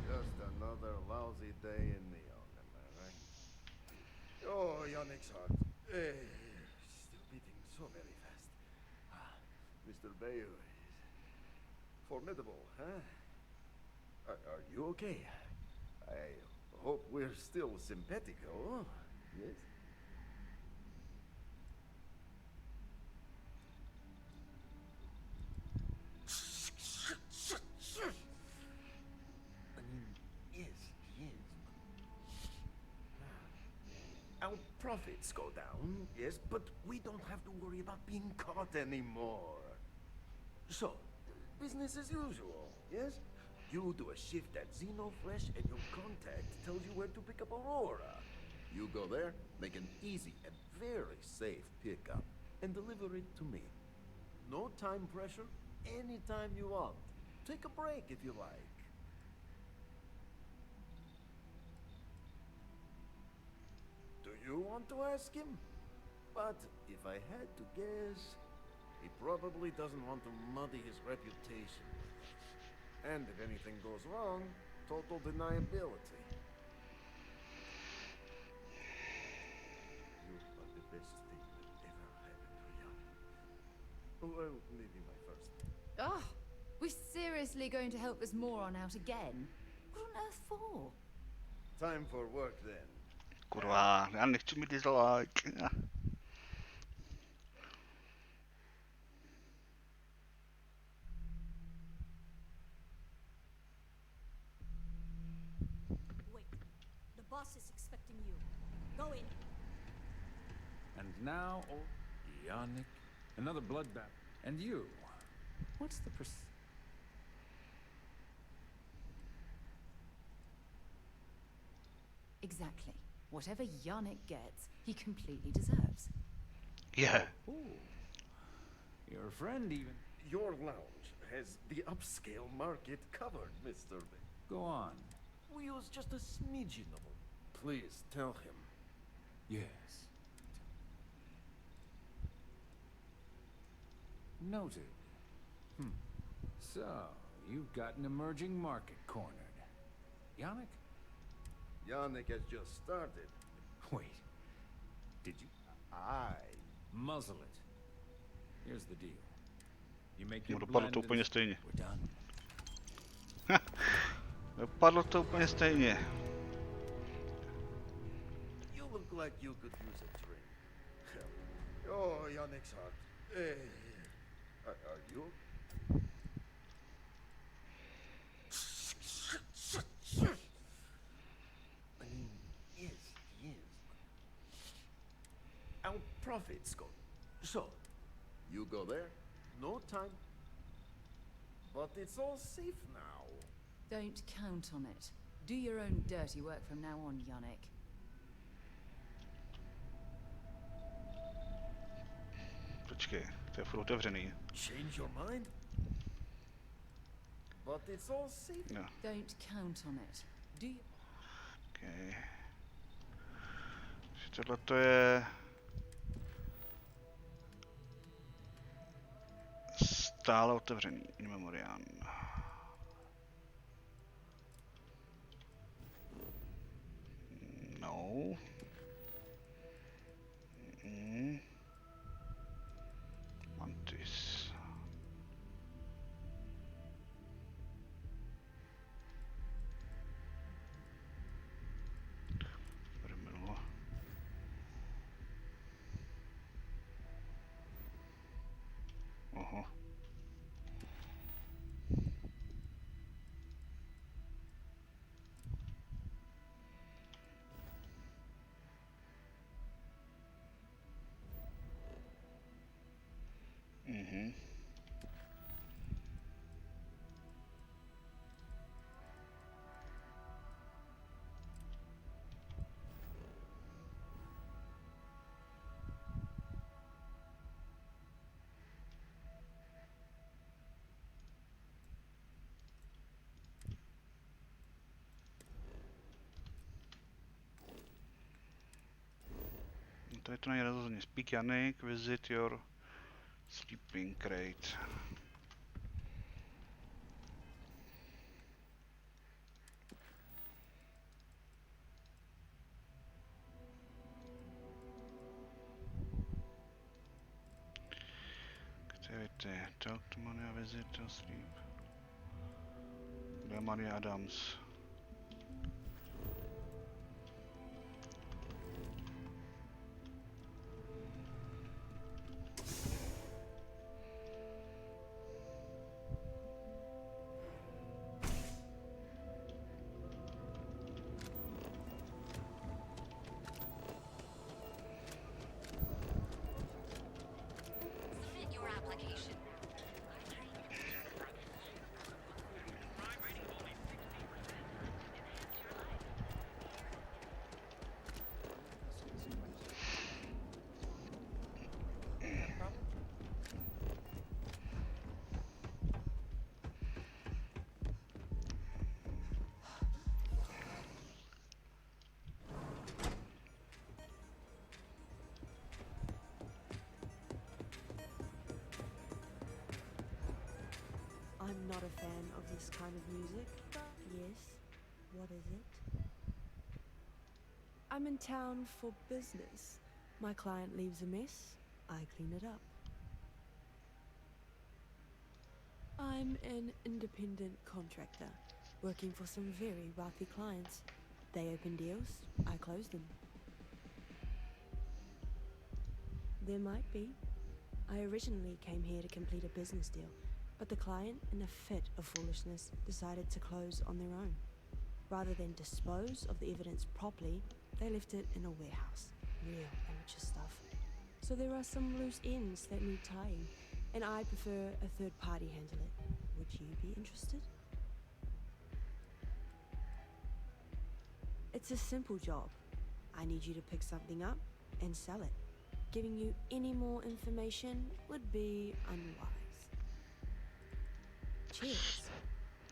Just another lousy day in Neon, am I right? Oh, Yannick's heart. Still beating so very fast. Mr. Bayou is formidable, huh? Are you okay? I hope we're still simpatico, yes? I mean, yes, yes. profits go down, yes, but we don't have to worry about being caught anymore. So, business as usual, yes? You do a shift at Xenofresh and your contact tells you where to pick up Aurora. You go there, make an easy and very safe pickup, and deliver it to me. No time pressure, anytime you want. Take a break if you like. Do you want to ask him? But if I had to guess, he probably doesn't want to muddy his reputation with us. And if anything goes wrong, total deniability. You are the best thing that ever happened to Yanni. Well, maybe my first. Oh, we're seriously going to help this moron out again? What on earth for? Time for work then. Kurva, já nechci mít dislike. Wait. The boss is expecting you. Go in. And now, oh, Yannick, another bloodbath. And you, what's the Exactly. Whatever Yannick gets, he completely deserves. Yeah. Oh, your friend even. Your lounge has the upscale market covered, Mr. B. Go on. We use just a smidgen of them. Please tell him. Yes. Noted. So, you've got an emerging market cornered. Yannick? Yannick has just started. Wait. Did you? Muzzle it. Here's the deal. You make your Dopadlo blend to úplně and stejně. we're done. Dopadlo to úplně stejně. You look like you could use a drink. Oh, Yannick's hot. Hey, are you? I mean, yes, he is. Our profits go. So, you go there, no time. But it's all safe now. Don't count on it. Do your own dirty work from now on, Yannick. Počkej, to je furt otevřený. Change your mind? But it's all safe. No. Don't count on it. Do you... Okay. Tohle to je... Stále otevřený. In memoriam. No. Mantis. Vrmelo. Oho. Mhm. Tady to není rozhodně. Speak Yannick, visit your sleeping crate. Activity. Talk to Maria, visit your sleep. Kde je Maria Adams? I'm not a fan of this kind of music, but yes, what is it? I'm in town for business. My client leaves a mess, I clean it up. I'm an independent contractor, working for some very wealthy clients. They open deals, I close them. There might be. I originally came here to complete a business deal, but the client, in a fit of foolishness, decided to close on their own. Rather than dispose of the evidence properly, they left it in a warehouse. Real amateur stuff. So there are some loose ends that need tying, and I prefer a third party handle it. Would you be interested? It's a simple job. I need you to pick something up and sell it. Giving you any more information would be unwise. Cheers.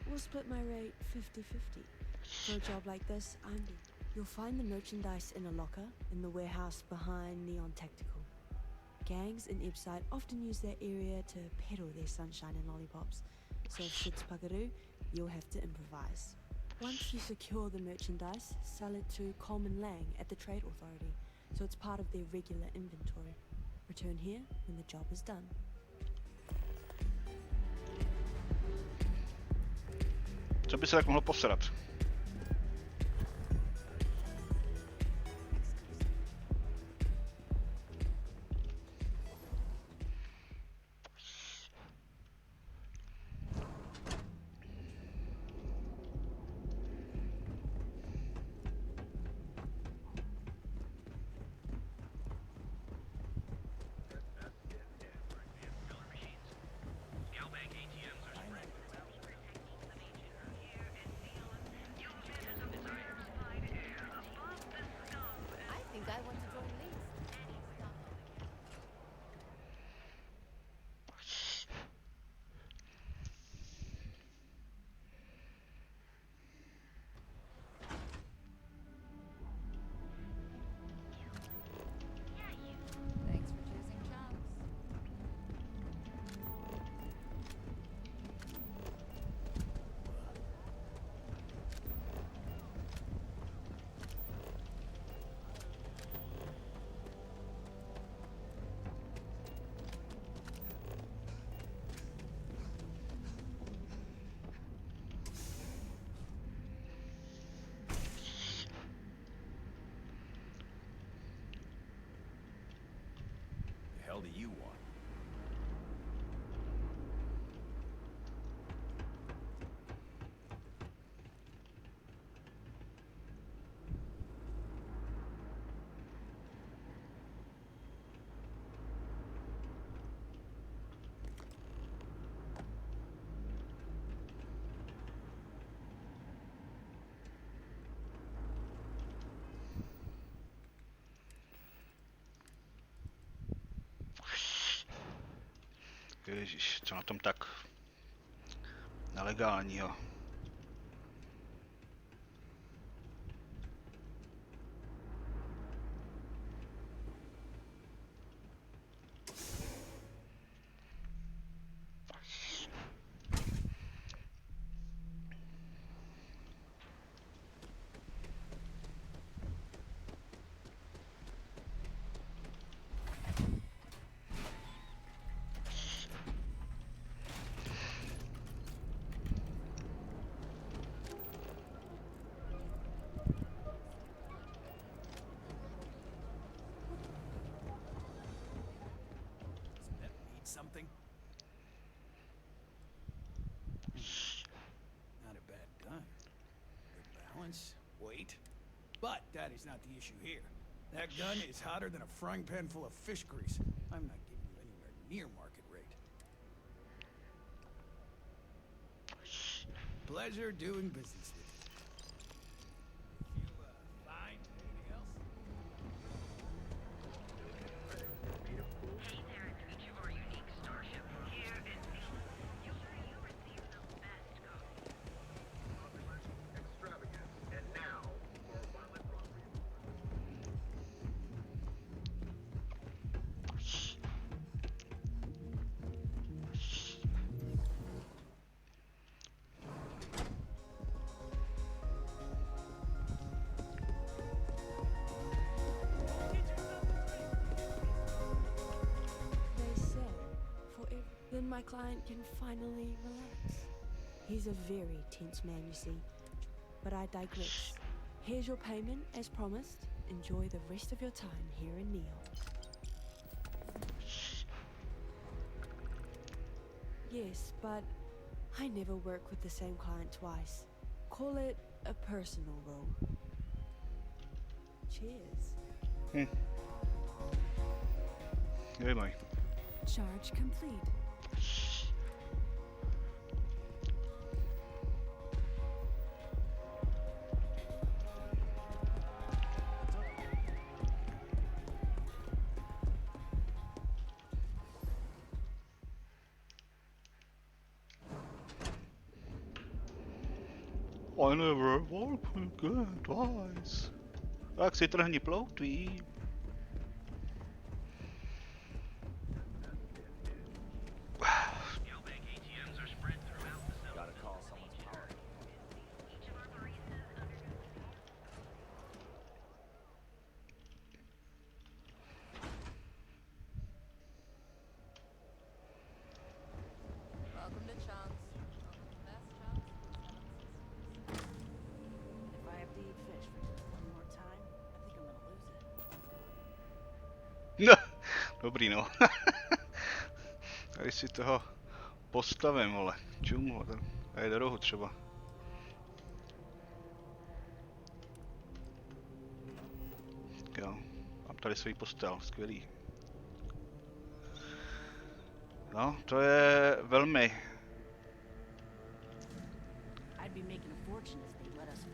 We'll split my rate 50-50. For a job like this, you'll find the merchandise in a locker in the warehouse behind Neon Tactical. Gangs in Ebside often use that area to peddle their sunshine and lollipops. So if shit's buckaroo, you'll have to improvise. Once you secure the merchandise, sell it to Coleman Lang at the Trade Authority, so it's part of their regular inventory. Return here when the job is done. Co by se tak mohlo posrat? I want to join Lee's. Thanks for choosing Chunks. The hell do you want? Ježiš, co na tom tak nelegálního? Doesn't that mean something? Not a bad gun. Good balance, weight. But that is not the issue here. That gun is hotter than a frying pan full of fish grease. I'm not giving you anywhere near market rate. Pleasure doing business with you. If you, find anything else? Hey there, creature or unique starship. Here is Neil. User, you receive the best code. Extravagant. And now, for violent robbery. my client can finally relax. He's a very tense man, you see. But I digress. Here's your payment, as promised. Enjoy the rest of your time here in Neon. Yes, but I never work with the same client twice. Call it a personal role. Cheers. Zajímavý. Charge complete. I never walk again twice. Tak si trhni ploutví. Gotta call someone's power. Welcome to Chance. Home of the best chops in the Seven Sisters. If I have to eat fish for just one more time, I think I'm gonna lose it. No, dobrý no. Tady si toho postavím, vole. Čum, tady do rohu třeba. Jo, mám tady svůj postel, skvělý. No, to je velmi. I'd be making a fortune if they let us.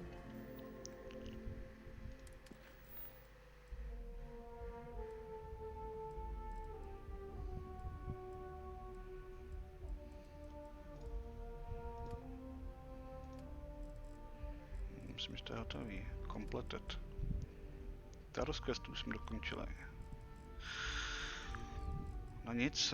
Myslím, že to je hotový. Completed. Taros questů jsme dokončili. No nic.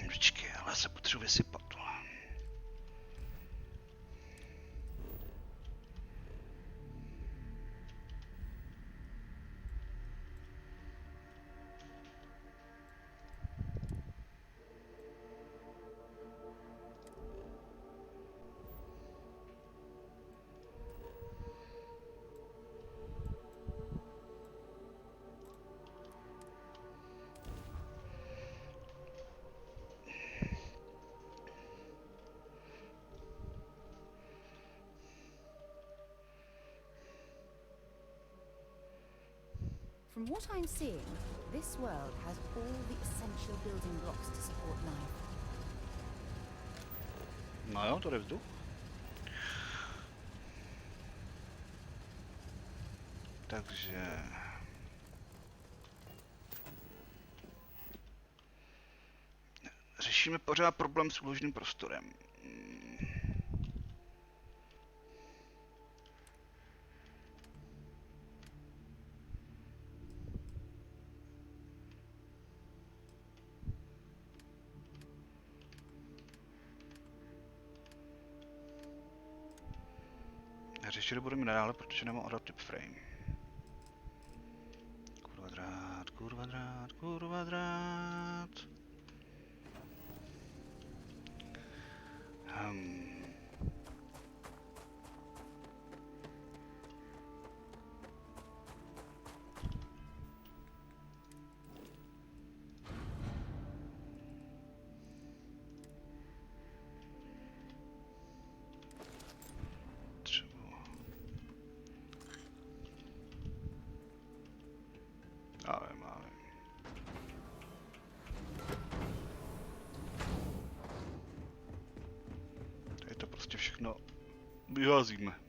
Počkej, ale se potřebuji vysypat. From what I'm seeing, this world has all the essential building blocks to support life. No jo, to jde vzduch. Takže... Řešíme pořád problém s úložným prostorem. Řešit to budeme nadále, protože nemám adaptive frame. Kurva drát, kurva drát, kurva drát. Máme. Tady to prostě všechno vyházíme.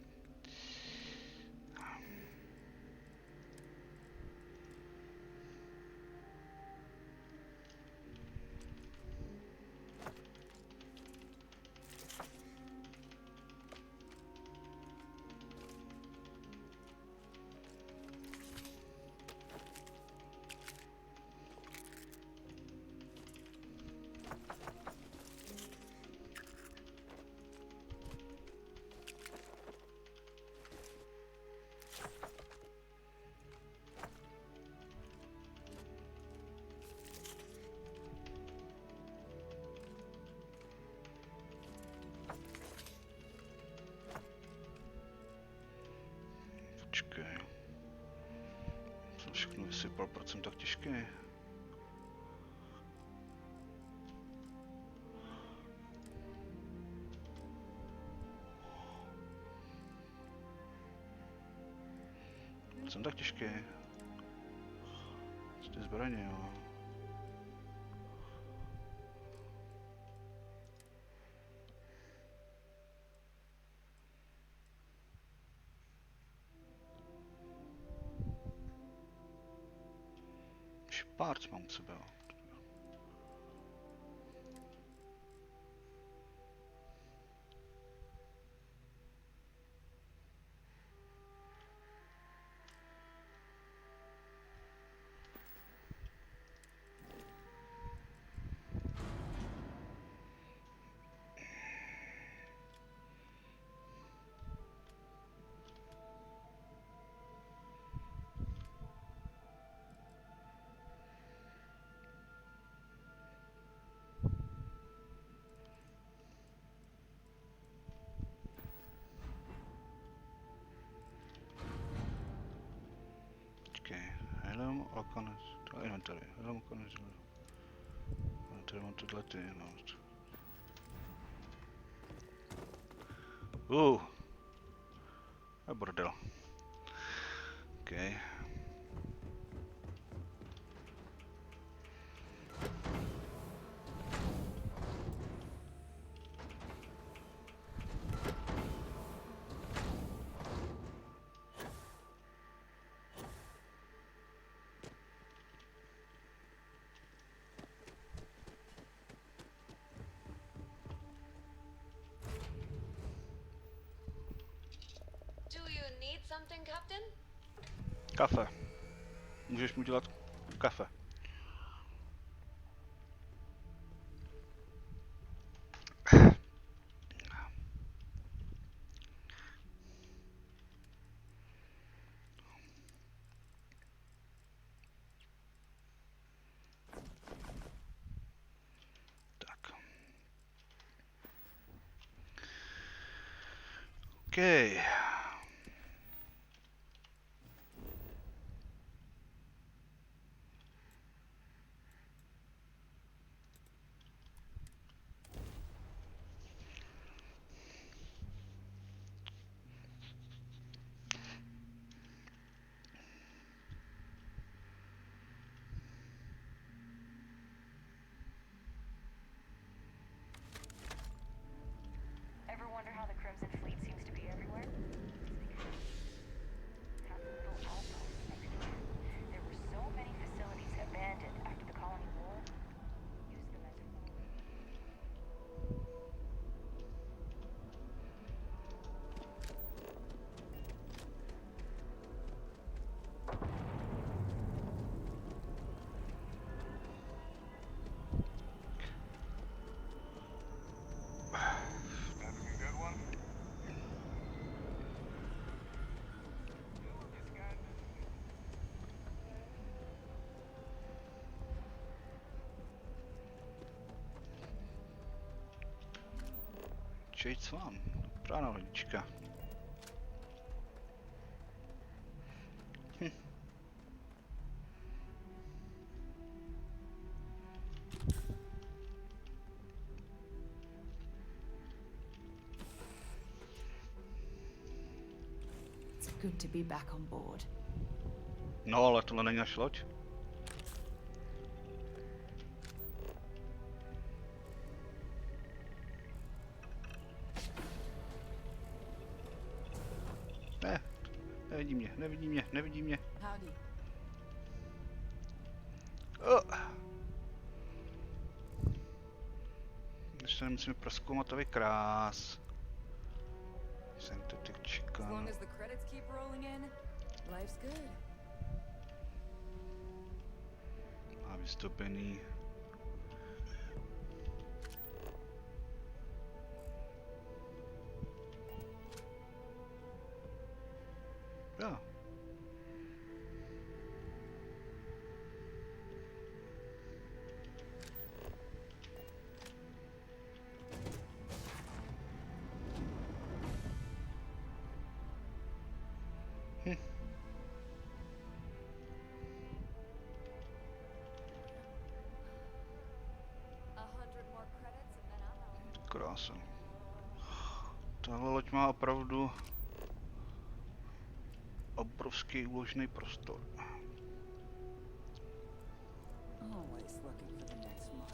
asi půl procent tak těžký. Jsem tak těžký. Ty zbraně, jo. Špárc mám u sebe, jo. Helm, okonec, to inventory, helm, okonec, tady mám tyhle ty, no. A bordel. Okay. Something, Captain? Kafe. Můžeš mu dělat kafe. Tak. Okay. Ever wonder how the Crimson Fleet seems to be everywhere? Have the little outposts next to it. There were so many facilities abandoned after the colony war. Use them as Chase vám. Prána lodička. It's good to be back on board. No, ale tohle není naše loď. Ne, nevidí mě, nevidí mě, nevidí mě. Howdy. Ještě nemusíme prozkoumat tady krás. Synthetic As chicken. long as the credits keep rolling in, life's good. A vystopený. Jo. Krásný. Tahle loď má opravdu obrovský úložný prostor. Always looking for the next mark.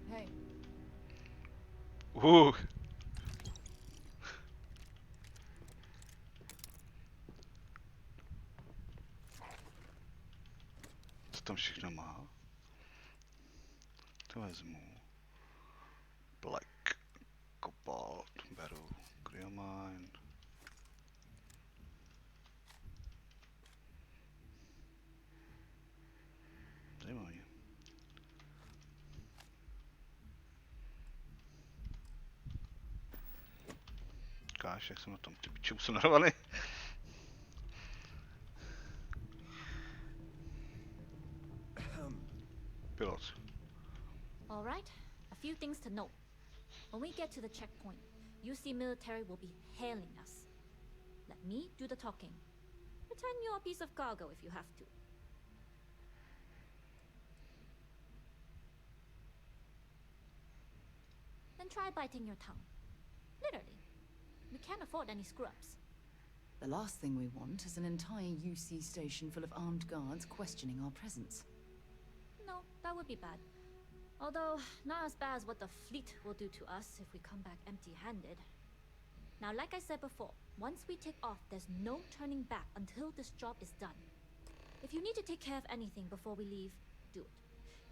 Hey. Co tam všechno má? To vezmu. Black, Cobalt, beru, Cryomine. Zajímavý. Káš, jak jsem na tom, ty piče, už jsem narvaný. Pilot. All right, a few things to note. When we get to the checkpoint, UC military will be hailing us. Let me do the talking. Pretend you're a piece of cargo if you have to. Then try biting your tongue. Literally. We can't afford any screw-ups. The last thing we want is an entire UC station full of armed guards questioning our presence. No, that would be bad. Although, not as bad as what the fleet will do to us if we come back empty-handed. Now, like I said before, once we take off, there's no turning back until this job is done. If you need to take care of anything before we leave, do it.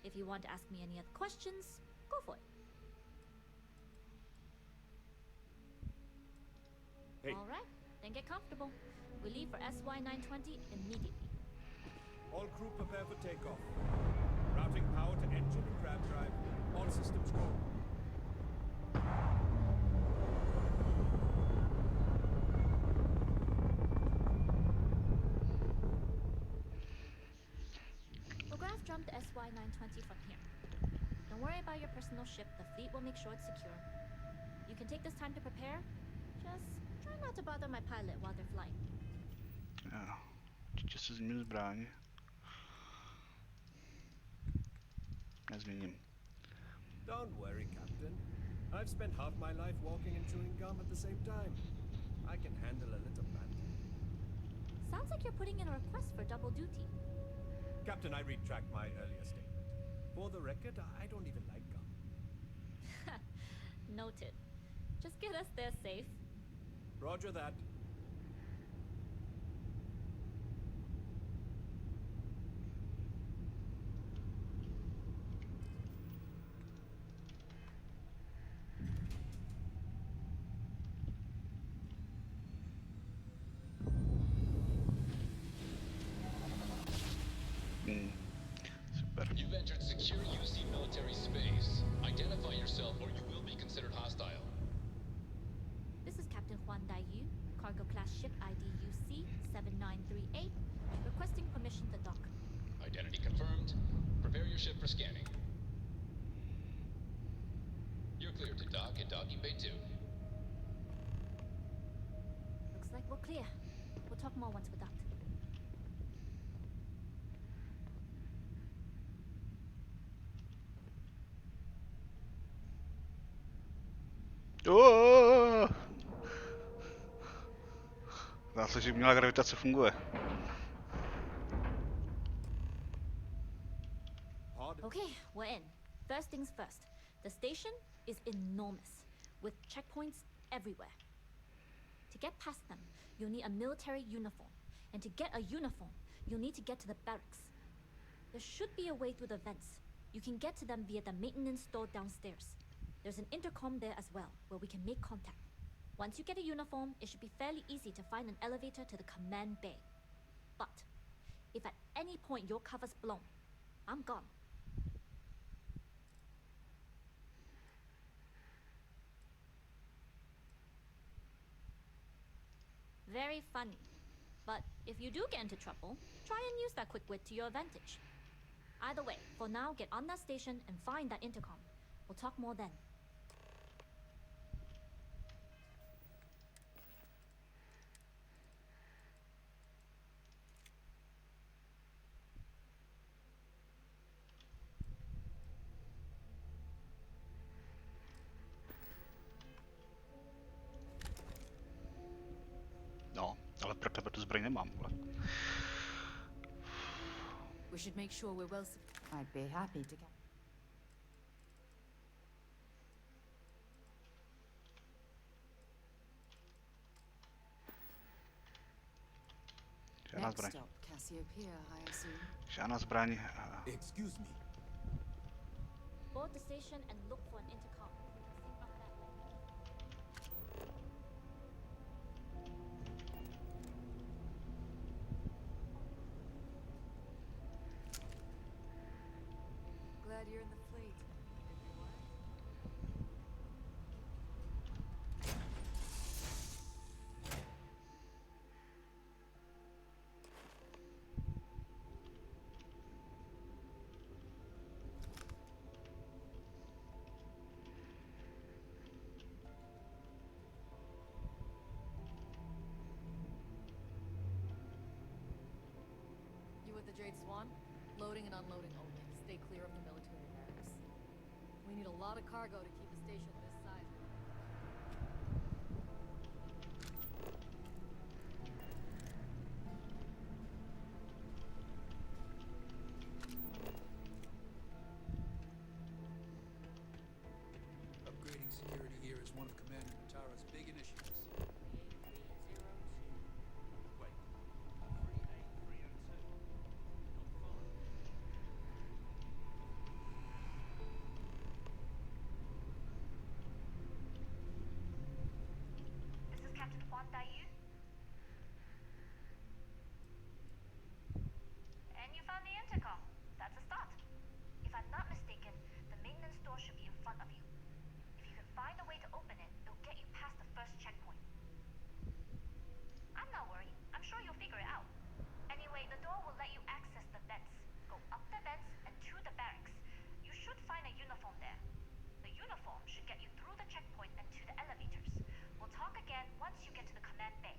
If you want to ask me any other questions, go for it. Hey. All right, then get comfortable. We leave for SY-920 immediately. All crew prepare for takeoff. Routing power to engine and grab drive. All systems go. We'll graph jump to SY-920 from here. Don't worry about your personal ship. The fleet will make sure it's secure. You can take this time to prepare. Just try not to bother my pilot while they're flying. Jo, určitě se změním zbraň. Nezměním. Don't worry, Captain. I've spent half my life walking and chewing gum at the same time. I can handle a little banter. Sounds like you're putting in a request for double duty. Captain, I retract my earlier statement. For the record, I don't even like gum. Noted. Just get us there safe. Roger that. Super. You've entered secure UC military space. Identify yourself or you will be considered hostile. This is Captain Huan Daiyu, cargo class ship ID UC 7938, requesting permission to dock. Identity confirmed. Prepare your ship for scanning. You're cleared to dock at docking bay 2. Looks like we're clear. We'll talk more once we're docked. Zdá se, že umělá gravitace funguje. Okay, we're in. First things first. The station is enormous, with checkpoints everywhere. To get past them, you'll need a military uniform. And to get a uniform, you'll need to get to the barracks. There should be a way through the vents. You can get to them via the maintenance store downstairs. There's an intercom there as well, where we can make contact. Once you get a uniform, it should be fairly easy to find an elevator to the command bay. But if at any point your cover's blown, I'm gone. Very funny. But if you do get into trouble, try and use that quick wit to your advantage. Either way, for now, get on that station and find that intercom. We'll talk more then. No, ale pro tebe tu zbraň nemám, vole. We should make sure we're well. I'd be happy to get. Žádná Next zbraň. stop, Cassiopeia, I assume. Žádná zbraň. Excuse me. Board the station and look for an intercom. Sync up that way. Glad you're in the fleet. You with the Jade Swan? Loading and unloading only. Stay clear of the military barracks. We need a lot of cargo to keep a station this size. Upgrading security here is one of Commander Natara's big initiatives. Wait. 38302. This is Captain Huan Daiyu. And you found the intercom. That's a start. If I'm not mistaken, the maintenance door should be in front of you. If you can find a way to open it, it'll get you past the first checkpoint. I'm not worried. I'm sure you'll figure it out. Anyway, the door will let you access the vents. Go up the vents and to the barracks. You should find a uniform there. The uniform should get you through the checkpoint and to the elevators. We'll talk again once you get to the command bay.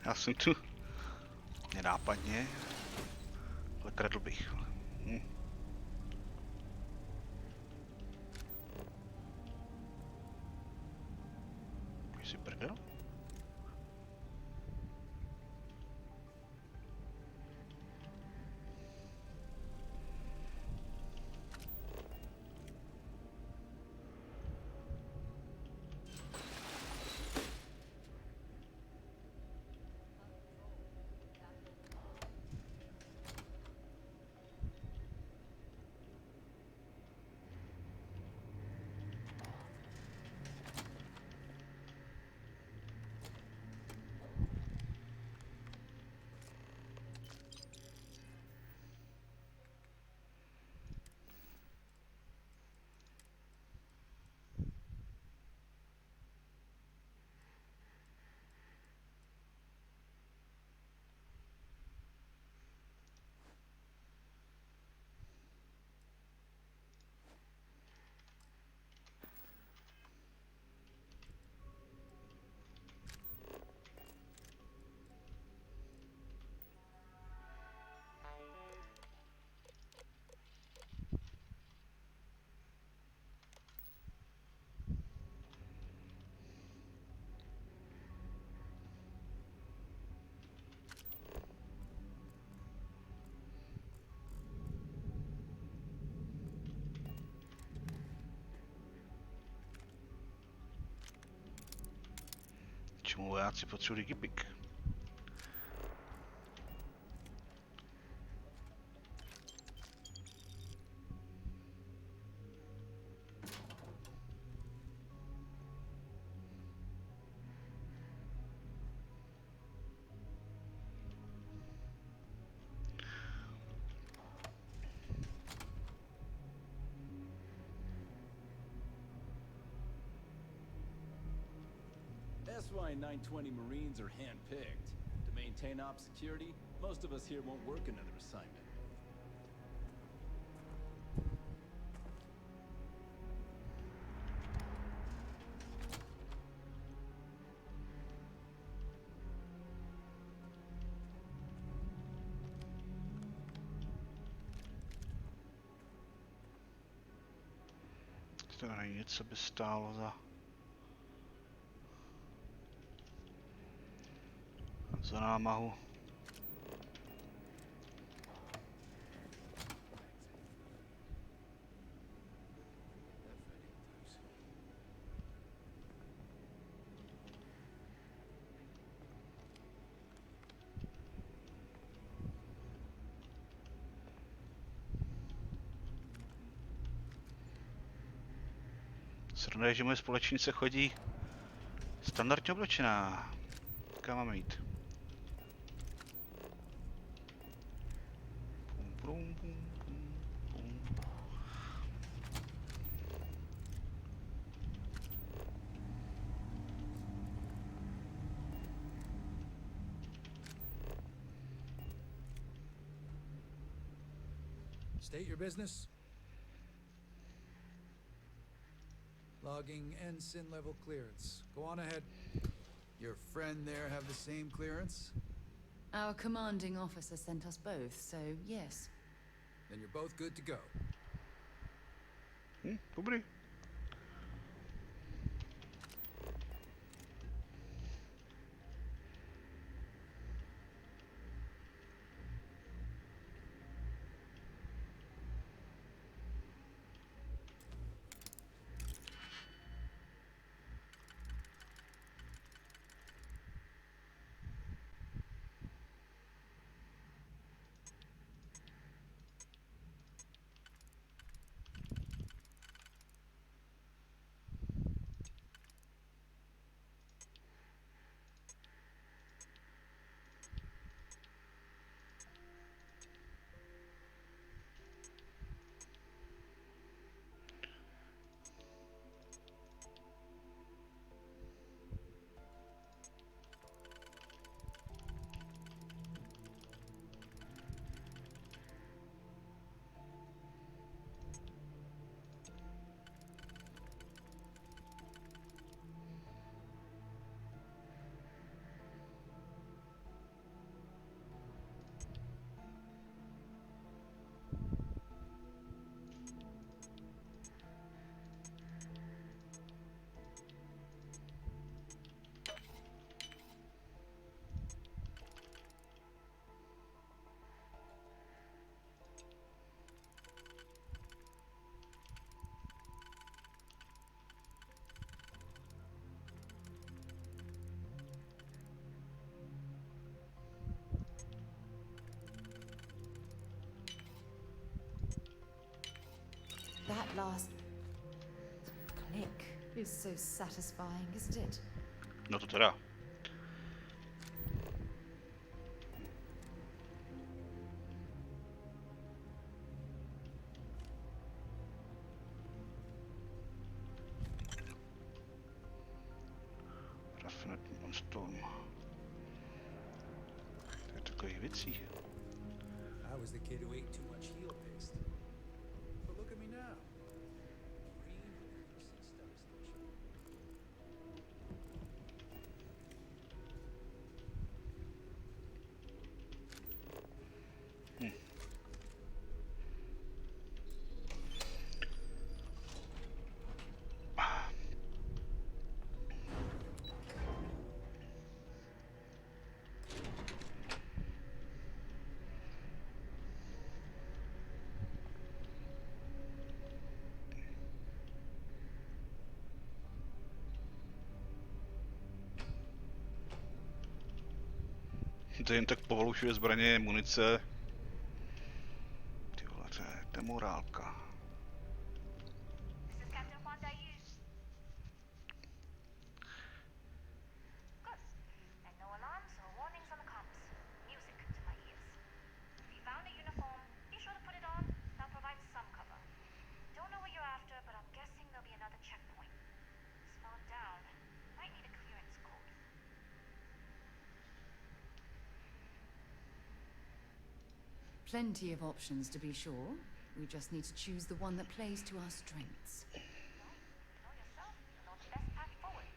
Já jsem tu nenápadně, ale kradl bych. Jsi prdel? Vojáci potřebují digipik. That's why 920 Marines are handpicked. To maintain op security, most of us here won't work another assignment. To není nic, co by stálo za námahu. Sranda je, že moje společnice chodí standardně oblečená. Kam máme jít? Pum, pum, pum, pum, pum. State your business. Logging ensign level clearance. Go on ahead. Your friend there have the same clearance? Our commanding officer sent us both, so yes. Then you're both good to go. Dobrý. That last click is so satisfying, isn't it? No to teda. Rafinite Storm. To je takových věcí. I was the kid who ate too much heel paste. But look at me now. Green 36-star station. to jen tak povalušuje zbraně, munice. Ty vole, to je morálka. And no alarms or warnings on the comms. Music to my ears. If you found a uniform, be sure to put it on. That'll provide some cover. Don't know what you're after, but I'm guessing there'll be another checkpoint. Slow it down. Might need a clearance code. Plenty of options to be sure. We just need to choose the one that plays to our strengths. You know yourself, you know the best path forward.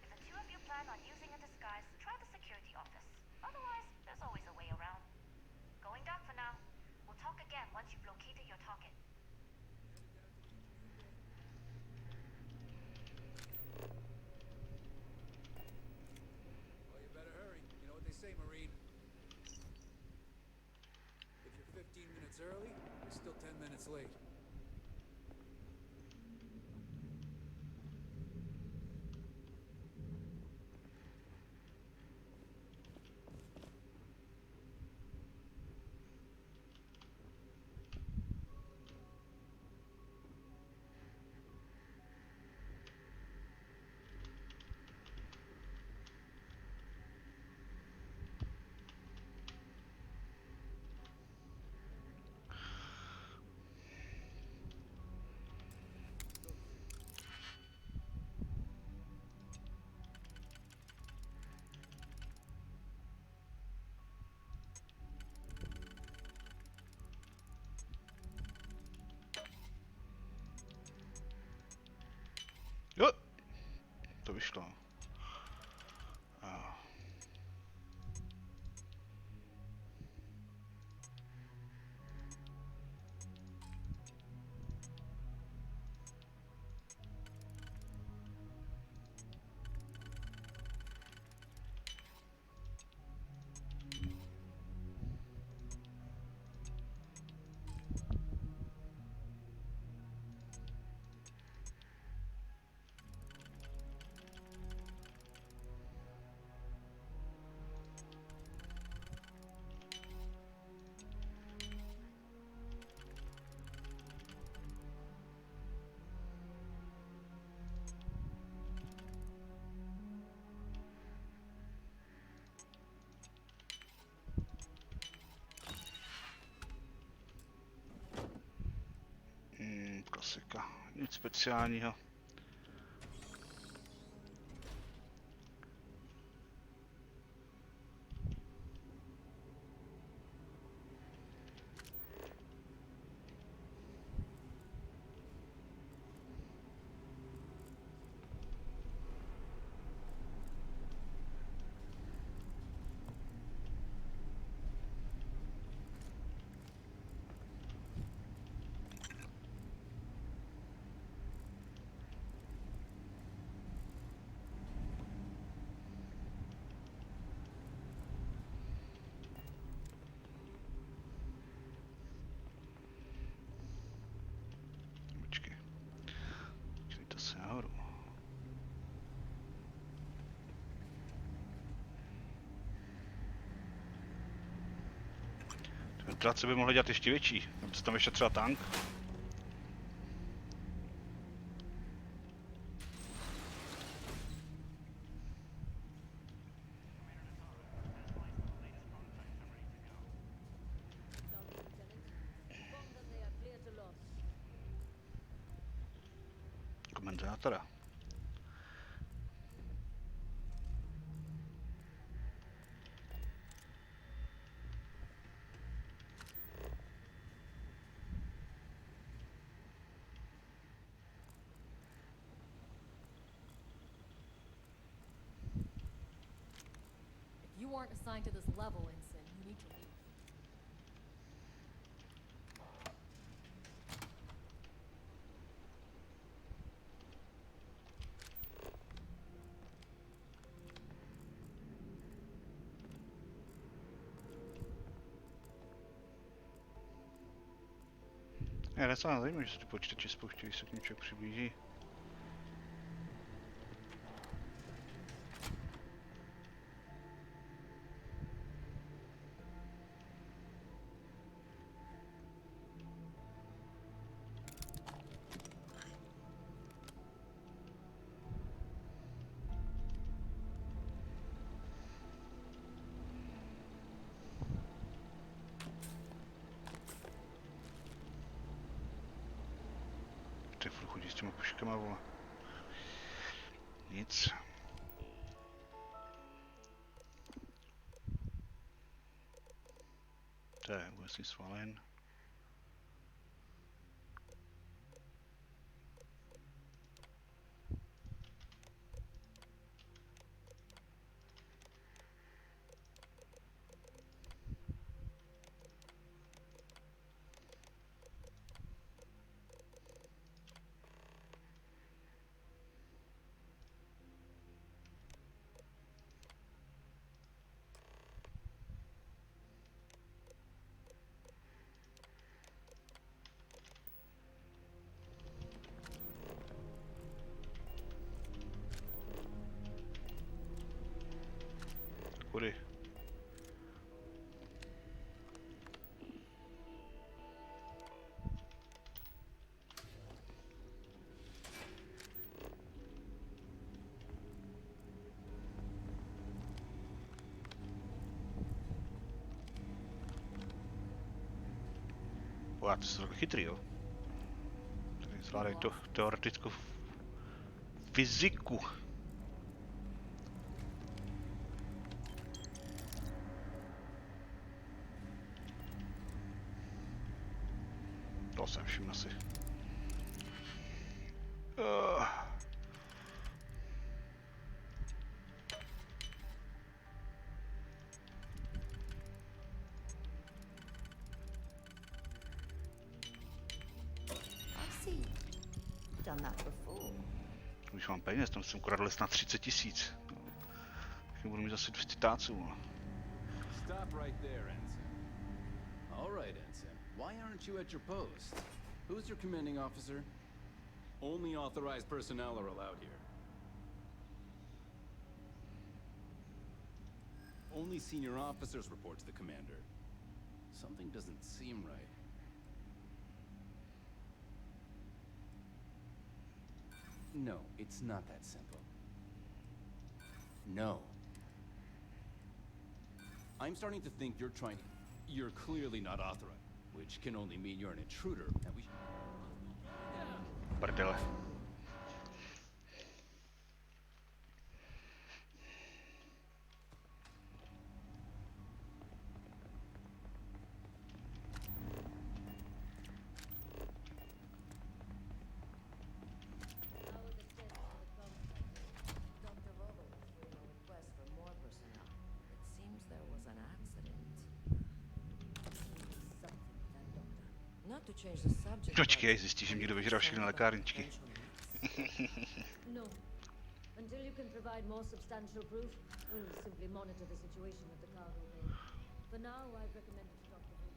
If the two of you plan on using a disguise, try the security office. Otherwise, there's always a way around. Going down for now. We'll talk again once you've located your target. Well, you better hurry. You know what they say, Marine. If you're 15 minutes early, you're still 10 minutes late. Jo, to vyšlo. A. Klasika, nic speciálního. Nahoru. Ventilace by mohla dělat ještě větší. Tam se tam ještě třeba tank. Komentátora. You aren't assigned to this level, Ensign. You need to leave. Je docela zajímavé, že se ty počítače spouštějí, když se k němu člověk přiblíží. ty furt chodí s těma puškama, vole. Nic. To je vlastně svalen. Kudy? Ty jsi takový chytrý, jo? Tady zvládají to teoretickou fyziku. To jsem všiml si. Done that before. Už mám peněz, tam jsem ukradl snad 30 000. Tak budu mít zase 200 táců. Stop right there, Ensign. All right, Ensign. Why aren't you at your post? Who's your commanding officer? Only authorized personnel are allowed here. Only senior officers report to the commander. Something doesn't seem right. No, it's not that simple. No. I'm starting to think you're trying to... You're clearly not authorized, which can only mean you're an intruder, and we... Prdele. Počkej, zjistí, že mě dovežral všechny lékárničky. No. Until you can provide more substantial proof, we'll simply monitor the situation at the cargo bay. For now, I've recommended to Dr. Vogel.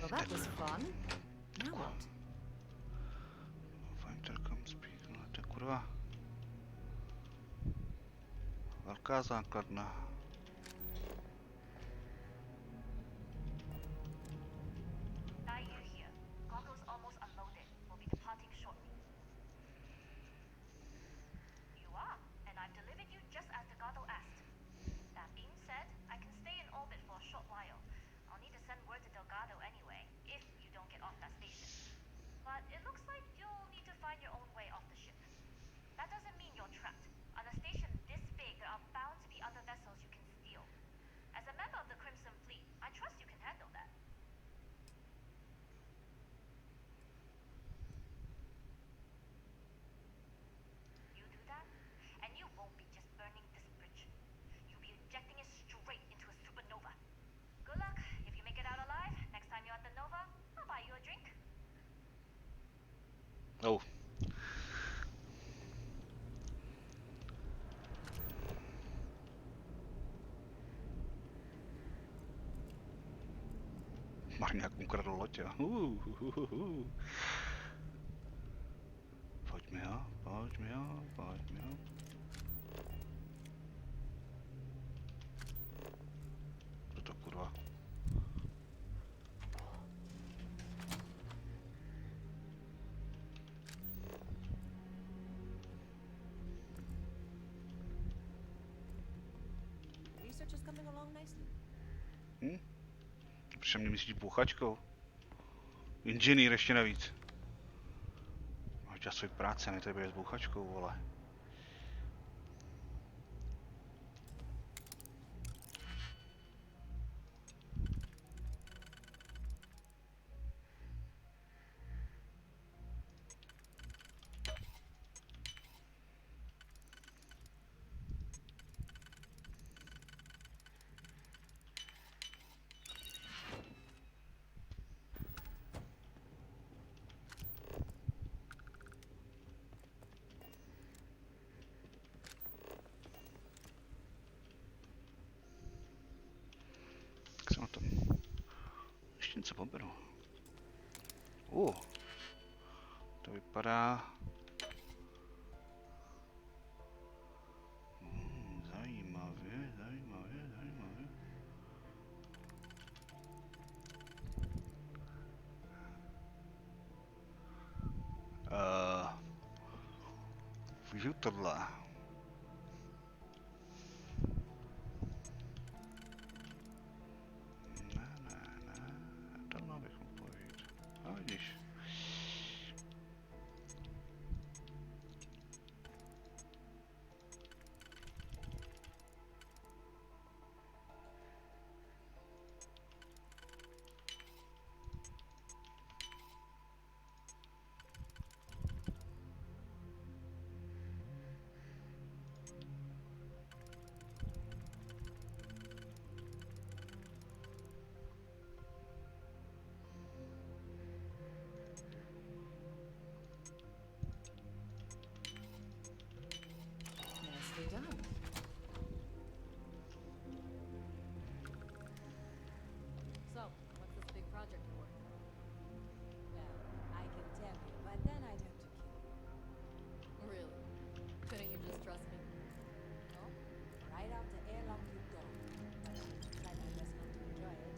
Well, that was fun. Now what? To je kurva. Velká základna. Oh. Marňák ukradl loď, jo. Pojďme jo, pojďme jo, pojďme jo. Co to kurva? coming along nicely. Proč mě myslíš bouchačkou? Inženýr ještě navíc. Máš dělat svoji práce, ne tady bude s bouchačkou, vole. Jak jsem na tom? Ještě něco poberu. To vypadá... zajímavě, zajímavě, zajímavě. Využiju tohle. Ne, tohle bych mohl použít. A vidíš. Nicely done. So, what's this big project you're working on? Well, I can tell you, but then I'd have to kill you. Really? Couldn't you just trust me? No? Right out the airlock you go. But try my best not to enjoy it.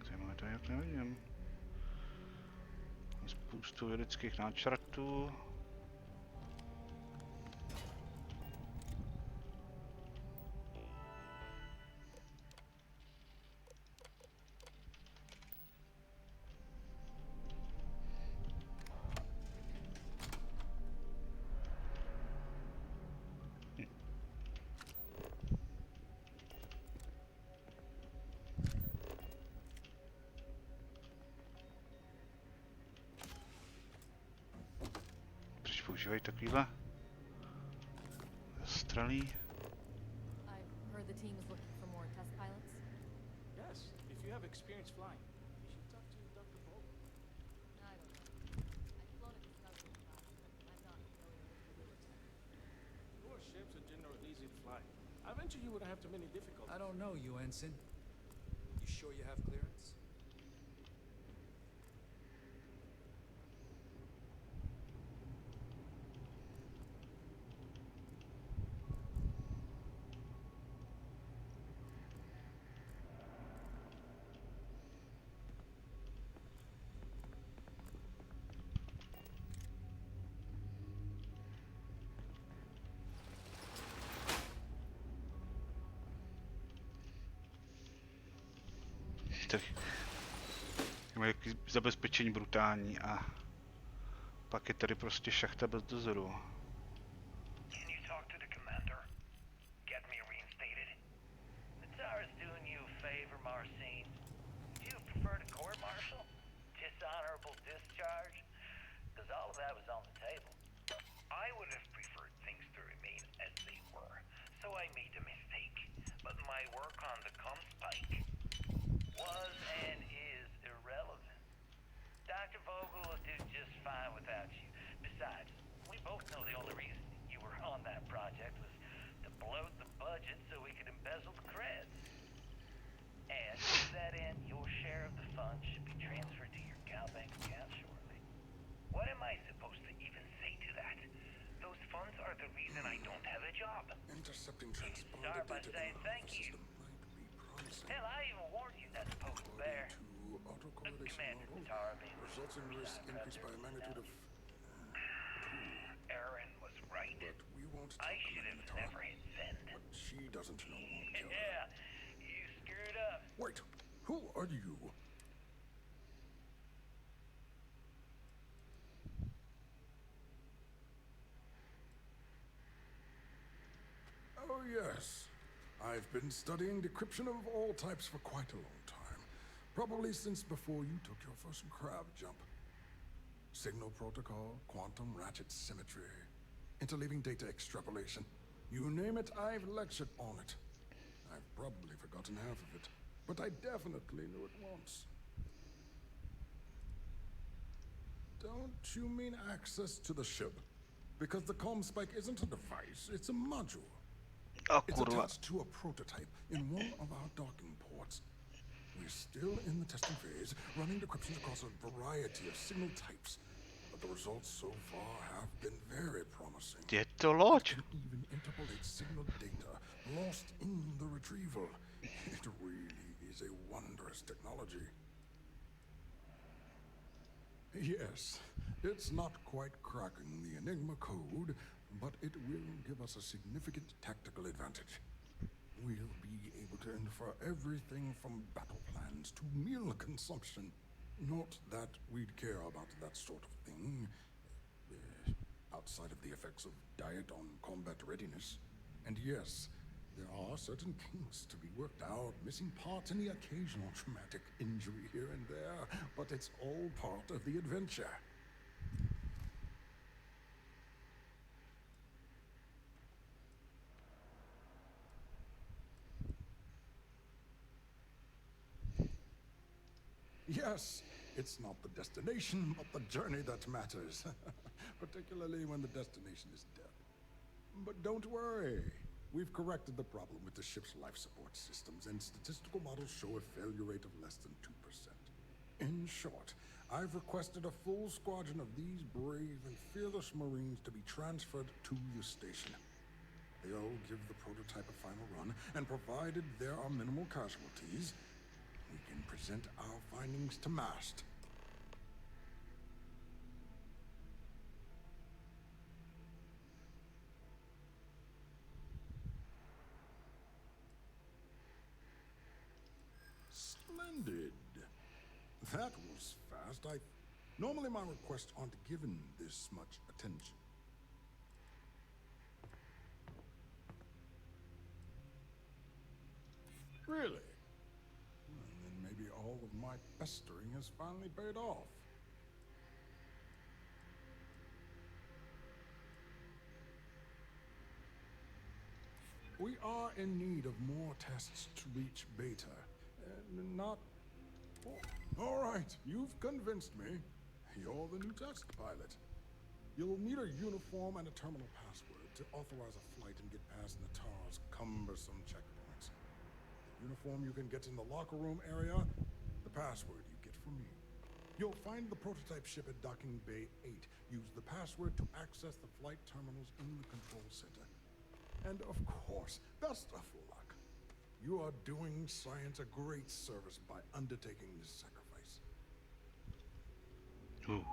Zajímavé to je, jak nevidím. Spoustu vědeckých náčrtů. Proč používají takovýhle zastralí? I've heard the team is looking for more test pilots. Yes, if you have experience flying, you should talk to Dr. Bolt. I don't know. I've flown a Discovery class, but I'm not familiar with the Lewis. Your ships are generally easy to fly. I venture you wouldn't have too many difficulties. I don't know you, Ensign. You sure you have clearance? Tak mají zabezpečení brutální a pak je tady prostě šachta bez dozoru. Can you talk to the commander? Get me reinstated? The Tsar's doing you a favor, Marcine. Do you prefer to court-martial? Dishonorable discharge? Because all of that was on the table. I would have preferred things to remain as they were, so I made a mistake. But my work on the Comspike was and is irrelevant. Dr. Vogel will do just fine without you. Besides, we both know the only reason you were on that project was to bloat the budget so we could embezzle the creds. And to that end, your share of the funds should be transferred to your CalBank account shortly. What am I supposed to even say to that? Those funds are the reason I don't have a job. Intercepting You can transponder start by data saying in thank our you. system might be promising. Hell, I even warned you not to poke the bear. To autocorrelation Commander model, Zatara being resulting risk increased by a magnitude of 2. Aaron was right. But we won't I tell should have Commander never hit send. What she doesn't know won't kill her. Yeah, you screwed up. Wait, who are you? Oh, yes. I've been studying decryption of all types for quite a long time. Probably since before you took your first crab jump. Signal protocol, quantum ratchet symmetry, interleaving data extrapolation. You name it, I've lectured on it. I've probably forgotten half of it, but I definitely knew it once. Don't you mean access to the ship? Because the Comspike isn't a device, it's a module. O It's kurwa. attached to a prototype in one of our docking ports. We're still in the testing phase, running decryption across a variety of signal types. But the results so far have been very promising. Je to loď. It can even interpolate signal data lost in the retrieval. It really is a wondrous technology. Yes, it's not quite cracking the Enigma code, but it will give us a significant tactical advantage. We'll be able to infer everything from battle plans to meal consumption. Not that we'd care about that sort of thing, outside of the effects of diet on combat readiness. And yes, there are certain kinks to be worked out, missing parts and the occasional traumatic injury here and there, but it's all part of the adventure. Yes, it's not the destination, but the journey that matters. Particularly when the destination is death. But don't worry. We've corrected the problem with the ship's life support systems, and statistical models show a failure rate of less than 2%. In short, I've requested a full squadron of these brave and fearless Marines to be transferred to the station. They'll give the prototype a final run, and provided there are minimal casualties, we can present our findings to MAST. Splendid. That was fast. Normally my requests aren't given this much attention. Really? And then maybe all of my pestering has finally paid off. We are in need of more tests to reach beta. Not... Oh, all right, you've convinced me. You're the new test pilot. You'll need a uniform and a terminal password to authorize a flight and get past Natar's cumbersome checkpoints. The uniform you can get in the locker room area, the password you get from me. You'll find the prototype ship at Docking Bay 8. Use the password to access the flight terminals in the control center. And of course, best of luck. You are doing science a great service by undertaking this sacrifice. Ooh.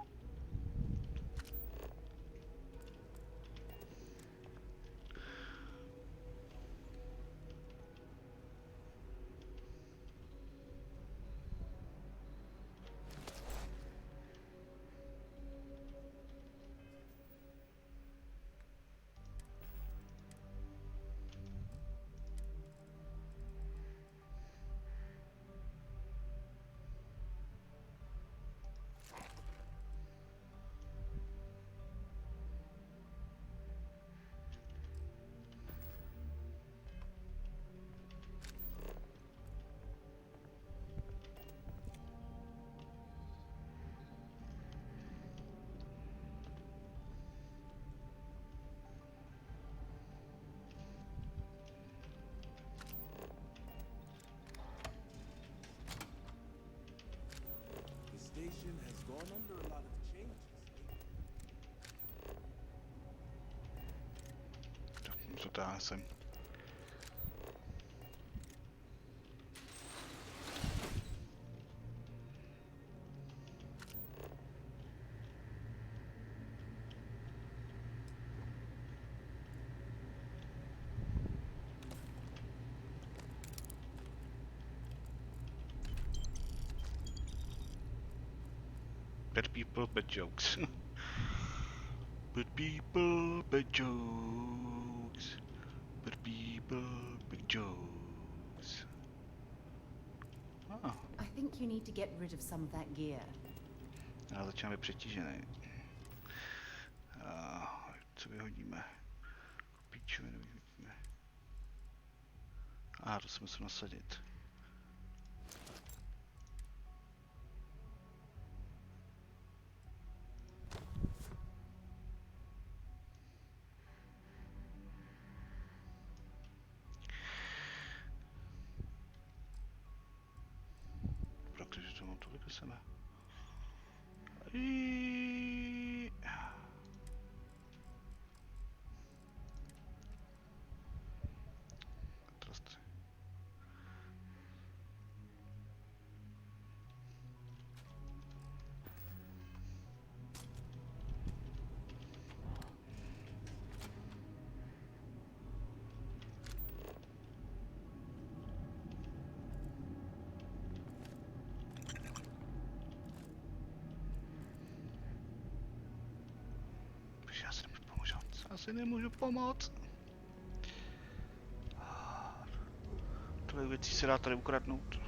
Co to já jsem? Bad people, bad jokes. Bad people, bad jokes. Bad people, bad jokes. Ah, I think you need to get rid of some of that gear. já začínám být přetížený. Co vyhodíme? Píčovinu vyhodíme. To se musím nasadit. Protože to mám tolik u sebe. Já si nemůžu pomoct. Tolik věcí se dá tady ukradnout.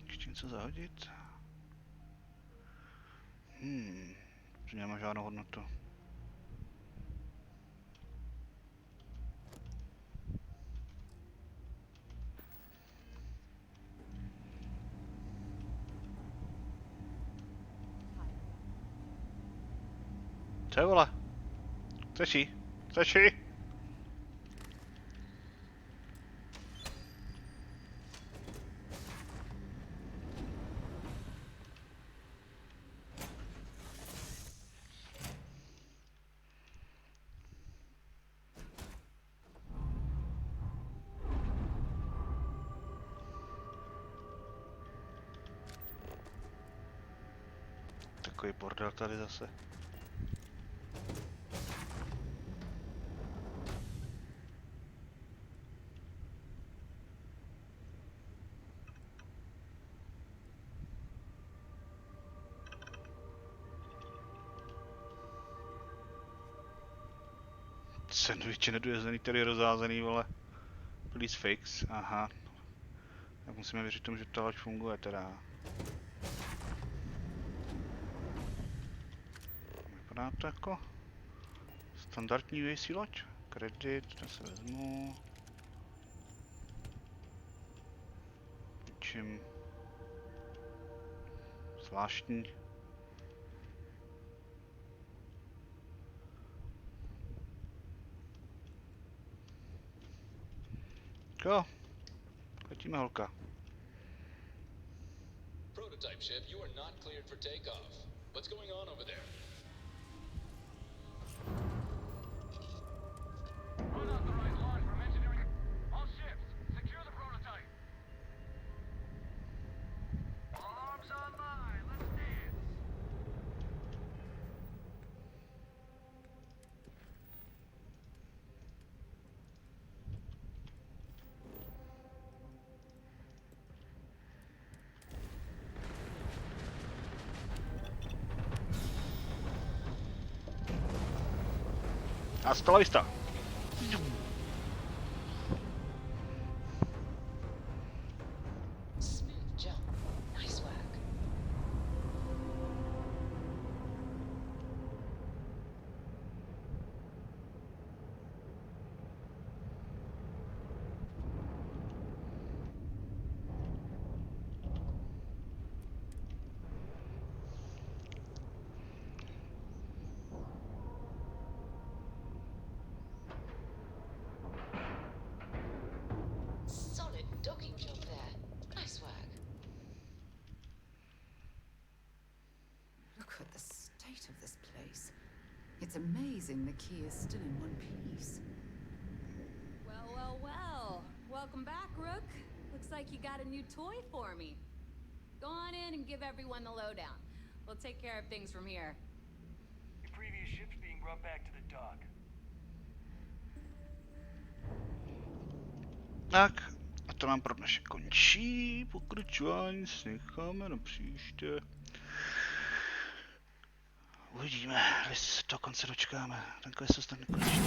Ještě něco zahodit? To nemá žádnou hodnotu. Co je, vole? Chceš jí? Chceš jí? Takový bordel tady zase. Sandwiche nedojezený, tady rozházený, vole. Please fix, aha. Tak musíme věřit tomu, že ta loď funguje teda. Vypadá to jako standardní UAC loď. Kredit, to se vezmu. Něčím zvláštní. Jo, letíme, holka. prototype ship, you are not cleared for takeoff. What's going on over there? Unauthorized launch from engineering. All ships, secure the prototype. Arms online, let's dance. Hasta la vista. Smooth jump. Nice work. Solid docking job there. Nice work. Look at the state of this place. It's amazing the key is still in one piece. Well, well, well. Welcome back, Rook. Looks like you got a new toy for me. Go on in and give everyone the lowdown. We'll take care of things from here. Your previous ship's being brought back to the dock. Tak, a to nám pro dnešek končí. Pokračování si necháme na příště. Uvidíme, jestli se dokonce dočkáme. Ten quest se stane konečný.